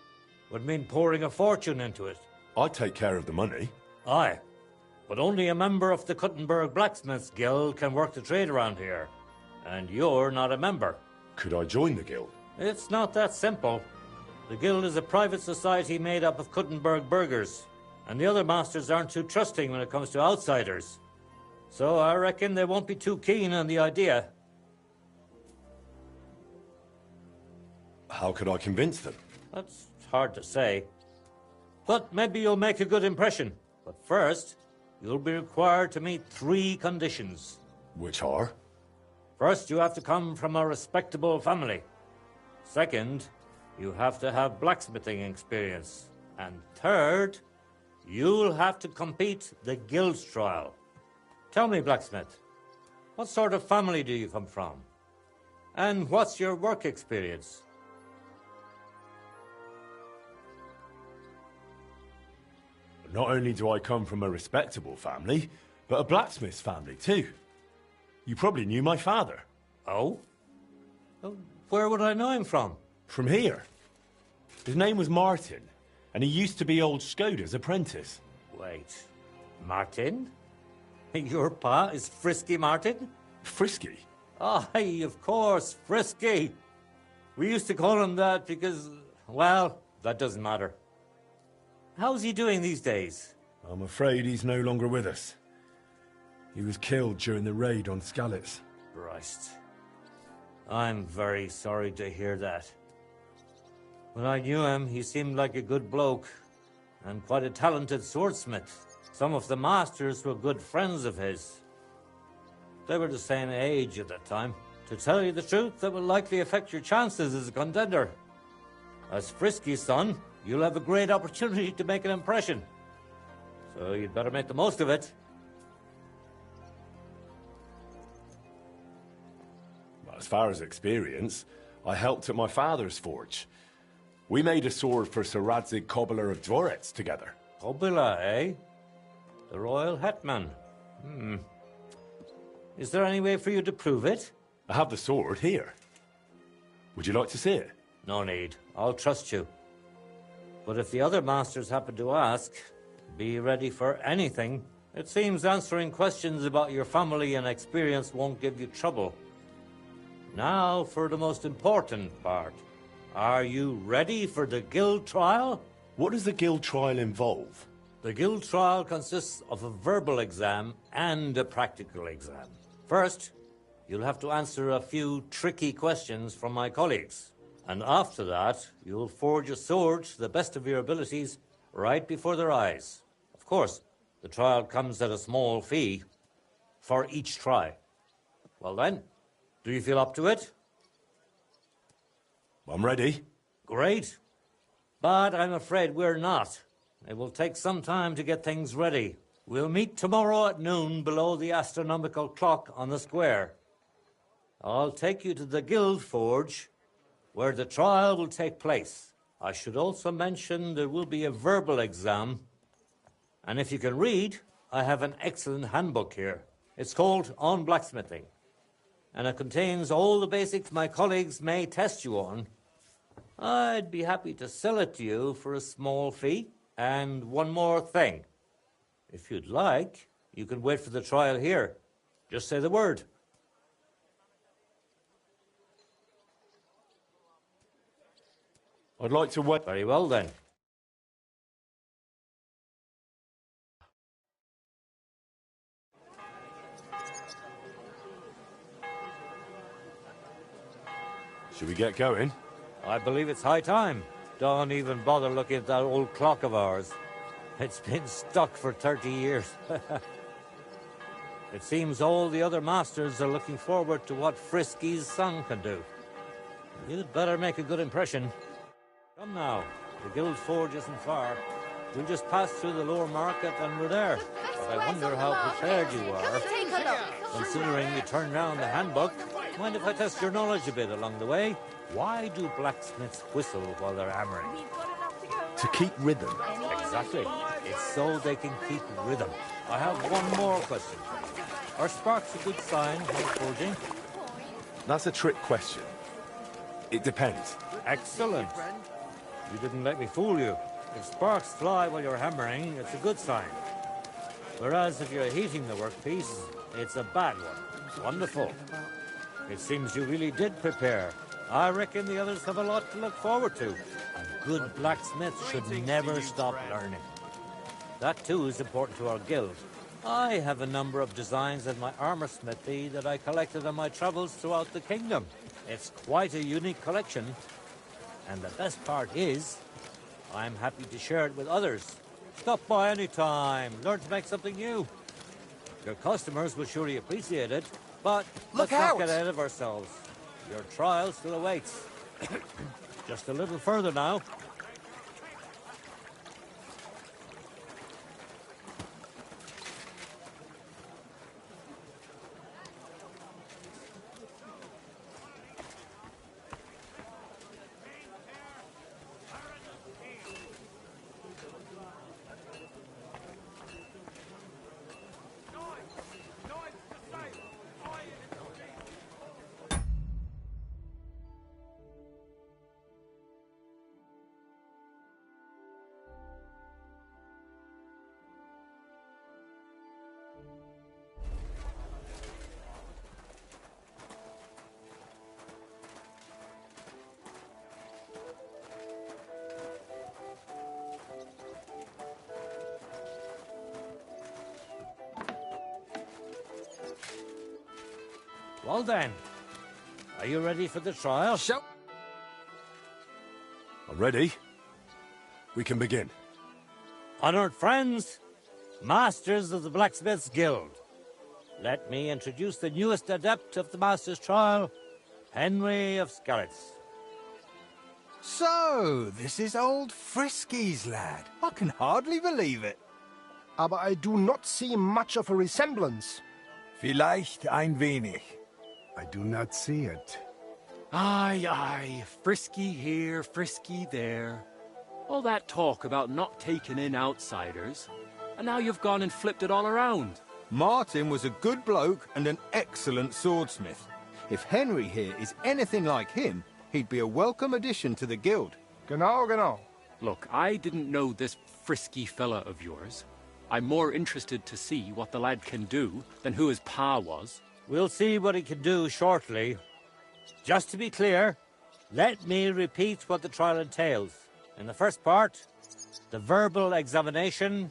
would mean pouring a fortune into it. I take care of the money. Aye, but only a member of the Kuttenberg Blacksmiths Guild can work the trade around here. And you're not a member. Could I join the guild? It's not that simple. The guild is a private society made up of Kuttenberg burghers, and the other masters aren't too trusting when it comes to outsiders. So I reckon they won't be too keen on the idea. How could I convince them? That's hard to say. But maybe you'll make a good impression. But first, you'll be required to meet 3 conditions. Which are? First, you have to come from a respectable family. Second, you have to have blacksmithing experience. And third, you'll have to compete the guild's trial. Tell me, blacksmith, what sort of family do you come from? And what's your work experience? Not only do I come from a respectable family, but a blacksmith's family too. You probably knew my father. Oh? Where would I know him from? From here. His name was Martin, and he used to be old Skoda's apprentice. Wait, Martin? Your pa is Frisky Martin? Frisky? Aye, of course, Frisky. We used to call him that because, well, that doesn't matter. How's he doing these days? I'm afraid he's no longer with us. He was killed during the raid on Skalitz. Christ. I'm very sorry to hear that. When I knew him, he seemed like a good bloke, and quite a talented swordsmith. Some of the masters were good friends of his. They were the same age at that time. To tell you the truth, that will likely affect your chances as a contender. As Frisky's son, you'll have a great opportunity to make an impression. So you'd better make the most of it. As far as experience, I helped at my father's forge. We made a sword for Sir Radzig Cobbler of Dvorets together. Cobbler, eh? The royal hetman. Is there any way for you to prove it? I have the sword here. Would you like to see it? No need. I'll trust you. But if the other masters happen to ask, be ready for anything. It seems answering questions about your family and experience won't give you trouble. Now for the most important part. Are you ready for the guild trial? What does the guild trial involve? The guild trial consists of a verbal exam and a practical exam. First, you'll have to answer a few tricky questions from my colleagues. And after that, you'll forge a sword to the best of your abilities right before their eyes. Of course, the trial comes at a small fee for each try. Well then, do you feel up to it? I'm ready. Great. But I'm afraid we're not. It will take some time to get things ready. We'll meet tomorrow at noon below the astronomical clock on the square. I'll take you to the Guild Forge, where the trial will take place. I should also mention there will be a verbal exam. And if you can read, I have an excellent handbook here. It's called On Blacksmithing, and it contains all the basics my colleagues may test you on. I'd be happy to sell it to you for a small fee. And one more thing. If you'd like, you can wait for the trial here. Just say the word. I'd like to wait. Very well, then. Should we get going? I believe it's high time. Don't even bother looking at that old clock of ours. It's been stuck for 30 years. It seems all the other masters are looking forward to what Frisky's son can do. You'd better make a good impression. Come now, the Guild Forge isn't far. We'll just pass through the lower market and we're there. But I wonder how prepared you are. Take a look. Considering you turned round the handbook, mind if I test your knowledge a bit along the way? Why do blacksmiths whistle while they're hammering? To keep rhythm. Exactly. It's so they can keep rhythm. I have one more question. Are sparks a good sign while forging? That's a trick question. It depends. Excellent. You didn't let me fool you. If sparks fly while you're hammering, it's a good sign. Whereas if you're heating the workpiece, it's a bad one. Wonderful. It seems you really did prepare. I reckon the others have a lot to look forward to. A good blacksmith should never stop learning. That too is important to our guild. I have a number of designs in my armor smithy that I collected on my travels throughout the kingdom. It's quite a unique collection. And the best part is, I'm happy to share it with others. Stop by any time. Learn to make something new. Your customers will surely appreciate it, but let's not get ahead of ourselves. Your trial still awaits. Just a little further now. Well then, are you ready for the trial? I'm ready. We can begin. Honored friends, masters of the Blacksmiths Guild, let me introduce the newest adept of the Master's Trial, Henry of Skalitz. So, this is old Frisky's lad. I can hardly believe it. Aber I do not see much of a resemblance. Vielleicht ein wenig. I do not see it. Aye, aye, Frisky here, Frisky there. All that talk about not taking in outsiders, and now you've gone and flipped it all around. Martin was a good bloke and an excellent swordsmith. If Henry here is anything like him, he'd be a welcome addition to the guild. Genau, genau. Look, I didn't know this Frisky fella of yours. I'm more interested to see what the lad can do than who his pa was. We'll see what he can do shortly. Just to be clear, let me repeat what the trial entails. In the first part, the verbal examination,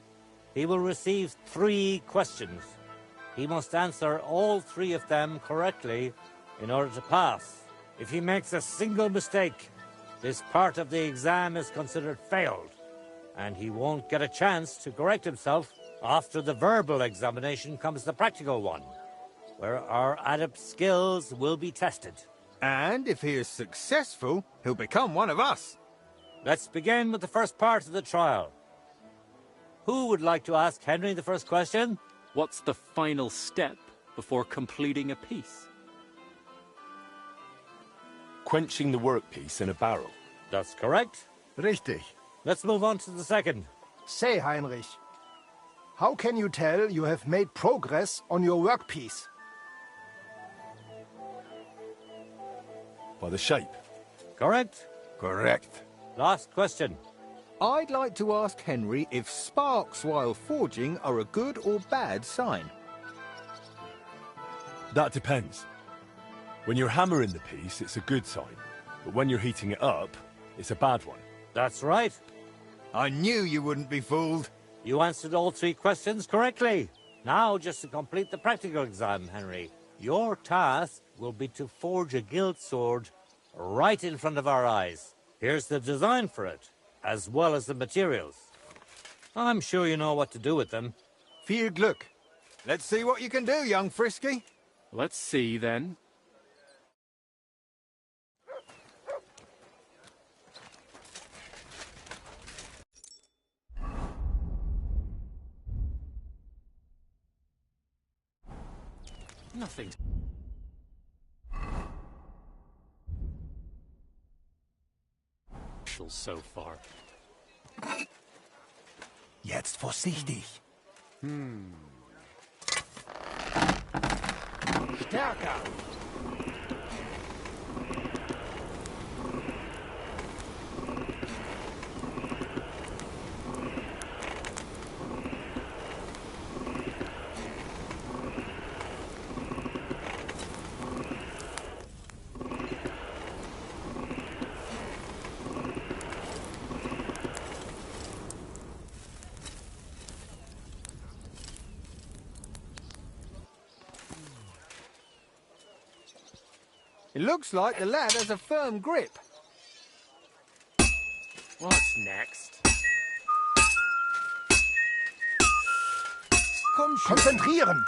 he will receive 3 questions. He must answer all 3 of them correctly in order to pass. If he makes a single mistake, this part of the exam is considered failed, and he won't get a chance to correct himself. After the verbal examination comes the practical one, where our adept skills will be tested. And if he is successful, he'll become one of us. Let's begin with the first part of the trial. Who would like to ask Henry the first question? What's the final step before completing a piece? Quenching the workpiece in a barrel. That's correct. Richtig. Let's move on to the second. Say, Heinrich, how can you tell you have made progress on your workpiece? By the shape. Correct? Correct. Last question. I'd like to ask Henry if sparks while forging are a good or bad sign. That depends. When you're hammering the piece, it's a good sign. But when you're heating it up, it's a bad one. That's right. I knew you wouldn't be fooled. You answered all 3 questions correctly. Now, just to complete the practical exam, Henry, your task will be to forge a guild sword right in front of our eyes. Here's the design for it, as well as the materials. I'm sure you know what to do with them. Viel Glück. Let's see what you can do, young Frisky. Let's see, then. Nothing. So far. Jetzt vorsichtig. Stärker. It looks like the lad has a firm grip. What's next? Komm schon. Konzentrieren!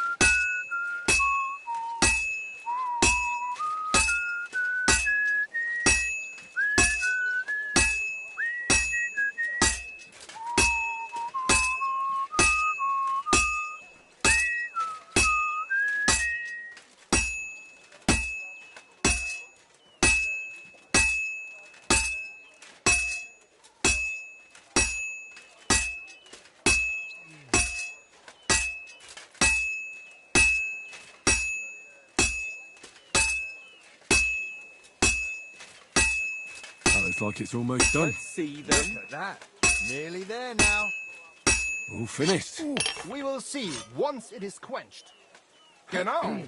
Looks like it's almost done. Let's see, then. Look at that. Nearly there now. All finished. We will see once it is quenched. Genau.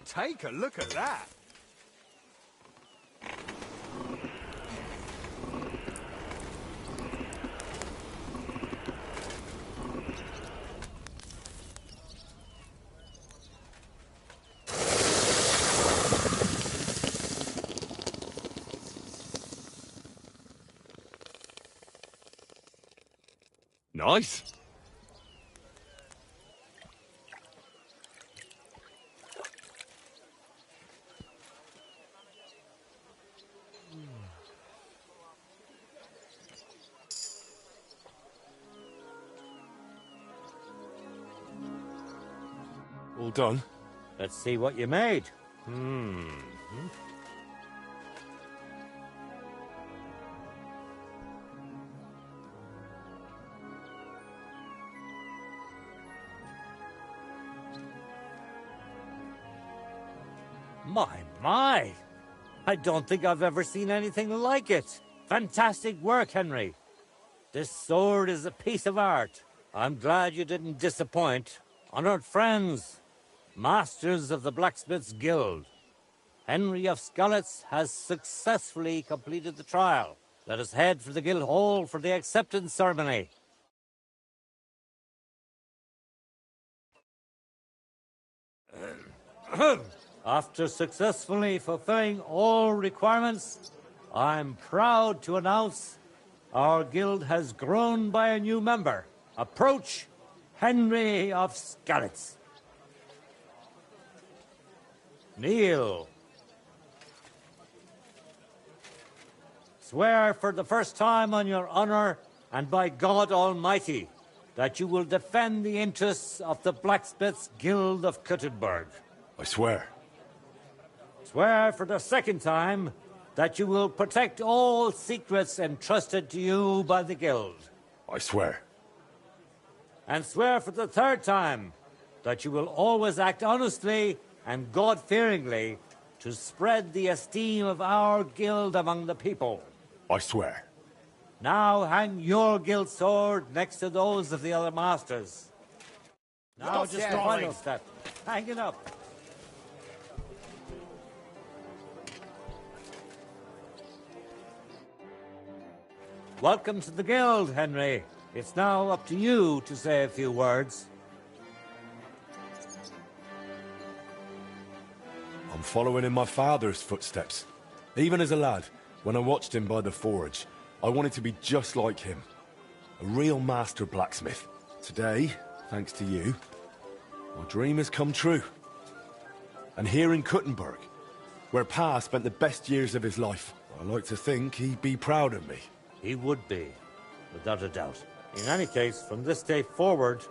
Take a look at that. Nice. All done? Let's see what you made. My. I don't think I've ever seen anything like it. Fantastic work, Henry. This sword is a piece of art. I'm glad you didn't disappoint. Honored friends, masters of the Blacksmith's Guild. Henry of Skalitz has successfully completed the trial. Let us head for the guild hall for the acceptance ceremony. After successfully fulfilling all requirements, I'm proud to announce our guild has grown by a new member. Approach Henry of Skalitz. Kneel. Swear for the first time on your honor and by God Almighty that you will defend the interests of the Blacksmiths Guild of Kuttenberg. I swear. Swear for the second time that you will protect all secrets entrusted to you by the Guild. I swear. And swear for the third time that you will always act honestly and God-fearingly to spread the esteem of our Guild among the people. I swear. Now hang your Guild sword next to those of the other masters. Now just the final step. Hang it up. Welcome to the Guild, Henry. It's now up to you to say a few words. I'm following in my father's footsteps. Even as a lad, when I watched him by the forge, I wanted to be just like him. A real master blacksmith. Today, thanks to you, my dream has come true. And here in Kuttenberg, where Pa spent the best years of his life, I like to think he'd be proud of me. He would be, without a doubt. In any case, from this day forward,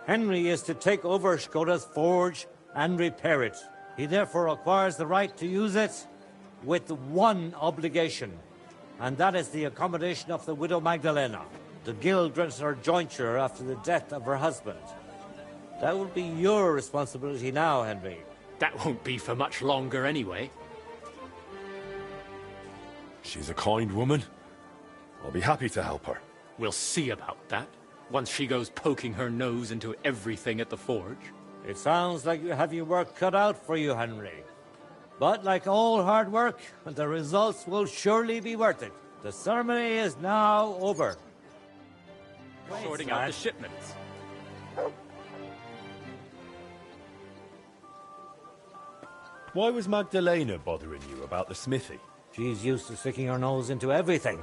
Henry is to take over Skoda's forge and repair it. He therefore acquires the right to use it with one obligation, and that is the accommodation of the widow Magdalena. The guild grants her jointure after the death of her husband. That will be your responsibility now, Henry. That won't be for much longer anyway. She's a kind woman. I'll be happy to help her. We'll see about that, once she goes poking her nose into everything at the forge. It sounds like you have your work cut out for you, Henry. But like all hard work, the results will surely be worth it. The ceremony is now over. Sorting out the shipments. Why was Magdalena bothering you about the smithy? She's used to sticking her nose into everything.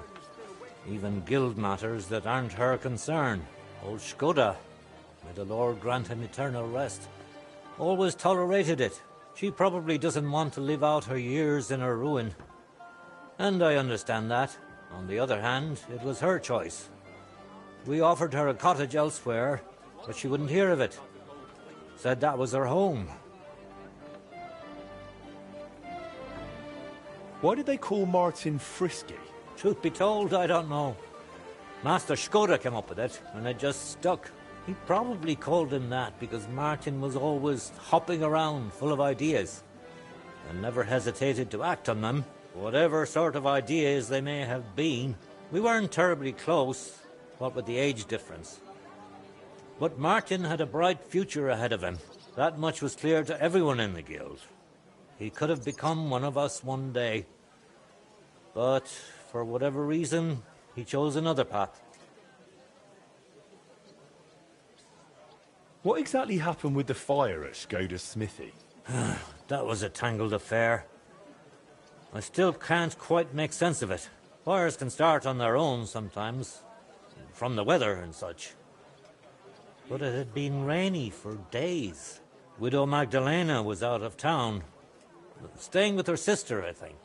Even guild matters that aren't her concern. Old Skoda, may the Lord grant him eternal rest, always tolerated it. She probably doesn't want to live out her years in her ruin. And I understand that. On the other hand, it was her choice. We offered her a cottage elsewhere, but she wouldn't hear of it. Said that was her home. Why did they call Martin Frisky? Truth be told, I don't know. Master Skoda came up with it, and it just stuck. He probably called him that because Martin was always hopping around full of ideas and never hesitated to act on them, whatever sort of ideas they may have been. We weren't terribly close, what with the age difference. But Martin had a bright future ahead of him. That much was clear to everyone in the guild. He could have become one of us one day. But for whatever reason, he chose another path. What exactly happened with the fire at Skoda's smithy? That was a tangled affair. I still can't quite make sense of it. Fires can start on their own sometimes, from the weather and such. But it had been rainy for days. Widow Magdalena was out of town, staying with her sister, I think.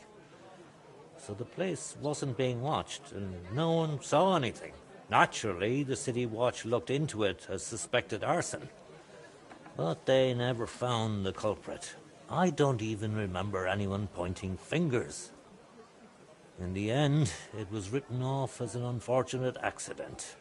So the place wasn't being watched, and no one saw anything. Naturally, the city watch looked into it as suspected arson. But they never found the culprit. I don't even remember anyone pointing fingers. In the end, it was written off as an unfortunate accident.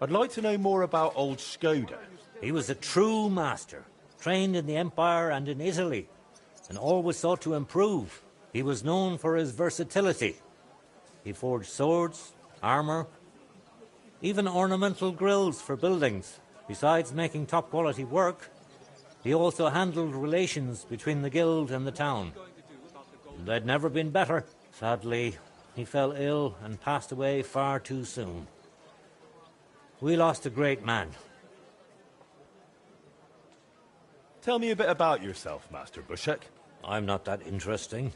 I'd like to know more about old Skoda. He was a true master, trained in the Empire and in Italy, and always sought to improve. He was known for his versatility. He forged swords, armor, even ornamental grills for buildings. Besides making top-quality work, he also handled relations between the guild and the town. They'd never been better. Sadly, he fell ill and passed away far too soon. We lost a great man. Tell me a bit about yourself, Master Bushek. I'm not that interesting.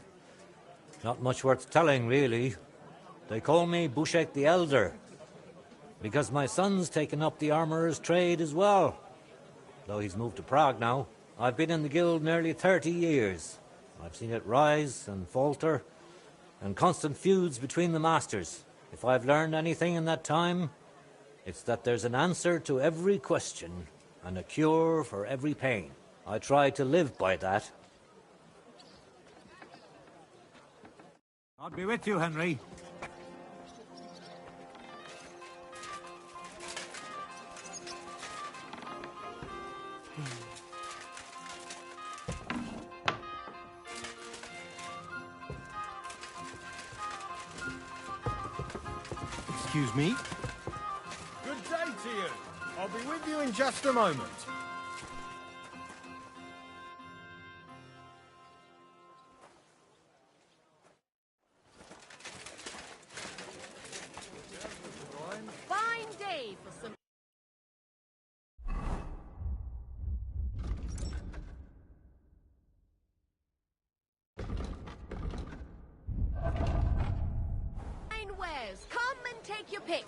Not much worth telling, really. They call me Bushek the Elder, because my son's taken up the armorer's trade as well. Though he's moved to Prague now. I've been in the guild nearly 30 years. I've seen it rise and falter, and constant feuds between the masters. If I've learned anything in that time, it's that there's an answer to every question and a cure for every pain. I try to live by that. I'll be with you, Henry. Excuse me? Good day to you. I'll be with you in just a moment. Fine day for some... Fine wares. Come and take your pick.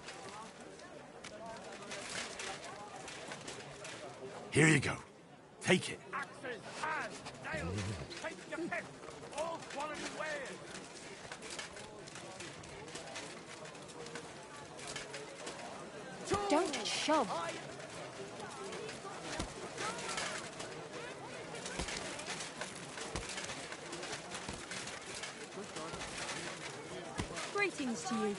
Here you go. Take it. Axes, hands, nails. Take your pick. All quality wares. Don't shove. Greetings to you.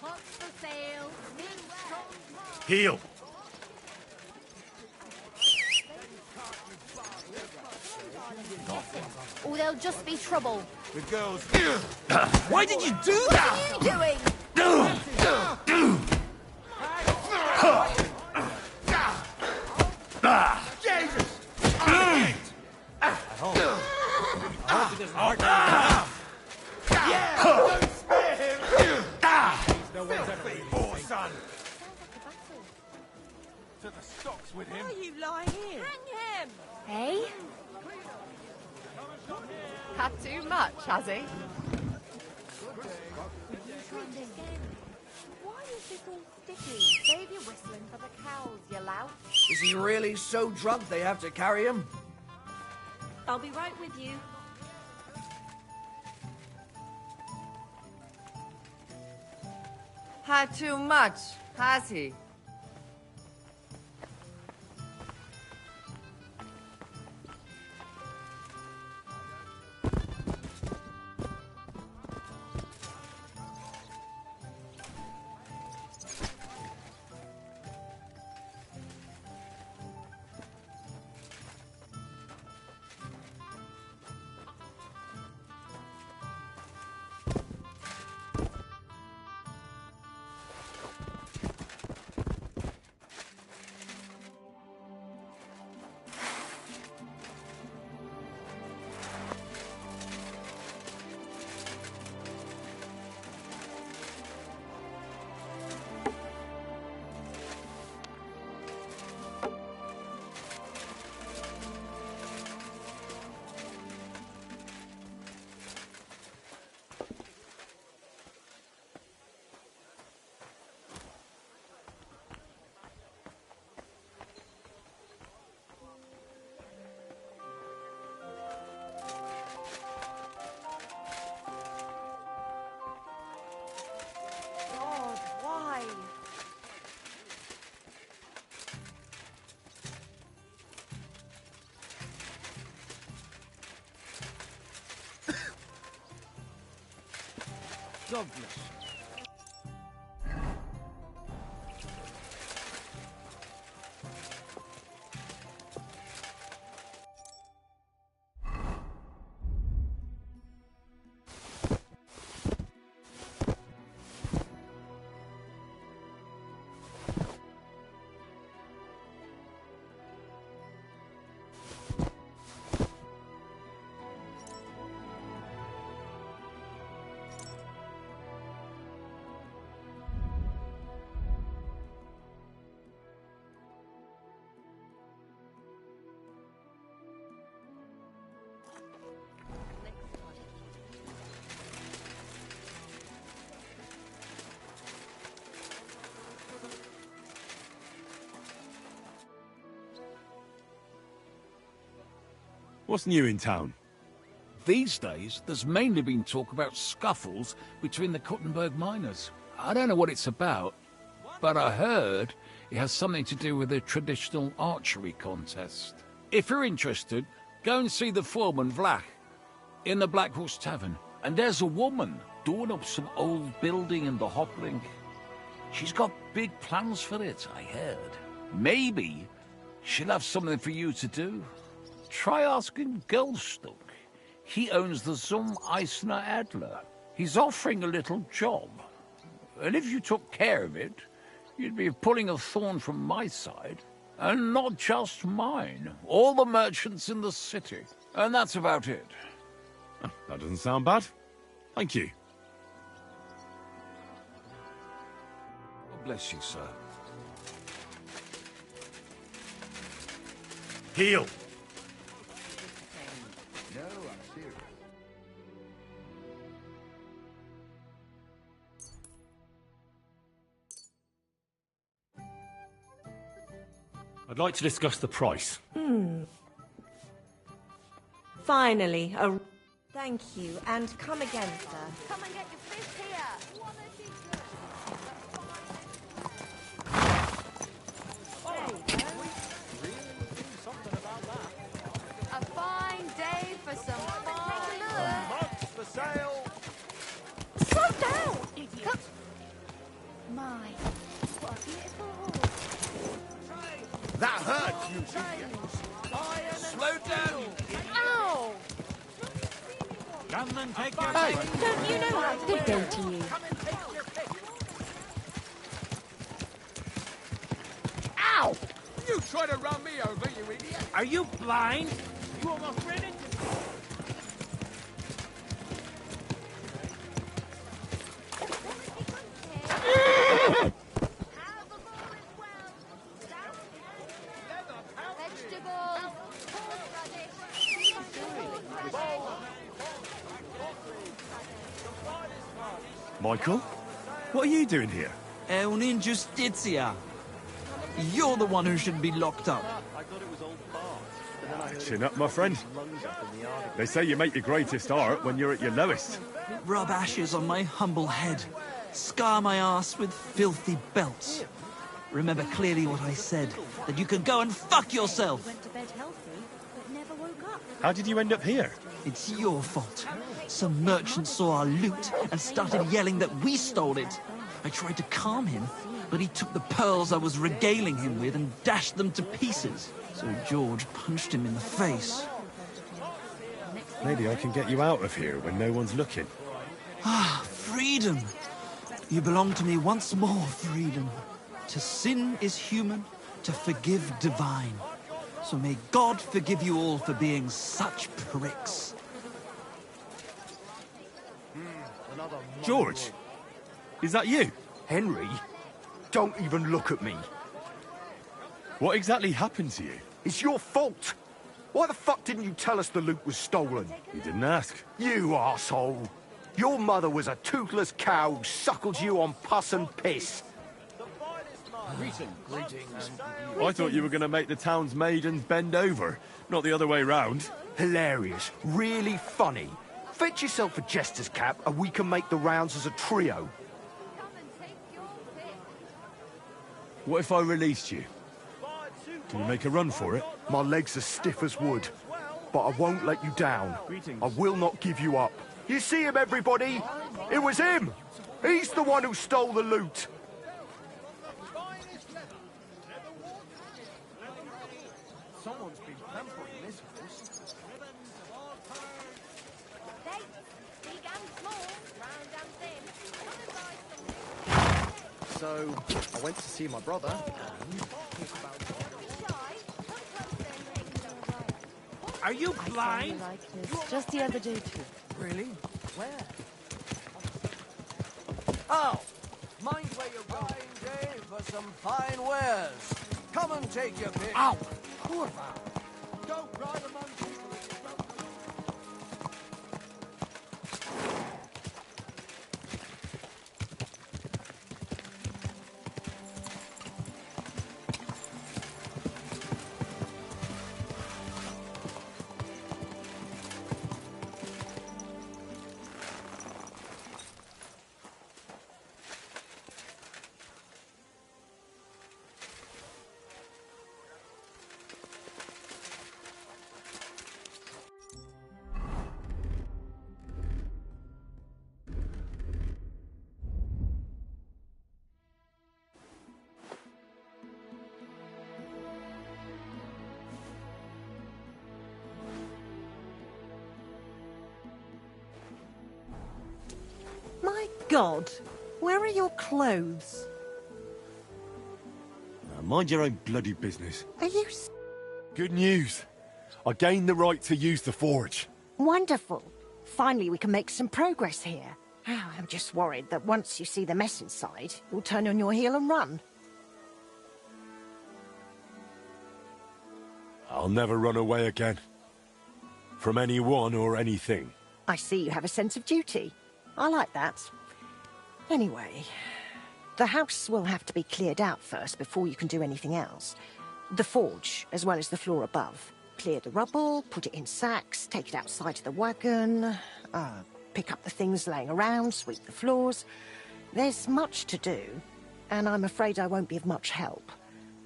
Pots for sale. Heal. Or there'll just be trouble. The girls... Why did you do that? What are you doing? Jesus! I hope he doesn't hurt Yeah! Don't spare him! No one's ever really poor son. To the stocks with him. Why are you lying here? Hang him! Hey? Had too much, has he? Why is this all sticky? Save your whistling for the cows, you lout. Is he really so drunk they have to carry him? I'll be right with you. Had too much, has he? God, why? Douglas. What's new in town? These days, there's mainly been talk about scuffles between the Kuttenberg miners. I don't know what it's about, but I heard it has something to do with a traditional archery contest. If you're interested, go and see the foreman, Vlach, in the Black Horse Tavern. And there's a woman doing up some old building in the Hoplink. She's got big plans for it, I heard. Maybe she'll have something for you to do. Try asking Gelstuck. He owns the Zum Eisner Adler. He's offering a little job. And if you took care of it, you'd be pulling a thorn from my side. And not just mine. All the merchants in the city. And that's about it. That doesn't sound bad. Thank you. God bless you, sir. Heel! No, I'm serious. I'd like to discuss the price. Finally, a... Thank you, and come again, sir. Come and get your fist here. A fine day for some fine Much for sale. Slow down, idiot! My, what a beautiful horse. That hurt, you idiot. Slow down. Ow! Come and take your Hey, pick. don't you know how good day to you? Come and take your pick. Ow! You try to run me over, you idiot. Are you blind? You almost ran into me. Michael? What are you doing here? È un'ingiustizia. You're the one who should be locked up. Chin up, my friend. They say you make your greatest art when you're at your lowest. Rub ashes on my humble head. Scar my ass with filthy belts. Remember clearly what I said, that you can go and fuck yourself. Went to bed healthy, but never woke up. How did you end up here? It's your fault. Some merchant saw our loot and started yelling that we stole it. I tried to calm him, but he took the pearls I was regaling him with and dashed them to pieces. So George punched him in the face. Maybe I can get you out of here when no one's looking. Ah, freedom. You belong to me once more, freedom. To sin is human, to forgive divine. So may God forgive you all for being such pricks. George! Is that you? Henry, don't even look at me. What exactly happened to you? It's your fault. Why the fuck didn't you tell us the loot was stolen? You didn't ask. You arsehole. Your mother was a toothless cow who suckled you on pus and piss. Greetings. I thought you were going to make the town's maidens bend over, not the other way round. Hilarious. Really funny. Fetch yourself a jester's cap and we can make the rounds as a trio. What if I released you? Can you make a run for it? My legs are stiff as wood, but I won't let you down. I will not give you up. You see him, everybody? It was him! He's the one who stole the loot! Someone's been pampering this horse. Big and small, round and thin. Come and buy some. So, I went to see my brother, and... Are you blind? Like this just the other day too. Really? Where? Oh, mind where you're going, Dave, for some fine wares. Come and take your pick. Ow! Poor man. Don't ride among people if you don't know. God! Where are your clothes? Now mind your own bloody business. Are you Good news. I gained the right to use the forge. Wonderful. Finally, we can make some progress here. I'm just worried that once you see the mess inside, you'll turn on your heel and run. I'll never run away again. From anyone or anything. I see you have a sense of duty. I like that. Anyway, the house will have to be cleared out first before you can do anything else. The forge, as well as the floor above. Clear the rubble, put it in sacks, take it outside to the wagon, pick up the things laying around, sweep the floors. There's much to do, and I'm afraid I won't be of much help.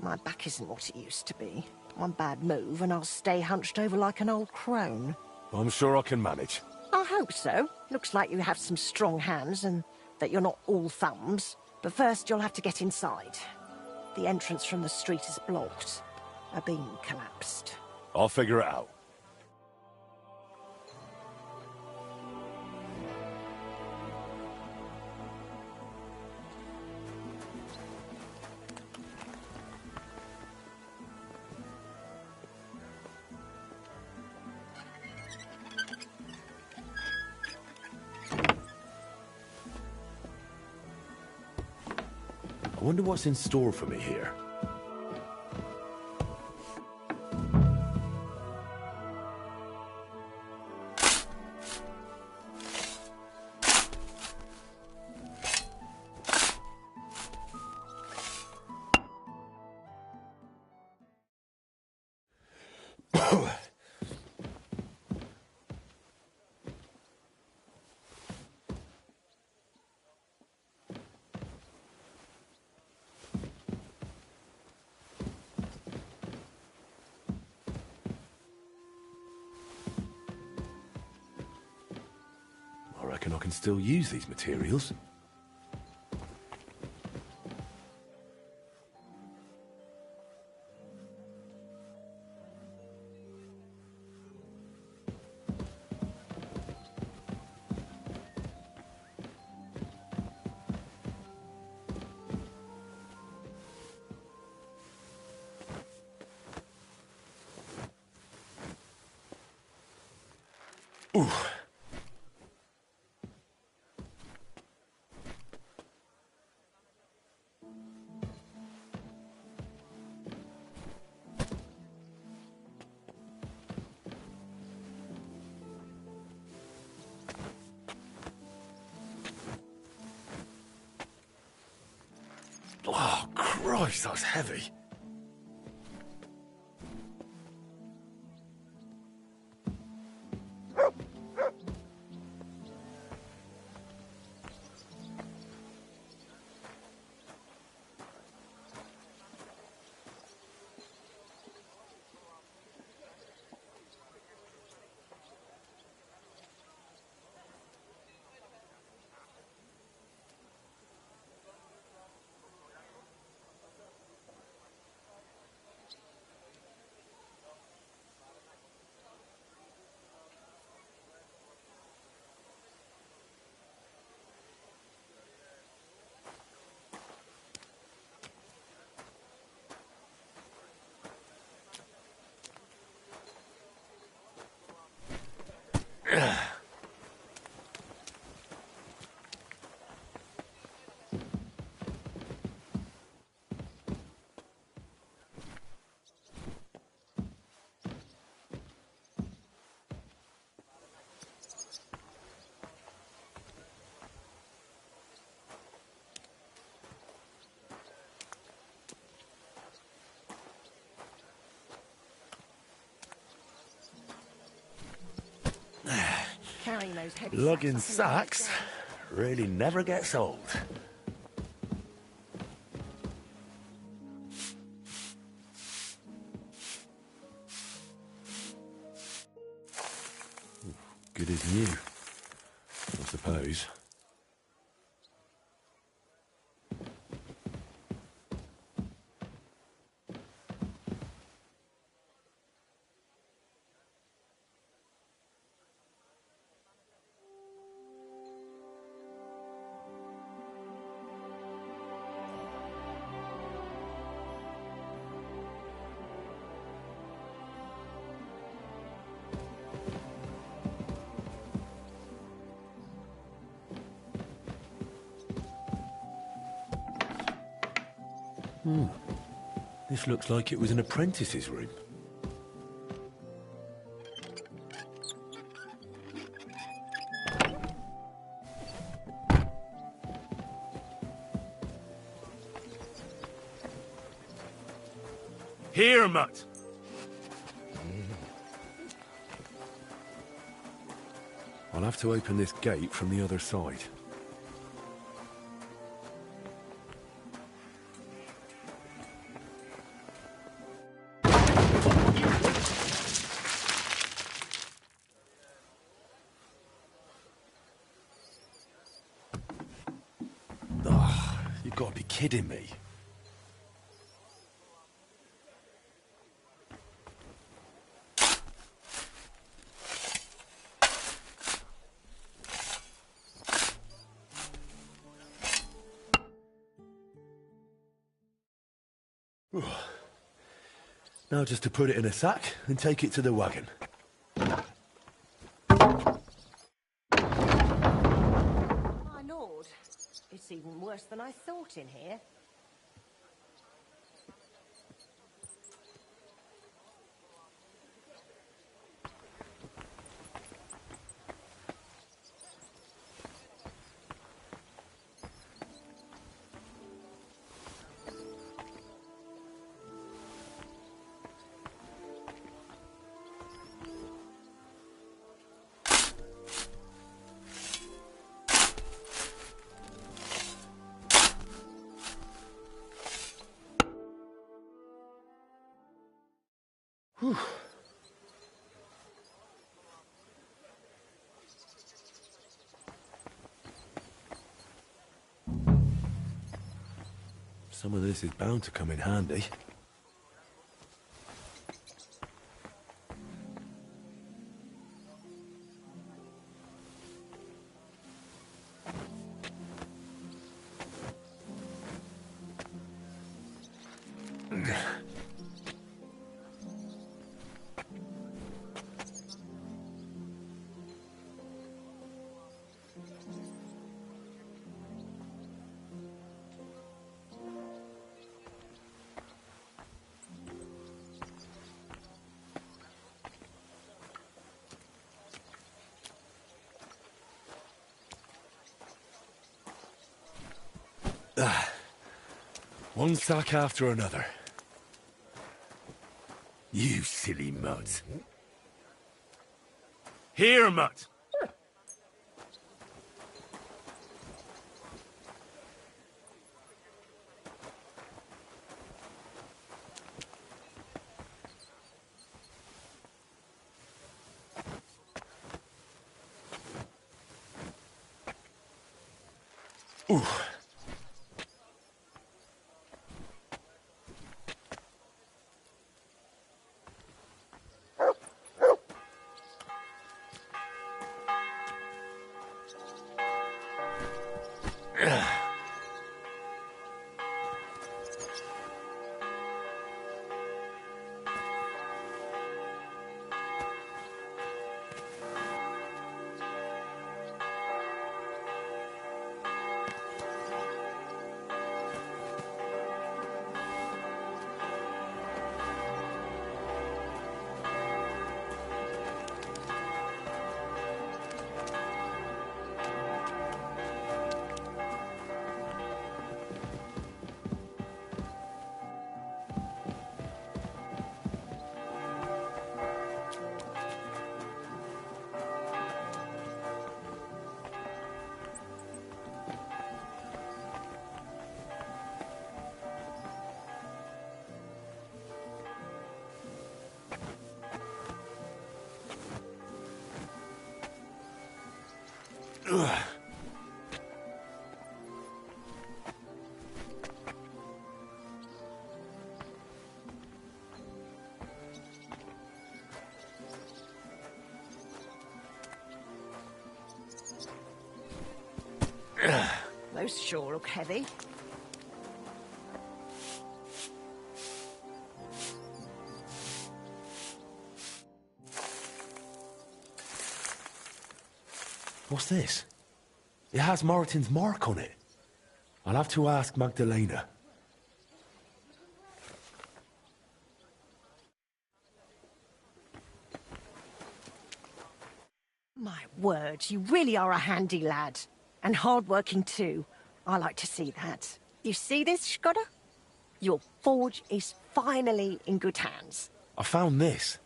My back isn't what it used to be. One bad move and I'll stay hunched over like an old crone. I'm sure I can manage. I hope so. Looks like you have some strong hands and that you're not all thumbs. But first you'll have to get inside. The entrance from the street is blocked. A beam collapsed. I'll figure it out. I wonder what's in store for me here. I reckon I can still use these materials. Ooh. Oh, Christ, that's heavy. Carrying those heavy Lugging sacks sacks really never gets old. Good as new, I suppose. This looks like it was an apprentice's room. Here, Mutt! I'll have to open this gate from the other side. Oh, you've got to be kidding me. Now just to put it in a sack and take it to the wagon. My lord, it's even worse than I thought in here. Whew. Some of this is bound to come in handy. One sack after another. You silly mutt. Here, Mutt! Ooh. Ugh. Those sure look heavy. What's this? It has Moreton's mark on it. I'll have to ask Magdalena. My word, you really are a handy lad. And hard-working too. I like to see that. You see this, Skoda? Your forge is finally in good hands. I found this.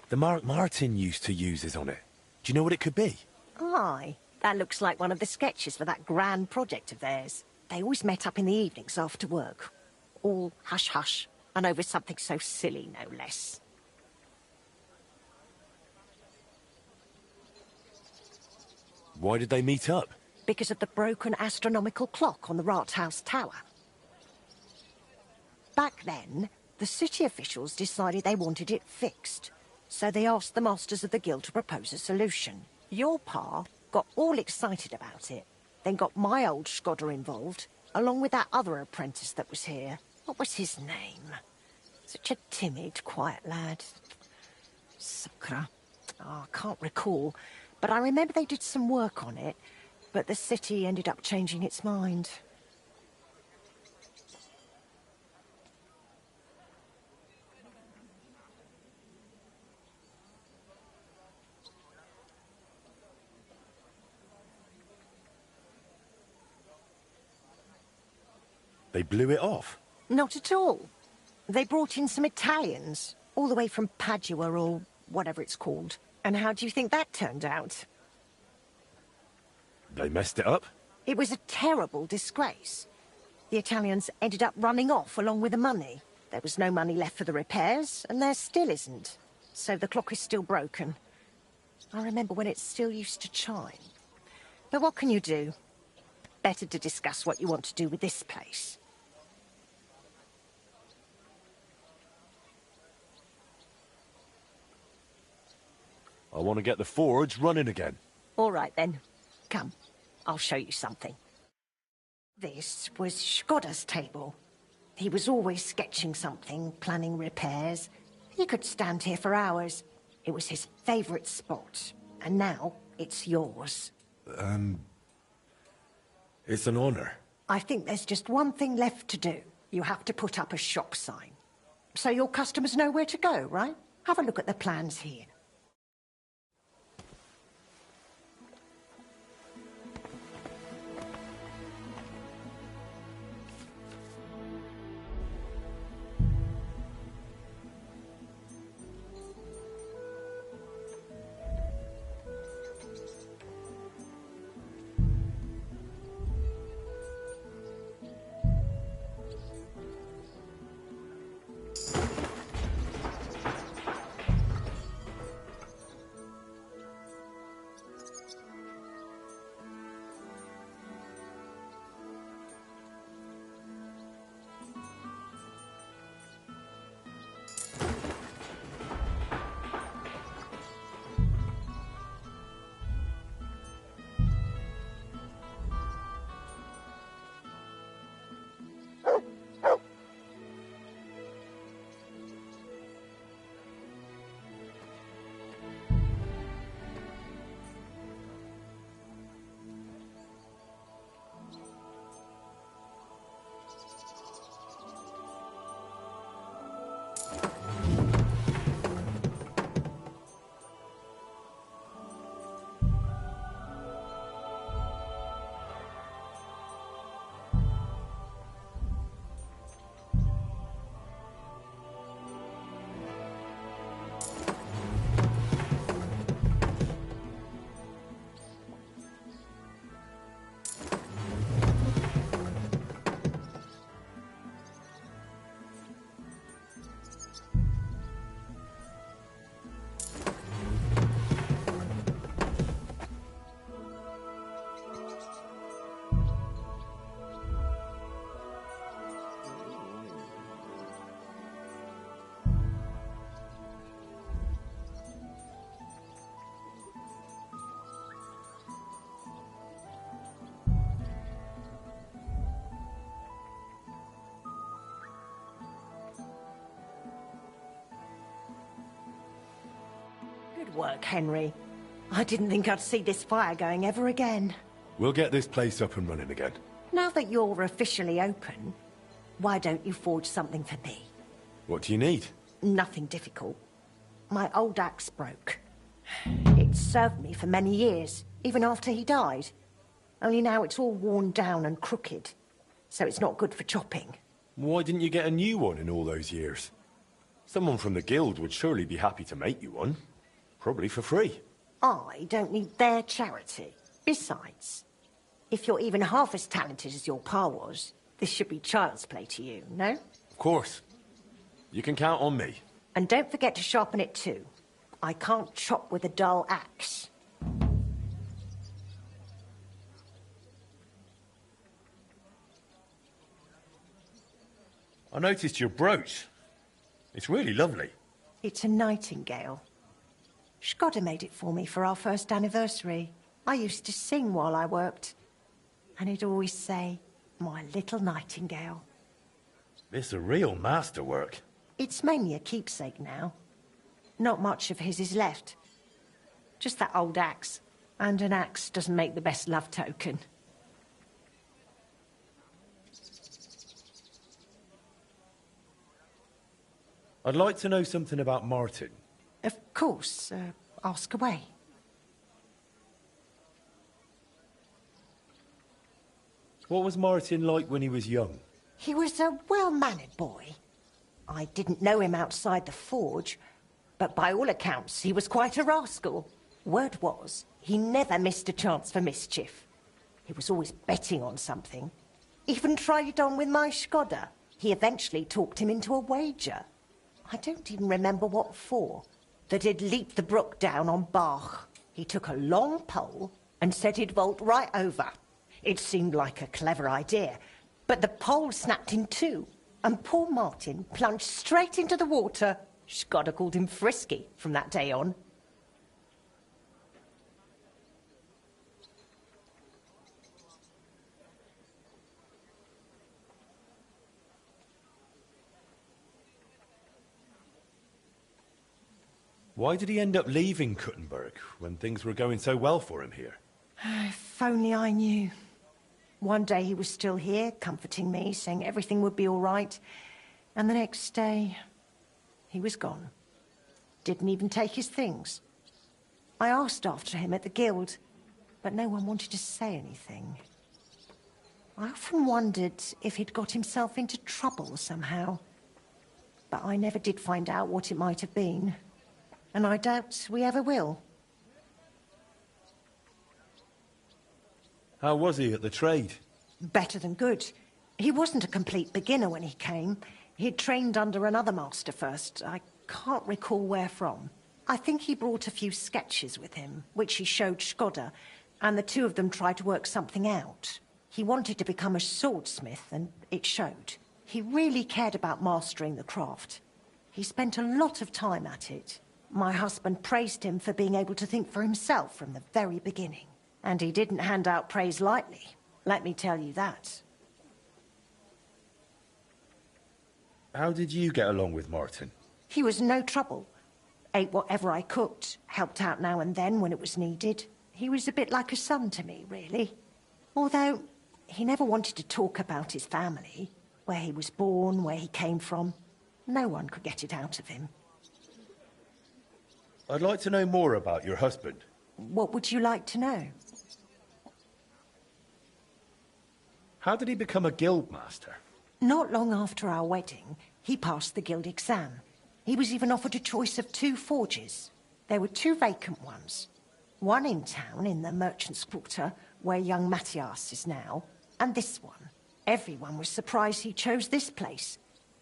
The mark Martin used to use is on it. Do you know what it could be? Aye, that looks like one of the sketches for that grand project of theirs. They always met up in the evenings after work. All hush-hush, and over something so silly, no less. Why did they meet up? Because of the broken astronomical clock on the Rathaus Tower. Back then, the city officials decided they wanted it fixed, so they asked the masters of the guild to propose a solution. Your pa got all excited about it, then got my old Skoda involved, along with that other apprentice that was here. What was his name? Such a timid, quiet lad. Sakura. Oh, I can't recall, but I remember they did some work on it, but the city ended up changing its mind. They blew it off? Not at all. They brought in some Italians, all the way from Padua or whatever it's called. And how do you think that turned out? They messed it up? It was a terrible disgrace. The Italians ended up running off along with the money. There was no money left for the repairs, and there still isn't. So the clock is still broken. I remember when it still used to chime. But what can you do? Better to discuss what you want to do with this place. I want to get the forge running again. All right, then. Come, I'll show you something. This was Skoda's table. He was always sketching something, planning repairs. He could stand here for hours. It was his favourite spot. And now, it's yours. It's an honor. I think there's just one thing left to do. You have to put up a shop sign. So your customers know where to go, right? Have a look at the plans here. Good work, Henry. I didn't think I'd see this fire going ever again. We'll get this place up and running again. Now that you're officially open, why don't you forge something for me? What do you need? Nothing difficult. My old axe broke. It It served me for many years, even after he died. Only now it's all worn down and crooked, so it's not good for chopping. Why didn't you get a new one in all those years? Someone from the guild would surely be happy to make you one. Probably for free. I don't need their charity. Besides, if you're even half as talented as your pa was, this should be child's play to you, no? Of course. You can count on me. And don't forget to sharpen it too. I can't chop with a dull axe. I noticed your brooch. It's really lovely. It's a nightingale. Shkoda made it for me for our first anniversary. I used to sing while I worked. And he'd always say, "My little nightingale." It's a real masterwork. It's mainly a keepsake now. Not much of his is left. Just that old axe. And an axe doesn't make the best love token. I'd like to know something about Martin. Of course. Ask away. What was Martin like when he was young? He was a well-mannered boy. I didn't know him outside the forge, but by all accounts, he was quite a rascal. Word was, he never missed a chance for mischief. He was always betting on something. Even tried it on with my Shkoda. He eventually talked him into a wager. I don't even remember what for. That he'd leap the brook down on Bach. He took a long pole and said he'd vault right over. It seemed like a clever idea, but the pole snapped in two, and poor Martin plunged straight into the water. Shkoda called him Frisky from that day on. Why did he end up leaving Kuttenberg when things were going so well for him here? If only I knew. One day he was still here, comforting me, saying everything would be all right. And the next day, he was gone. Didn't even take his things. I asked after him at the guild, but no one wanted to say anything. I often wondered if he'd got himself into trouble somehow. But I never did find out what it might have been. And I doubt we ever will. How was he at the trade? Better than good. He wasn't a complete beginner when he came. He'd trained under another master first. I can't recall where from. I think he brought a few sketches with him, which he showed Shkoda, and the two of them tried to work something out. He wanted to become a swordsmith, and it showed. He really cared about mastering the craft. He spent a lot of time at it. My husband praised him for being able to think for himself from the very beginning. And he didn't hand out praise lightly, let me tell you that. How did you get along with Martin? He was no trouble. Ate whatever I cooked, helped out now and then when it was needed. He was a bit like a son to me, really. Although, he never wanted to talk about his family, where he was born, where he came from. No one could get it out of him. I'd like to know more about your husband. What would you like to know? How did he become a guild master? Not long after our wedding, he passed the guild exam. He was even offered a choice of 2 forges. There were 2 vacant ones. One in town, in the Merchant's Quarter, where young Matthias is now, and this one. Everyone was surprised he chose this place.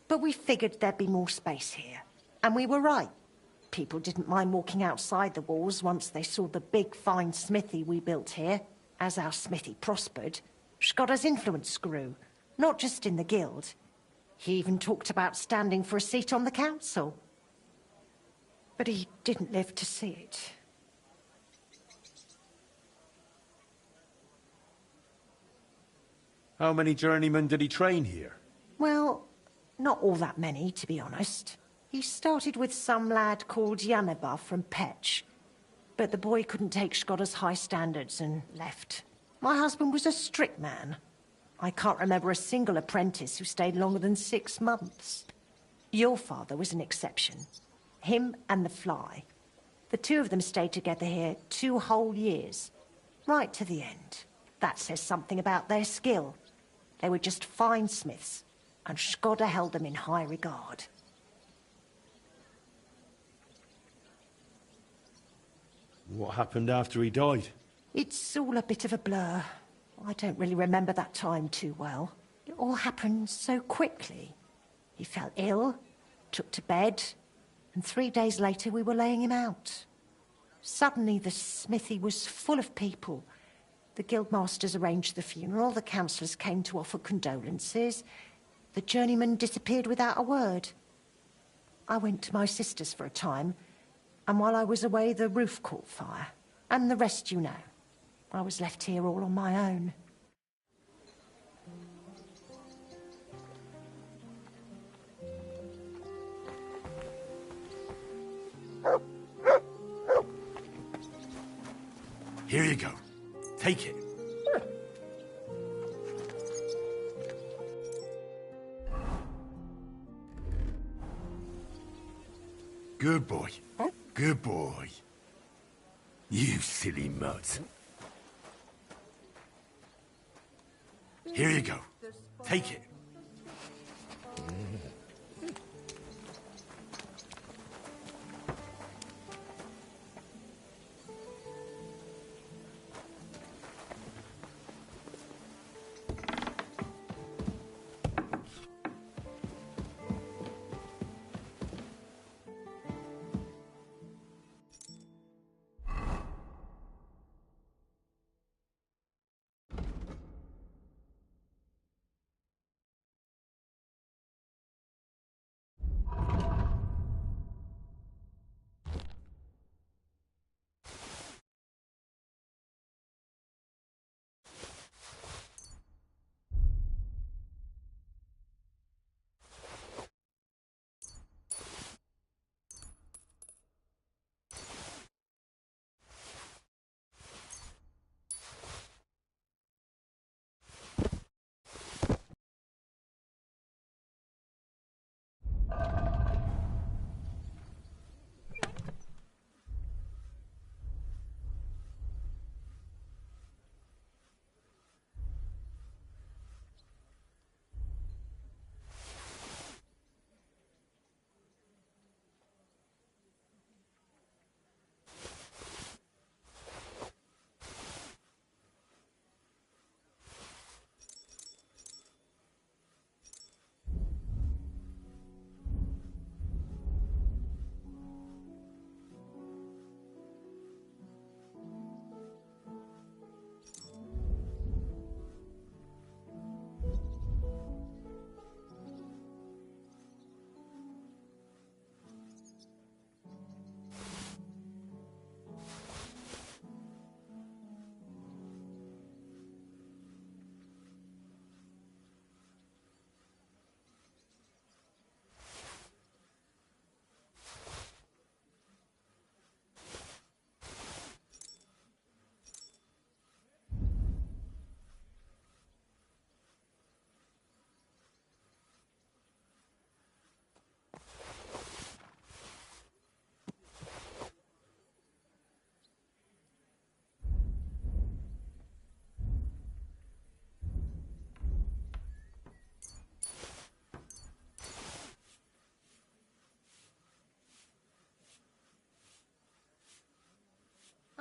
But we figured there'd be more space here. And we were right. People didn't mind walking outside the walls once they saw the big, fine smithy we built here. As our smithy prospered, Shkoda's influence grew, not just in the guild. He even talked about standing for a seat on the council. But he didn't live to see it. How many journeymen did he train here? Well, not all that many, to be honest. He started with some lad called Yaneba from Petch. But the boy couldn't take Shkoda's high standards and left. My husband was a strict man. I can't remember a single apprentice who stayed longer than 6 months. Your father was an exception. Him and the fly. The two of them stayed together here 2 whole years, right to the end. That says something about their skill. They were just fine smiths, and Skoda held them in high regard. What happened after he died? It's all a bit of a blur. I don't really remember that time too well. It all happened so quickly. He fell ill, took to bed, and 3 days later we were laying him out. Suddenly the smithy was full of people. The guildmasters arranged the funeral, the councillors came to offer condolences. The journeyman disappeared without a word. I went to my sister's for a time, and while I was away the roof caught fire. And the rest you know. I was left here all on my own. Here you go. Take it. Good boy. Good boy. You silly mutt. Here you go. Take it.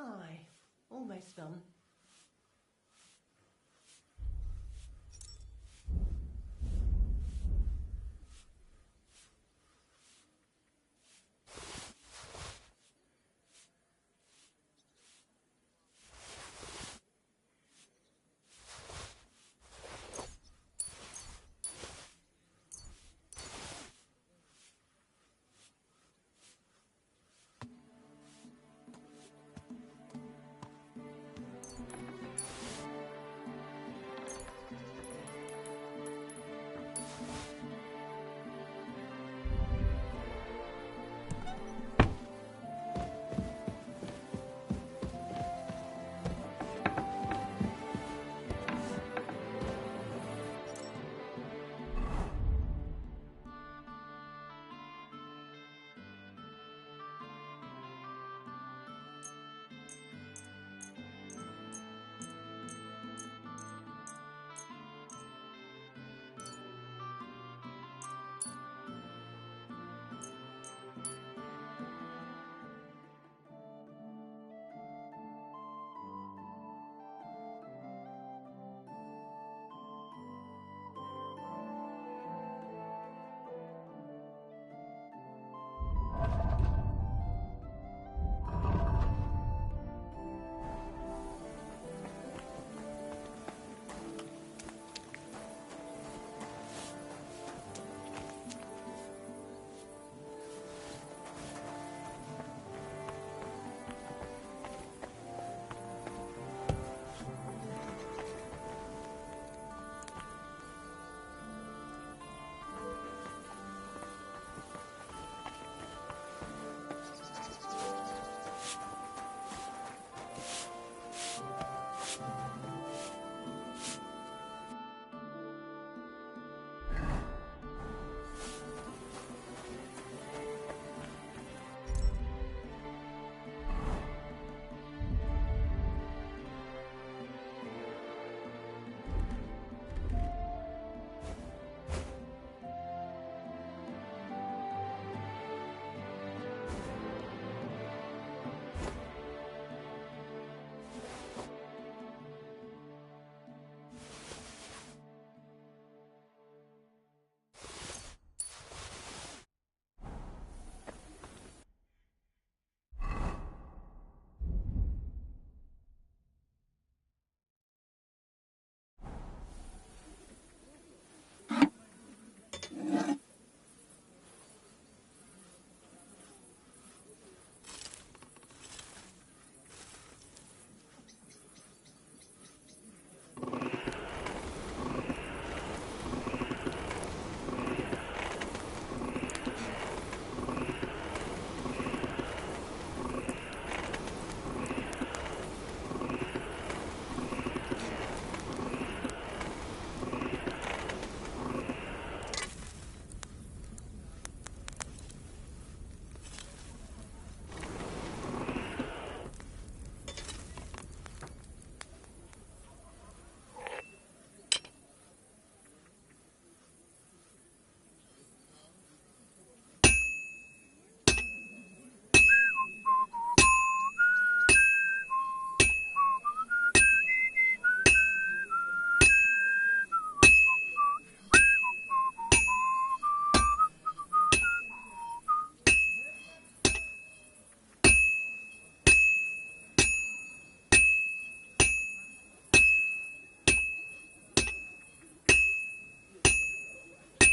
Aye, almost done.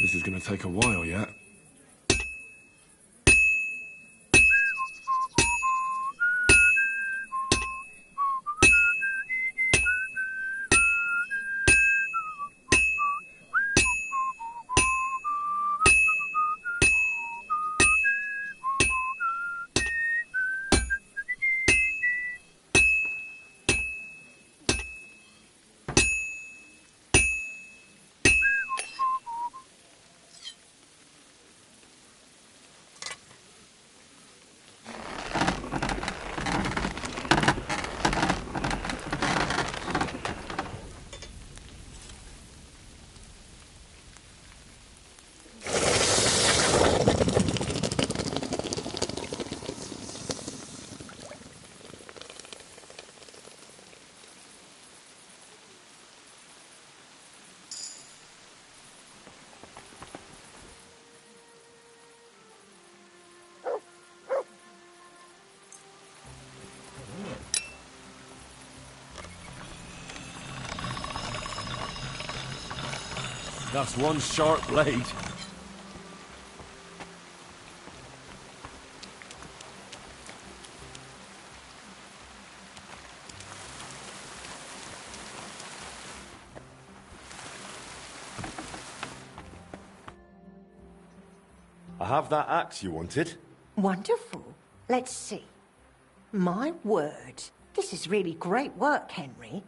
This is going to take a while yet. That's one sharp blade. I have that axe you wanted. Wonderful. Let's see. My word. This is really great work, Henry.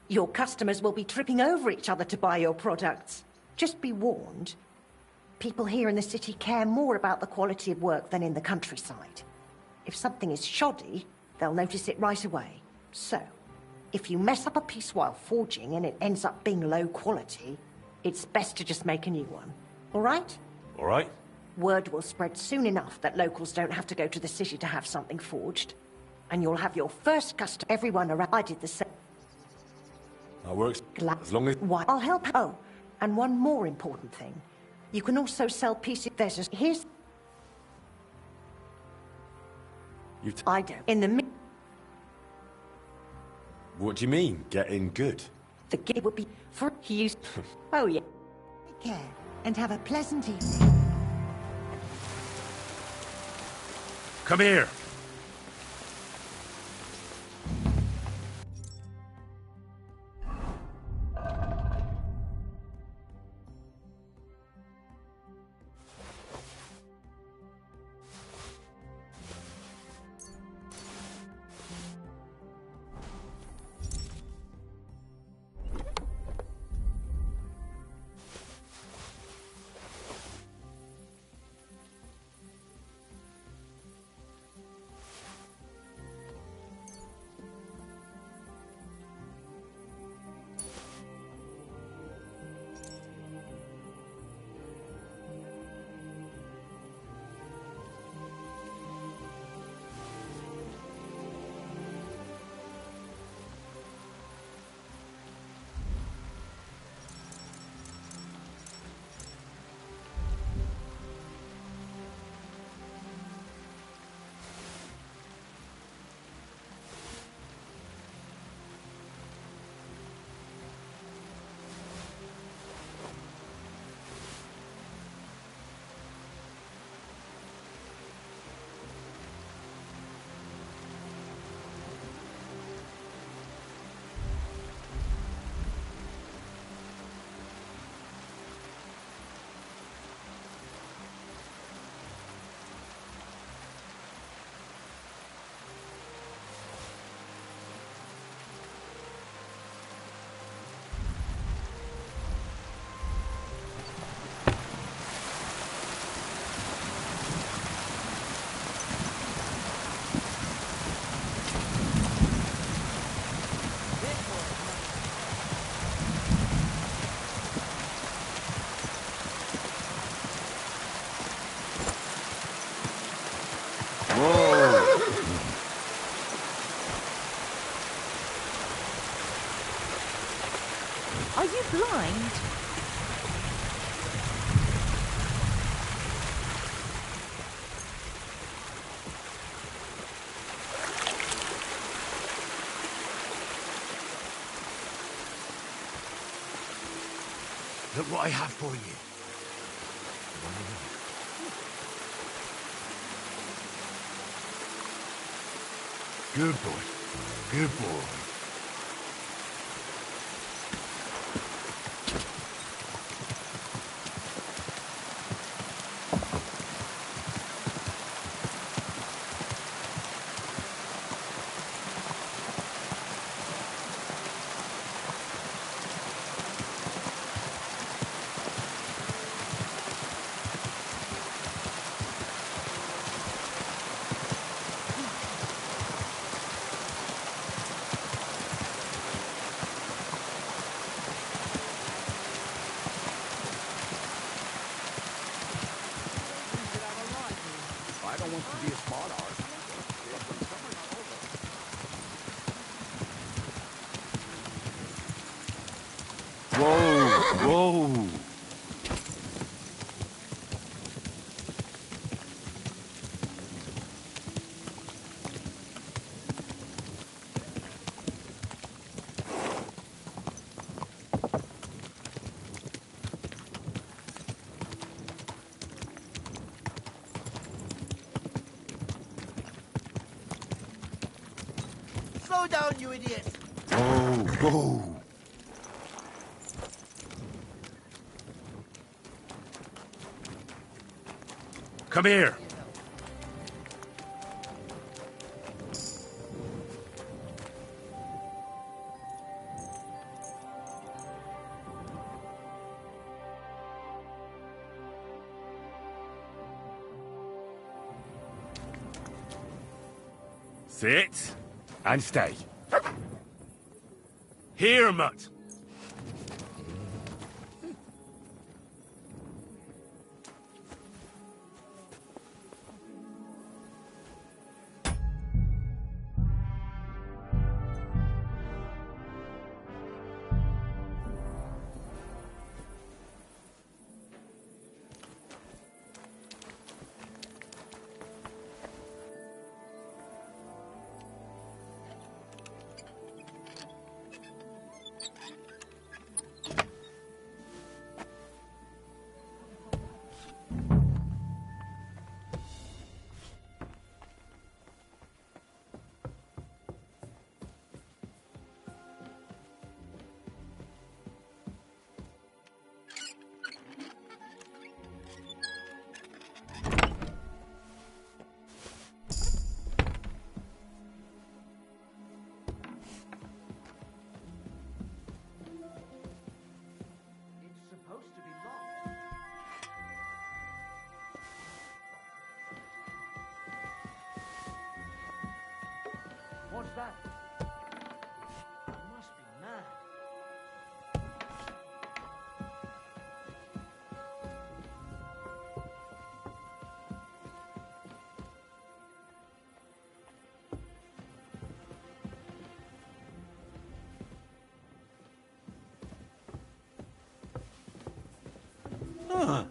Your customers will be tripping over each other to buy your products. Just be warned. People here in the city care more about the quality of work than in the countryside. If something is shoddy, they'll notice it right away. So, if you mess up a piece while forging and it ends up being low quality, it's best to just make a new one. All right? All right. Word will spread soon enough that locals don't have to go to the city to have something forged. And you'll have your first customer. Everyone around. I did the same. That works. As long as... Why? I'll help. Oh, and one more important thing. You can also sell pieces. There's a... Here's... I don't. In the... What do you mean, getting good? The gig would be for... He used... Oh, yeah. Take care, and have a pleasant evening. Come here. Are you blind? Look what I have for you. Good boy. Good boy. I don't want to be a smart arse. Whoa, whoa. Slow down, you idiot! Whoa, whoa. Come here. Sit and stay. Here, mutt. What's that? I must be mad. Huh.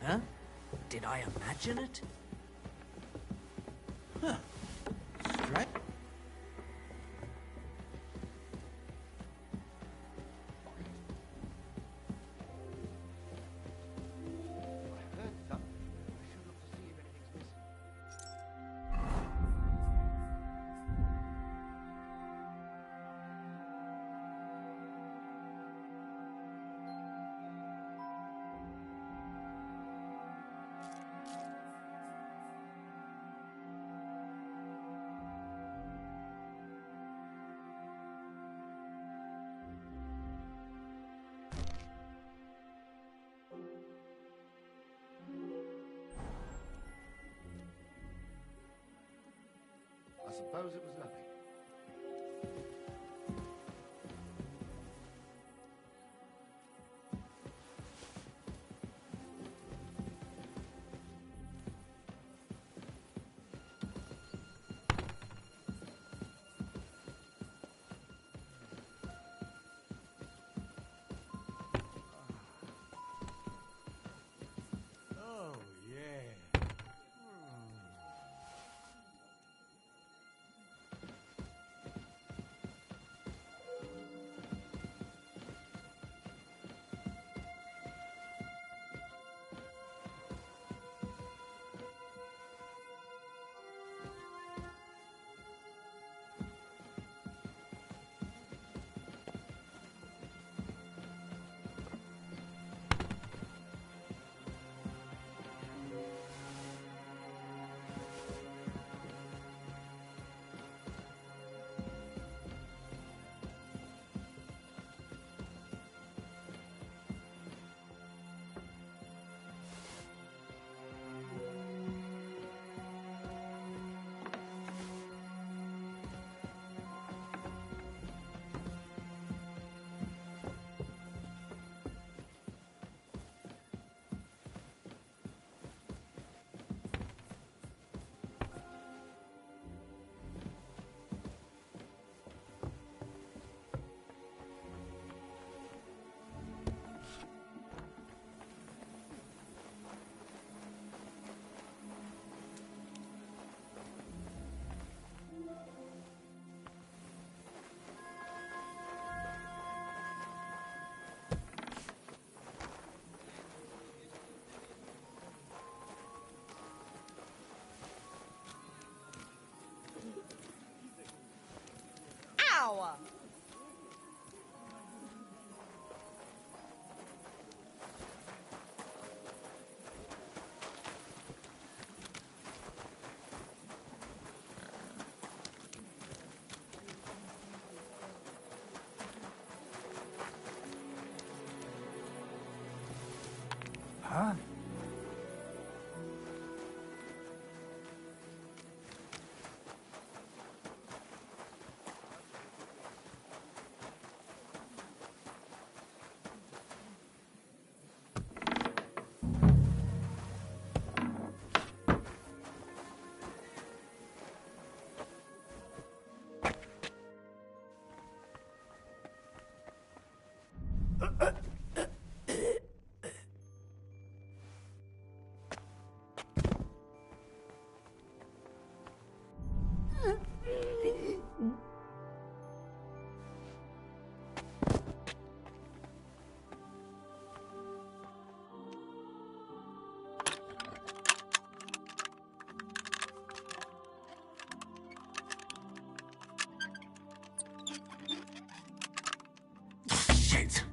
Huh? Did I imagine it? Huh. Strange. I suppose it was nothing. Oh, yeah. power. Huh? Shit!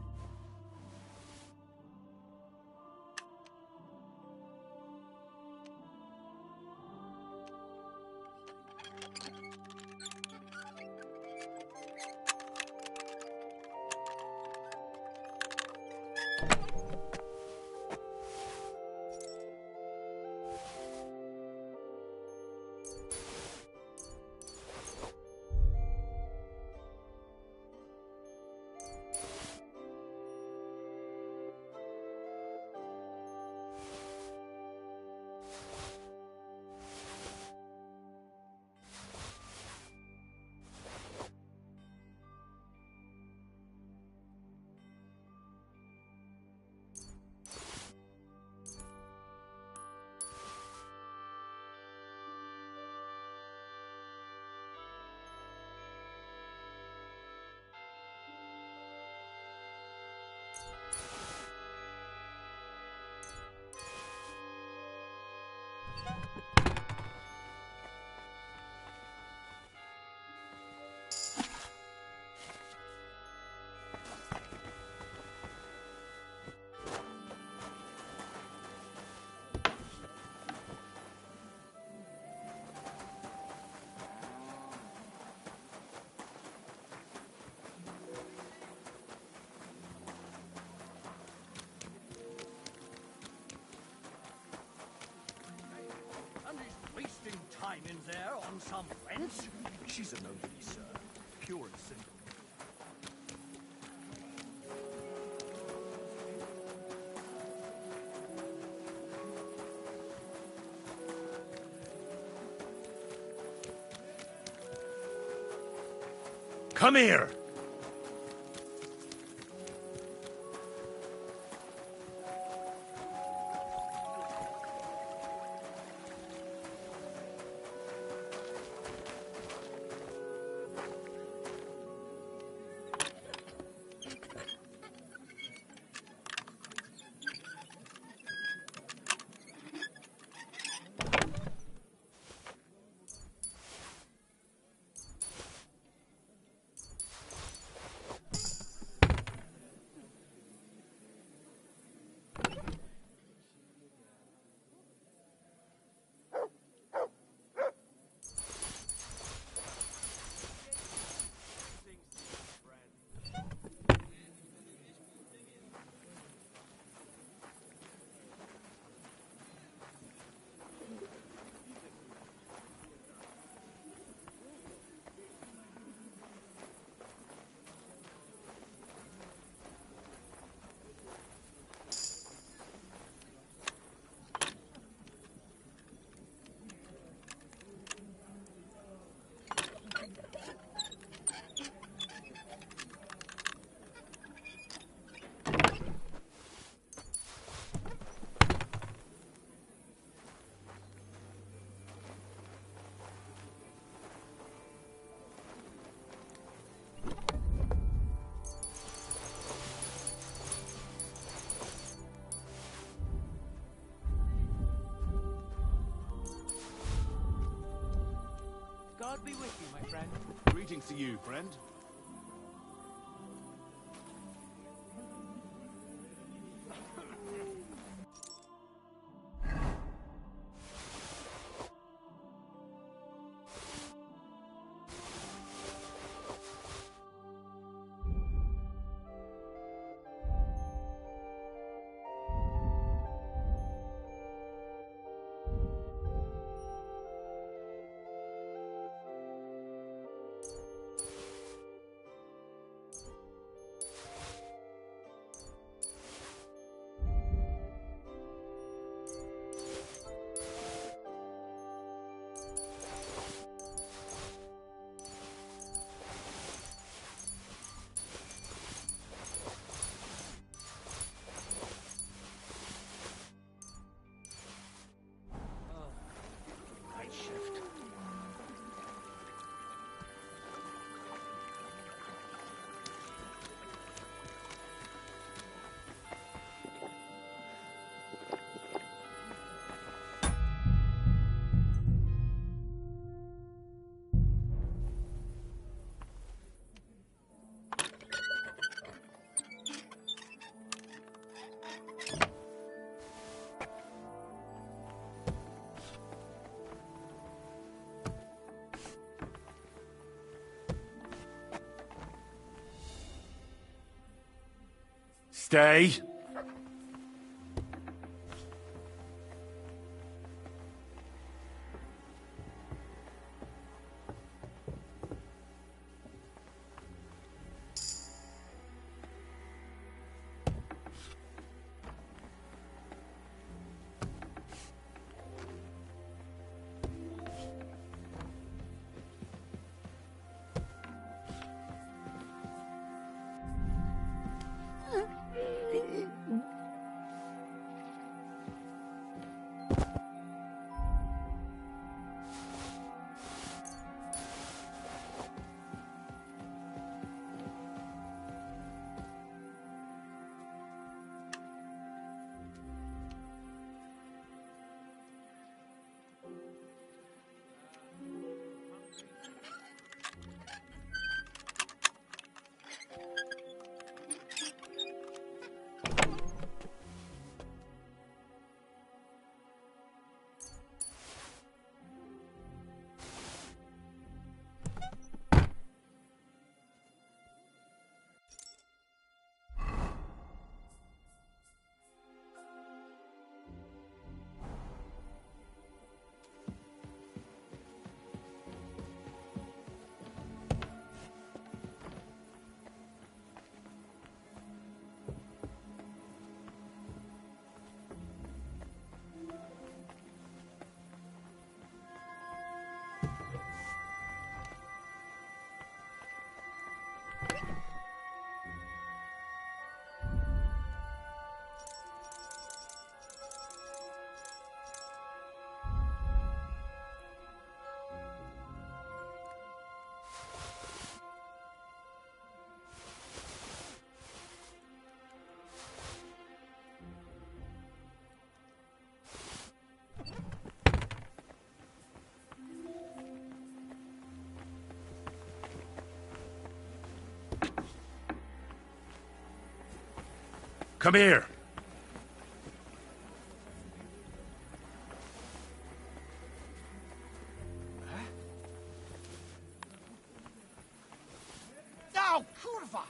And he's wasting time in there on some wench? She's a nobody, sir. Pure and simple. Come here! God be with you, my friend. Greetings to you, friend. Stay. Come here. No, kurwa!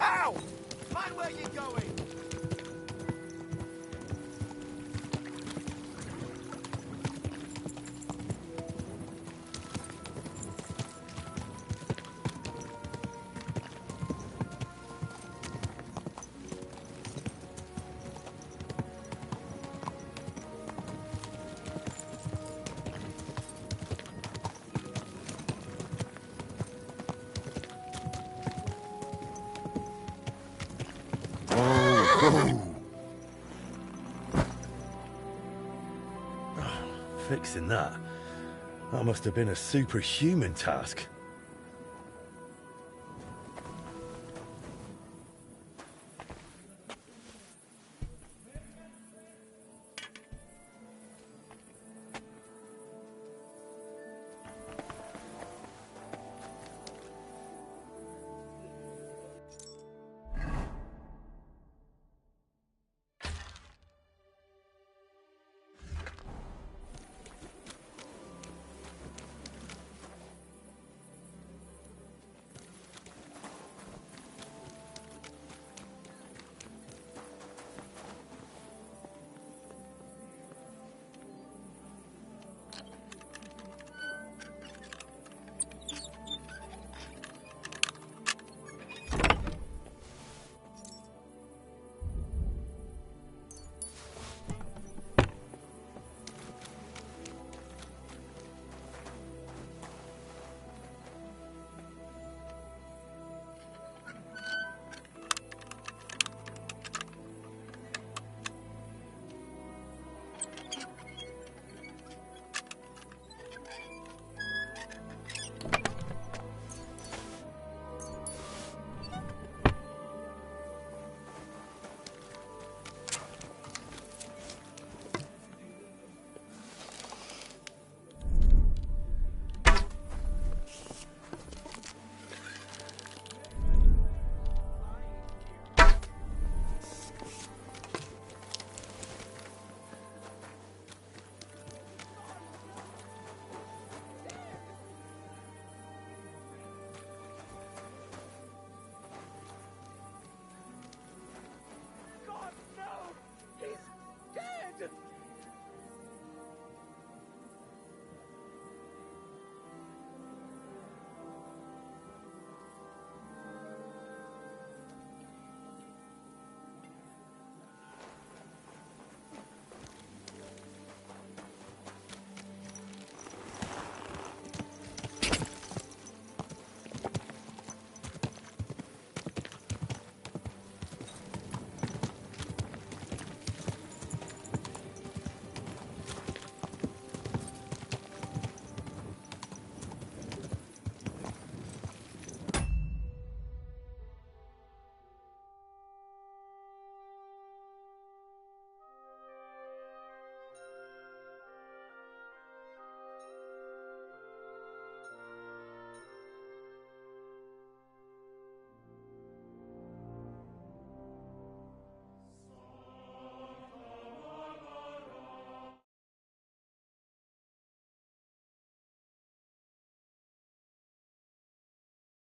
Ow! Mind where you're going! Fixing that. That must have been a superhuman task.